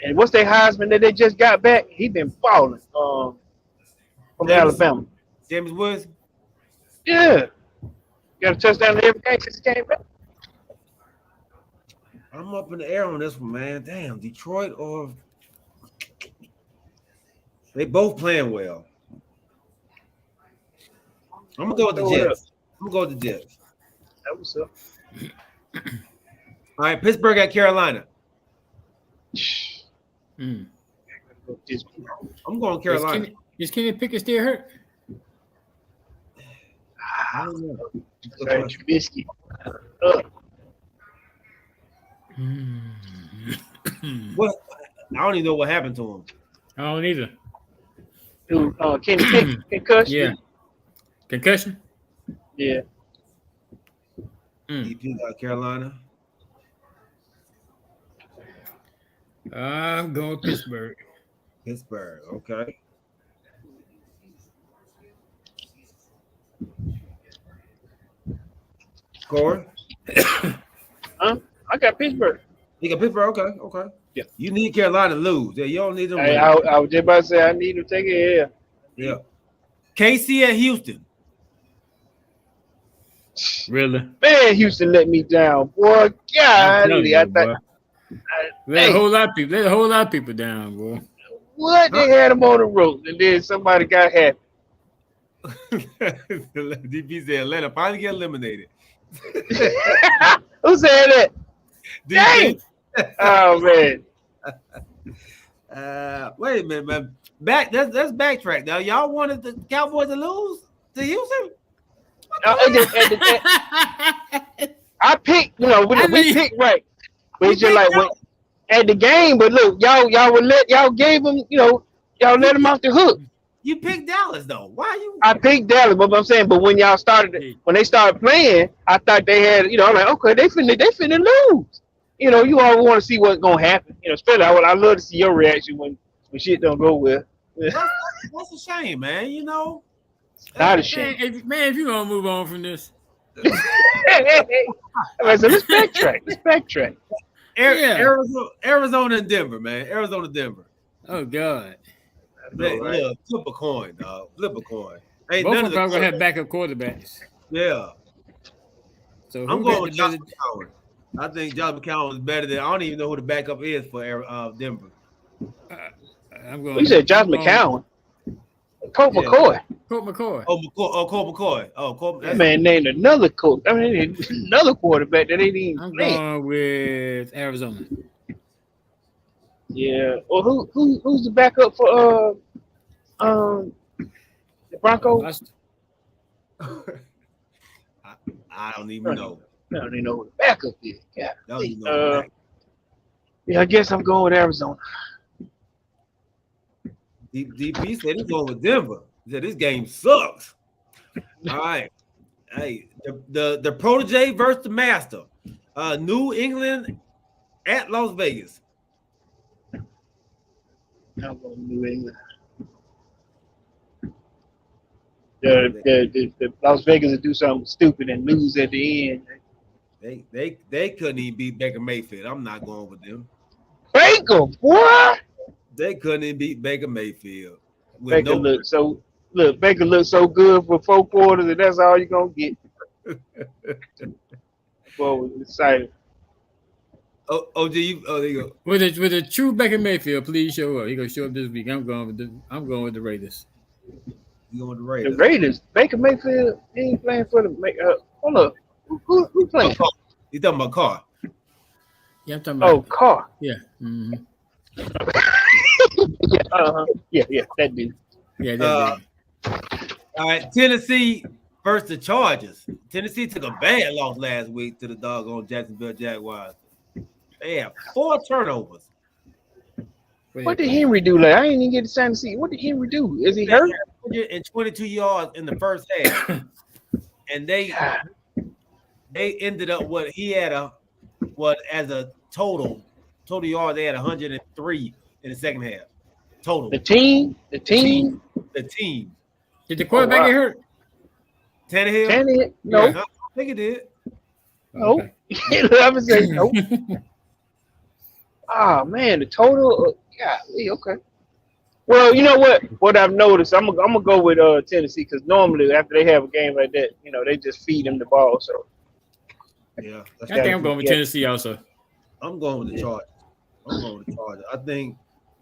[SPEAKER 2] And what's their Heisman that they just got back? He been falling from Alabama.
[SPEAKER 1] James Woods.
[SPEAKER 2] Yeah, got a touchdown in every game since he came back.
[SPEAKER 1] I'm up in the air on this one, man. Damn, Detroit or they both playing well. I'm gonna go with the Jets. I'm gonna go with the Jets.
[SPEAKER 2] That was up.
[SPEAKER 1] All right, Pittsburgh at Carolina.
[SPEAKER 4] Mm.
[SPEAKER 1] I'm going Carolina.
[SPEAKER 4] Is Kenny Pickett still hurt?
[SPEAKER 1] I don't know.
[SPEAKER 2] Trubisky.
[SPEAKER 1] What? I don't even know what happened to him.
[SPEAKER 4] I don't either.
[SPEAKER 2] Dude, Kenny Pickett concussion.
[SPEAKER 4] Yeah. Concussion?
[SPEAKER 2] Yeah.
[SPEAKER 1] DP got Carolina.
[SPEAKER 4] I'm going Pittsburgh.
[SPEAKER 1] Pittsburgh, okay. Score?
[SPEAKER 2] Huh? I got Pittsburgh.
[SPEAKER 1] You got Pittsburgh, okay.
[SPEAKER 2] Yeah.
[SPEAKER 1] You need Carolina to lose. Yeah, you don't need them.
[SPEAKER 2] Hey, I was just about to say I need to take it.
[SPEAKER 1] Yeah. KC at Houston.
[SPEAKER 4] Really?
[SPEAKER 2] Man, Houston let me down, boy. Golly, I thought.
[SPEAKER 4] Let a whole lot of people down, boy.
[SPEAKER 2] What? They had them on the rope, and then somebody got happy.
[SPEAKER 1] DP said Atlanta finally get eliminated.
[SPEAKER 2] Who said that?
[SPEAKER 1] DP.
[SPEAKER 2] Oh man.
[SPEAKER 1] Wait a minute, man. Let's backtrack now. Y'all wanted the Cowboys to lose to Houston?
[SPEAKER 2] I picked, we picked right. But it's just like at the game, but look, y'all gave them, y'all let them off the hook.
[SPEAKER 1] You picked Dallas though. Why you?
[SPEAKER 2] I picked Dallas, but I'm saying, but when y'all when they started playing, I thought they had, I'm like, okay, they finna lose. You always want to see what's gonna happen. Especially I love to see your reaction when shit don't go well.
[SPEAKER 1] That's a shame, man.
[SPEAKER 2] Not a shame.
[SPEAKER 4] Man, if you gonna move on from this.
[SPEAKER 2] So let's backtrack.
[SPEAKER 1] Arizona and Denver, man. Arizona, Denver.
[SPEAKER 4] Oh God.
[SPEAKER 1] Man, look, flip a coin, dog. Flip a coin.
[SPEAKER 4] Both of them gonna have backup quarterbacks.
[SPEAKER 1] Yeah.
[SPEAKER 4] So
[SPEAKER 1] I'm going with Josh McCown. I think Josh McCown is better than. I don't even know who the backup is for Denver.
[SPEAKER 4] I'm going.
[SPEAKER 2] You said Josh McCown. Colt McCoy.
[SPEAKER 4] Colt McCoy.
[SPEAKER 1] Colt McCoy.
[SPEAKER 2] That man named another coach. Another quarterback that ain't even.
[SPEAKER 4] I'm going with Arizona.
[SPEAKER 2] Yeah. Well, who's the backup for the Broncos?
[SPEAKER 1] I don't even know.
[SPEAKER 2] I don't even know who the backup is.
[SPEAKER 1] Yeah.
[SPEAKER 2] Yeah, I guess I'm going with Arizona.
[SPEAKER 1] DP said he's going with Denver. He said this game sucks. All right. Hey, the protege versus the master. New England at Las Vegas.
[SPEAKER 2] I'm going New England. The Las Vegas will do something stupid and lose at the end.
[SPEAKER 1] They couldn't even beat Baker Mayfield. I'm not going with them.
[SPEAKER 2] Baker, what?
[SPEAKER 1] They couldn't even beat Baker Mayfield.
[SPEAKER 2] Baker looked so good for 4 quarters, and that's all you're gonna get. Boy, was excited.
[SPEAKER 1] OG, there you go.
[SPEAKER 4] With a true Baker Mayfield, please show up. He gonna show up this week. I'm going with the Raiders.
[SPEAKER 1] You going with the Raiders?
[SPEAKER 2] The Raiders. Baker Mayfield ain't playing for the. Hold up. Who playing?
[SPEAKER 1] You talking about Carr?
[SPEAKER 4] Yeah, I'm talking about.
[SPEAKER 2] Oh, Carr.
[SPEAKER 4] Yeah. Mm-hmm.
[SPEAKER 2] Yeah, that dude.
[SPEAKER 4] Yeah, that
[SPEAKER 1] dude. All right, Tennessee versus the Chargers. Tennessee took a bad loss last week to the doggone Jacksonville Jaguars. They have 4 turnovers.
[SPEAKER 2] What did Henry do? I ain't even get the chance to see. What did Henry do? Is he hurt?
[SPEAKER 1] 122 yards in the first half, and they ended up he had as a total yards. They had 103 in the second half. Total.
[SPEAKER 2] The team.
[SPEAKER 1] Did
[SPEAKER 4] the quarterback get hurt?
[SPEAKER 1] Tannehill?
[SPEAKER 2] No.
[SPEAKER 1] Yeah, I think it did.
[SPEAKER 2] No. I would say no. Oh man, the total. Yeah, okay. Well, you know what? What I've noticed, I'm gonna go with Tennessee because normally after they have a game like that, they just feed them the ball. So
[SPEAKER 1] yeah,
[SPEAKER 4] I think I'm going with Tennessee also.
[SPEAKER 1] I'm going with the Chargers. I think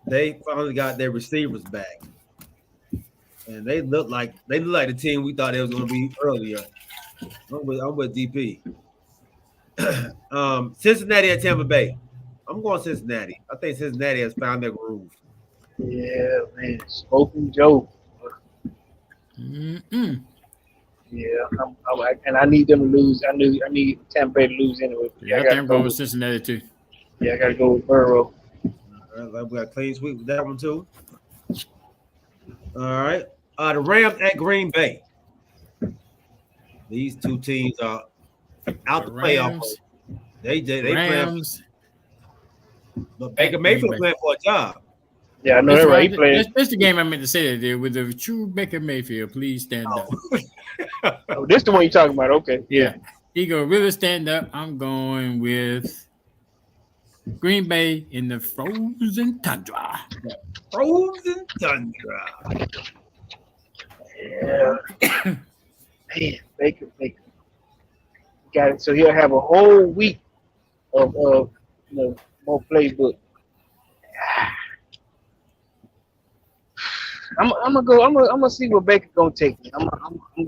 [SPEAKER 1] they finally got their receivers back, and they look like the team we thought they was going to be earlier. I'm with DP. Cincinnati at Tampa Bay. I'm going Cincinnati. I think Cincinnati has found their groove.
[SPEAKER 2] Yeah, man. Smoking Joe.
[SPEAKER 4] Mm-mm.
[SPEAKER 2] Yeah, and I need them to lose. I need Tampa Bay to lose anyway.
[SPEAKER 4] Yeah, I think I'm going with Cincinnati too.
[SPEAKER 2] Yeah, I got to go with Burrow.
[SPEAKER 1] All right, we got a clean sweep with that one too. All right. The Rams at Green Bay. These two teams are out the playoffs. They
[SPEAKER 4] Rams.
[SPEAKER 1] But Baker Mayfield playing for a job.
[SPEAKER 2] Yeah, I know that right. He playing.
[SPEAKER 4] That's the game I meant to say that there with the true Baker Mayfield. Please stand up.
[SPEAKER 2] Oh, this the one you're talking about? Okay.
[SPEAKER 4] Yeah. He gonna really stand up. I'm going with Green Bay in the frozen tundra.
[SPEAKER 1] Frozen tundra.
[SPEAKER 2] Yeah. Man, Baker. Got it. So he'll have a whole week of more playbook. I'm gonna go. I'm gonna see what Baker gonna take me. I'm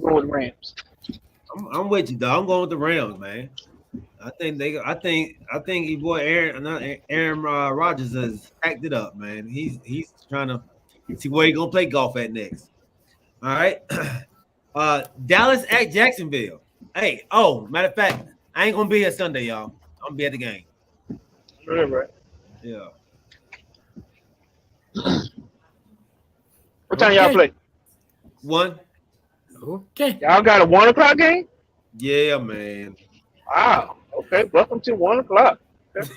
[SPEAKER 2] going with Rams.
[SPEAKER 1] I'm with you, dog. I'm going with the Rams, man. I think your boy Aaron Rodgers has packed it up, man. He's trying to see where he gonna play golf at next. All right. Dallas at Jacksonville. Hey, matter of fact, I ain't gonna be here Sunday, y'all. I'm gonna be at the game.
[SPEAKER 2] Right.
[SPEAKER 1] Yeah.
[SPEAKER 2] What time y'all play?
[SPEAKER 1] 1.
[SPEAKER 4] Okay.
[SPEAKER 2] Y'all got a 1 o'clock game?
[SPEAKER 1] Yeah, man.
[SPEAKER 2] Wow. Okay. Welcome to 1 o'clock. Okay.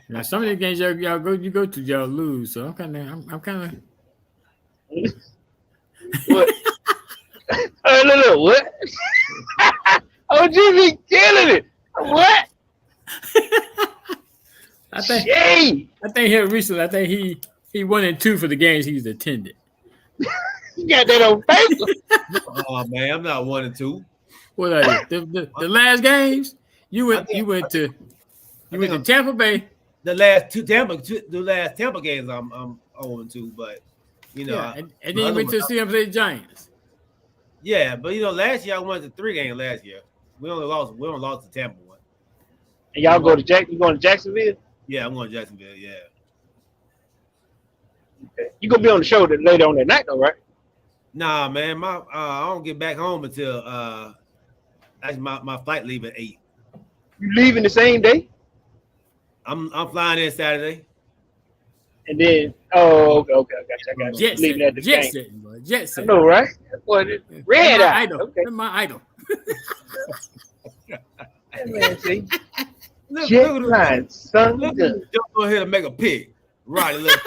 [SPEAKER 4] Now some of the games y'all go to y'all lose. So I'm kind of.
[SPEAKER 2] What? Look, what? Oh, Jimmy killing it. What?
[SPEAKER 4] I think here recently. I think he 1-2 for the games he's attended.
[SPEAKER 2] You got that on paper.
[SPEAKER 1] Oh man, I'm not 1-2.
[SPEAKER 4] What are you? The last games you went to Tampa Bay.
[SPEAKER 1] The last Tampa games I'm 0-2, but you know,
[SPEAKER 4] yeah, and then you went to see him play the Giants.
[SPEAKER 1] Yeah, but you know, last year I went to 3 games last year. We only lost the Tampa one.
[SPEAKER 2] And y'all go to You going to Jacksonville?
[SPEAKER 1] Yeah, I'm going to Jacksonville. Yeah.
[SPEAKER 2] Okay. You gonna be on the show later on that night, though, right?
[SPEAKER 1] Nah, man, I don't get back home until actually my flight leave at 8.
[SPEAKER 2] You leaving the same day?
[SPEAKER 1] I'm flying in Saturday.
[SPEAKER 2] And then okay, I got you.
[SPEAKER 4] Jet
[SPEAKER 2] Leaving at the game.
[SPEAKER 4] Jet set.
[SPEAKER 2] I know, right? Boy, red eye.
[SPEAKER 4] Idol.
[SPEAKER 2] Okay.
[SPEAKER 4] My idol.
[SPEAKER 2] Man, see? Jet line, son.
[SPEAKER 1] Just go ahead and make a pick. Right, a little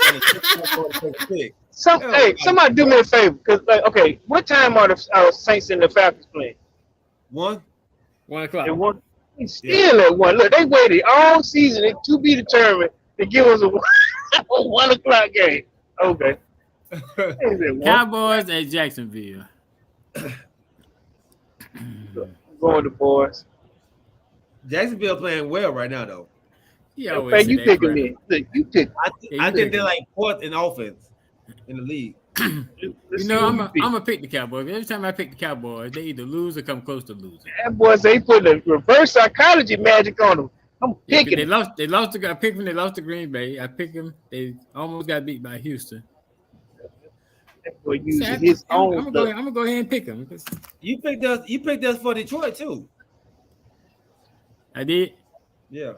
[SPEAKER 1] pick.
[SPEAKER 2] Somebody do me a favor, because okay, what time are the Saints and the Falcons playing?
[SPEAKER 1] 1
[SPEAKER 4] o'clock.
[SPEAKER 2] At 1. Still at 1. Look, they waited all season to be determined to give us a 1 o'clock game. Okay.
[SPEAKER 4] Cowboys at Jacksonville.
[SPEAKER 2] Going to boys.
[SPEAKER 1] Jacksonville playing well right now, though.
[SPEAKER 4] Yeah,
[SPEAKER 2] okay, you picking me. Look, you pick.
[SPEAKER 1] I think they're like 4th in offense in the league.
[SPEAKER 4] You know, I'm gonna pick the Cowboys. Every time I pick the Cowboys, they either lose or come close to losing.
[SPEAKER 2] That boys, they put the reverse psychology magic on them. I'm picking.
[SPEAKER 4] They lost. I picked them. They lost to Green Bay. I picked them. They almost got beat by Houston.
[SPEAKER 2] That boy using his own.
[SPEAKER 4] I'm gonna go ahead and pick them.
[SPEAKER 1] You picked us for Detroit too.
[SPEAKER 4] I did.
[SPEAKER 1] Yeah.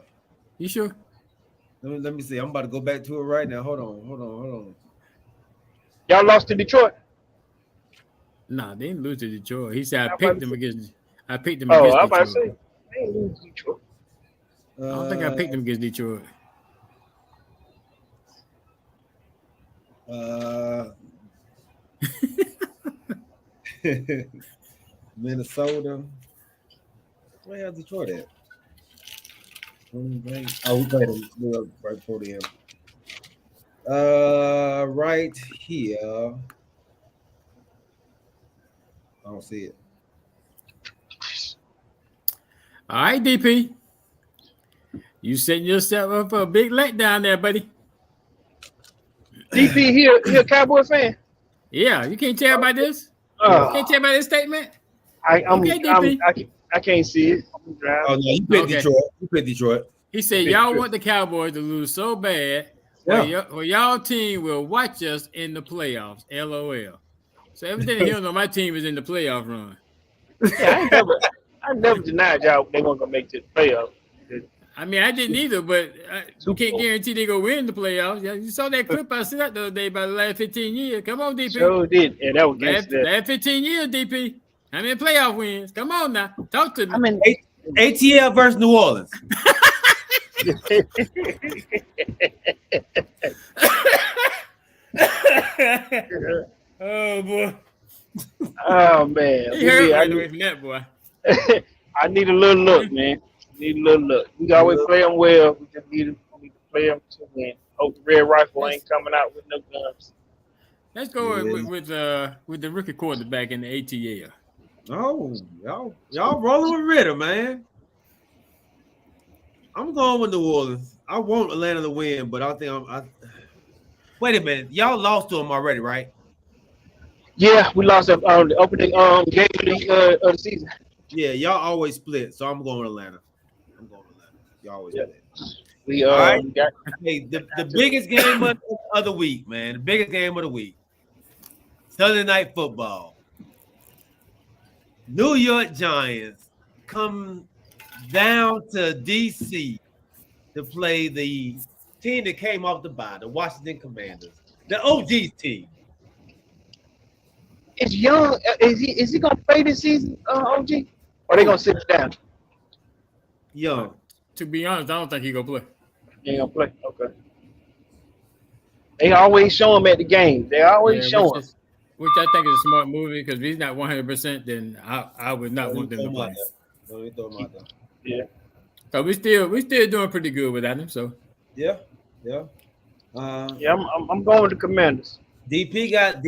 [SPEAKER 4] You sure?
[SPEAKER 1] Let me see. I'm about to go back to it right now. Hold on.
[SPEAKER 2] Y'all lost to Detroit?
[SPEAKER 4] Nah, they didn't lose to Detroit. He said I picked them against Detroit.
[SPEAKER 2] I'm about to say they ain't lose to Detroit.
[SPEAKER 4] I don't think I picked them against Detroit.
[SPEAKER 1] Minnesota. Where is Detroit at? We played them right before the end. Right here. I don't see it.
[SPEAKER 4] All right, DP. You setting yourself up for a big letdown there, buddy.
[SPEAKER 2] DP here a Cowboy fan?
[SPEAKER 4] Yeah, you can't tell by this. Can't tell by this statement.
[SPEAKER 2] I can't see it.
[SPEAKER 1] Oh no, you picked Detroit. You picked Detroit.
[SPEAKER 4] He said y'all want the Cowboys to lose so bad, well, y'all team will watch us in the playoffs. LOL. So evidently, he don't know my team is in the playoff run.
[SPEAKER 2] Yeah, I never denied y'all they weren't gonna make it to the playoffs.
[SPEAKER 4] I mean, I didn't either, but you can't guarantee they go win the playoffs. Yeah, you saw that clip I sent out the other day about the last 15 years. Come on, DP.
[SPEAKER 2] Sure did. Yeah, that was
[SPEAKER 4] last 15 years, DP. How many playoff wins? Come on now, talk to me.
[SPEAKER 2] I mean,
[SPEAKER 1] ATL versus New Orleans.
[SPEAKER 4] Oh boy.
[SPEAKER 2] Oh man.
[SPEAKER 4] He hurt right away from that boy.
[SPEAKER 2] I need a little look, man. We always play them well. We just need to play them to win. Hope the Red Rifle ain't coming out with no guns.
[SPEAKER 4] Let's go with the rookie quarterback in the ATL.
[SPEAKER 1] Oh, y'all rolling with Ritter, man. I'm going with New Orleans. I want Atlanta to win, but I think Wait a minute. Y'all lost to them already, right?
[SPEAKER 2] Yeah, we lost the opening game of the season.
[SPEAKER 1] Yeah, y'all always split. So I'm going with Atlanta. Y'all always split.
[SPEAKER 2] We
[SPEAKER 1] All right.
[SPEAKER 2] we got
[SPEAKER 1] Hey, the biggest game of the week, man. The biggest game of the week. Sunday Night Football. New York Giants come down to DC to play the team that came off the bye, the Washington Commanders, the OG's team.
[SPEAKER 2] Is Young. Is he gonna play this season, OG? Or they gonna sit him down?
[SPEAKER 1] Young.
[SPEAKER 4] To be honest, I don't think he gonna play.
[SPEAKER 2] He ain't gonna play. Okay. They always show him at the game. They always show him.
[SPEAKER 4] Which I think is a smart movie because if he's not 100%, then I would not want them to play.
[SPEAKER 2] Yeah.
[SPEAKER 4] So we still doing pretty good without him. So
[SPEAKER 1] yeah.
[SPEAKER 2] I'm going with the Commanders.
[SPEAKER 1] DP got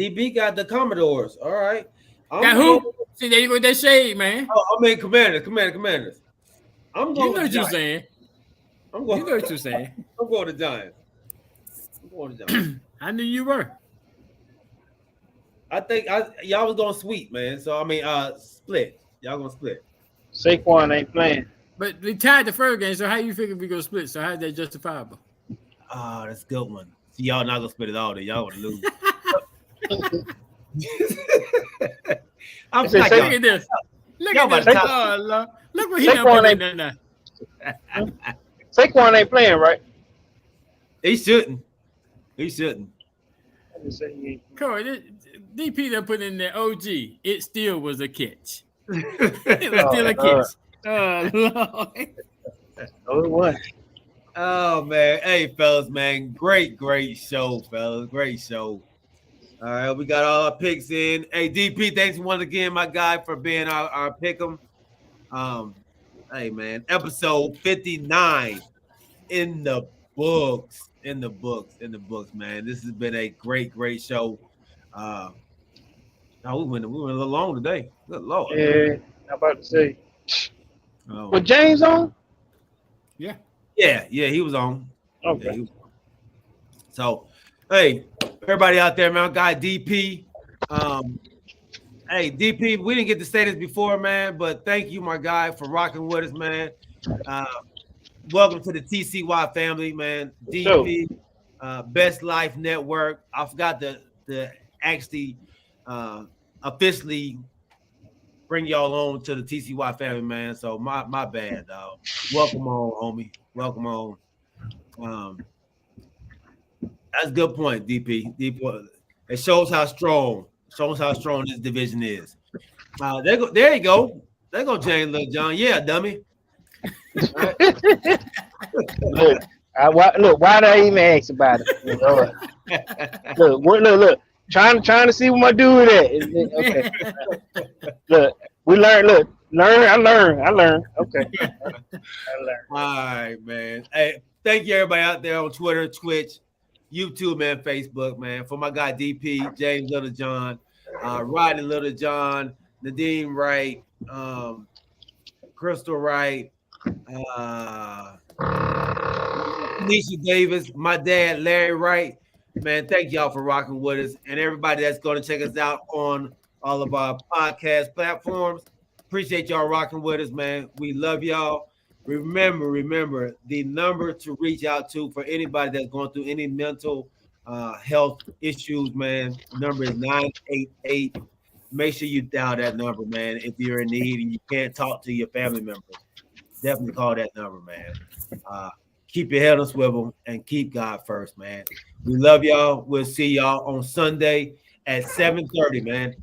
[SPEAKER 1] the Commodores. All right.
[SPEAKER 4] Got who? See, there you go with that shade, man.
[SPEAKER 1] Oh, I mean Commanders. I'm going.
[SPEAKER 4] You know what you're saying.
[SPEAKER 1] I'm going.
[SPEAKER 4] You know what you're saying.
[SPEAKER 1] I'm going to Giants.
[SPEAKER 4] I knew you were.
[SPEAKER 1] I think y'all was going sweep, man. So I mean, split. Y'all gonna split.
[SPEAKER 2] Saquon ain't playing.
[SPEAKER 4] But we tied the first game, so how you figure we gonna split? So how's that justifiable?
[SPEAKER 1] That's a good one. See, y'all not gonna split it all day. Y'all gonna lose. I'm
[SPEAKER 4] look at this. Look at this. Oh, Lord. Look what he done put now.
[SPEAKER 2] Saquon ain't playing, right?
[SPEAKER 1] He shouldn't.
[SPEAKER 4] Corey, DP done put in there OG. It still was a catch. It was still a catch. Oh, Lord.
[SPEAKER 2] Oh, it was.
[SPEAKER 1] Oh, man. Hey, fellas, man. Great show, fellas. Great show. All right, we got all our picks in. Hey, DP, thanks once again, my guy, for being our pick'em. Hey, man, episode 59 in the books. In the books, man. This has been a great show. We went a little long today. Good Lord.
[SPEAKER 2] Yeah, I'm about to say. Was James on?
[SPEAKER 1] Yeah, he was on.
[SPEAKER 2] Okay.
[SPEAKER 1] Yeah, he was on. So, hey, everybody out there, man, guy DP. Hey, DP, we didn't get to say this before, man, but thank you, my guy, for rocking with us, man. Welcome to the TCY family, man. DP, Best Life Network. I forgot to actually officially bring y'all on to the TCY family, man. So my bad, dog. Welcome on, homie. Welcome on. That's a good point, DP. It shows how strong this division is. There you go. There go James Little John. Yeah, dummy.
[SPEAKER 2] Look, why did I even ask about it? Look. Trying to see what my dude at. Okay. Look, we learn. Look, I learn. Okay. I learn.
[SPEAKER 1] All right, man. Hey, thank you everybody out there on Twitter, Twitch, YouTube, man, Facebook, man. For my guy DP, James Littlejohn, Rodney Littlejohn, Nadine Wright, Crystal Wright, Nisha Davis, my dad, Larry Wright. Man, thank y'all for rocking with us, and everybody that's going to check us out on all of our podcast platforms. Appreciate y'all rocking with us, man. We love y'all. Remember the number to reach out to for anybody that's going through any mental health issues, man. Number is 988. Make sure you dial that number, man. If you're in need and you can't talk to your family members, definitely call that number, man. Keep your head on swivel and keep God first, man. We love y'all. We'll see y'all on Sunday at 7:30, man.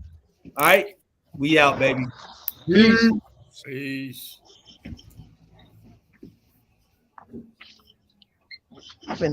[SPEAKER 1] All right, we out, baby.
[SPEAKER 4] Peace.
[SPEAKER 2] I'm finna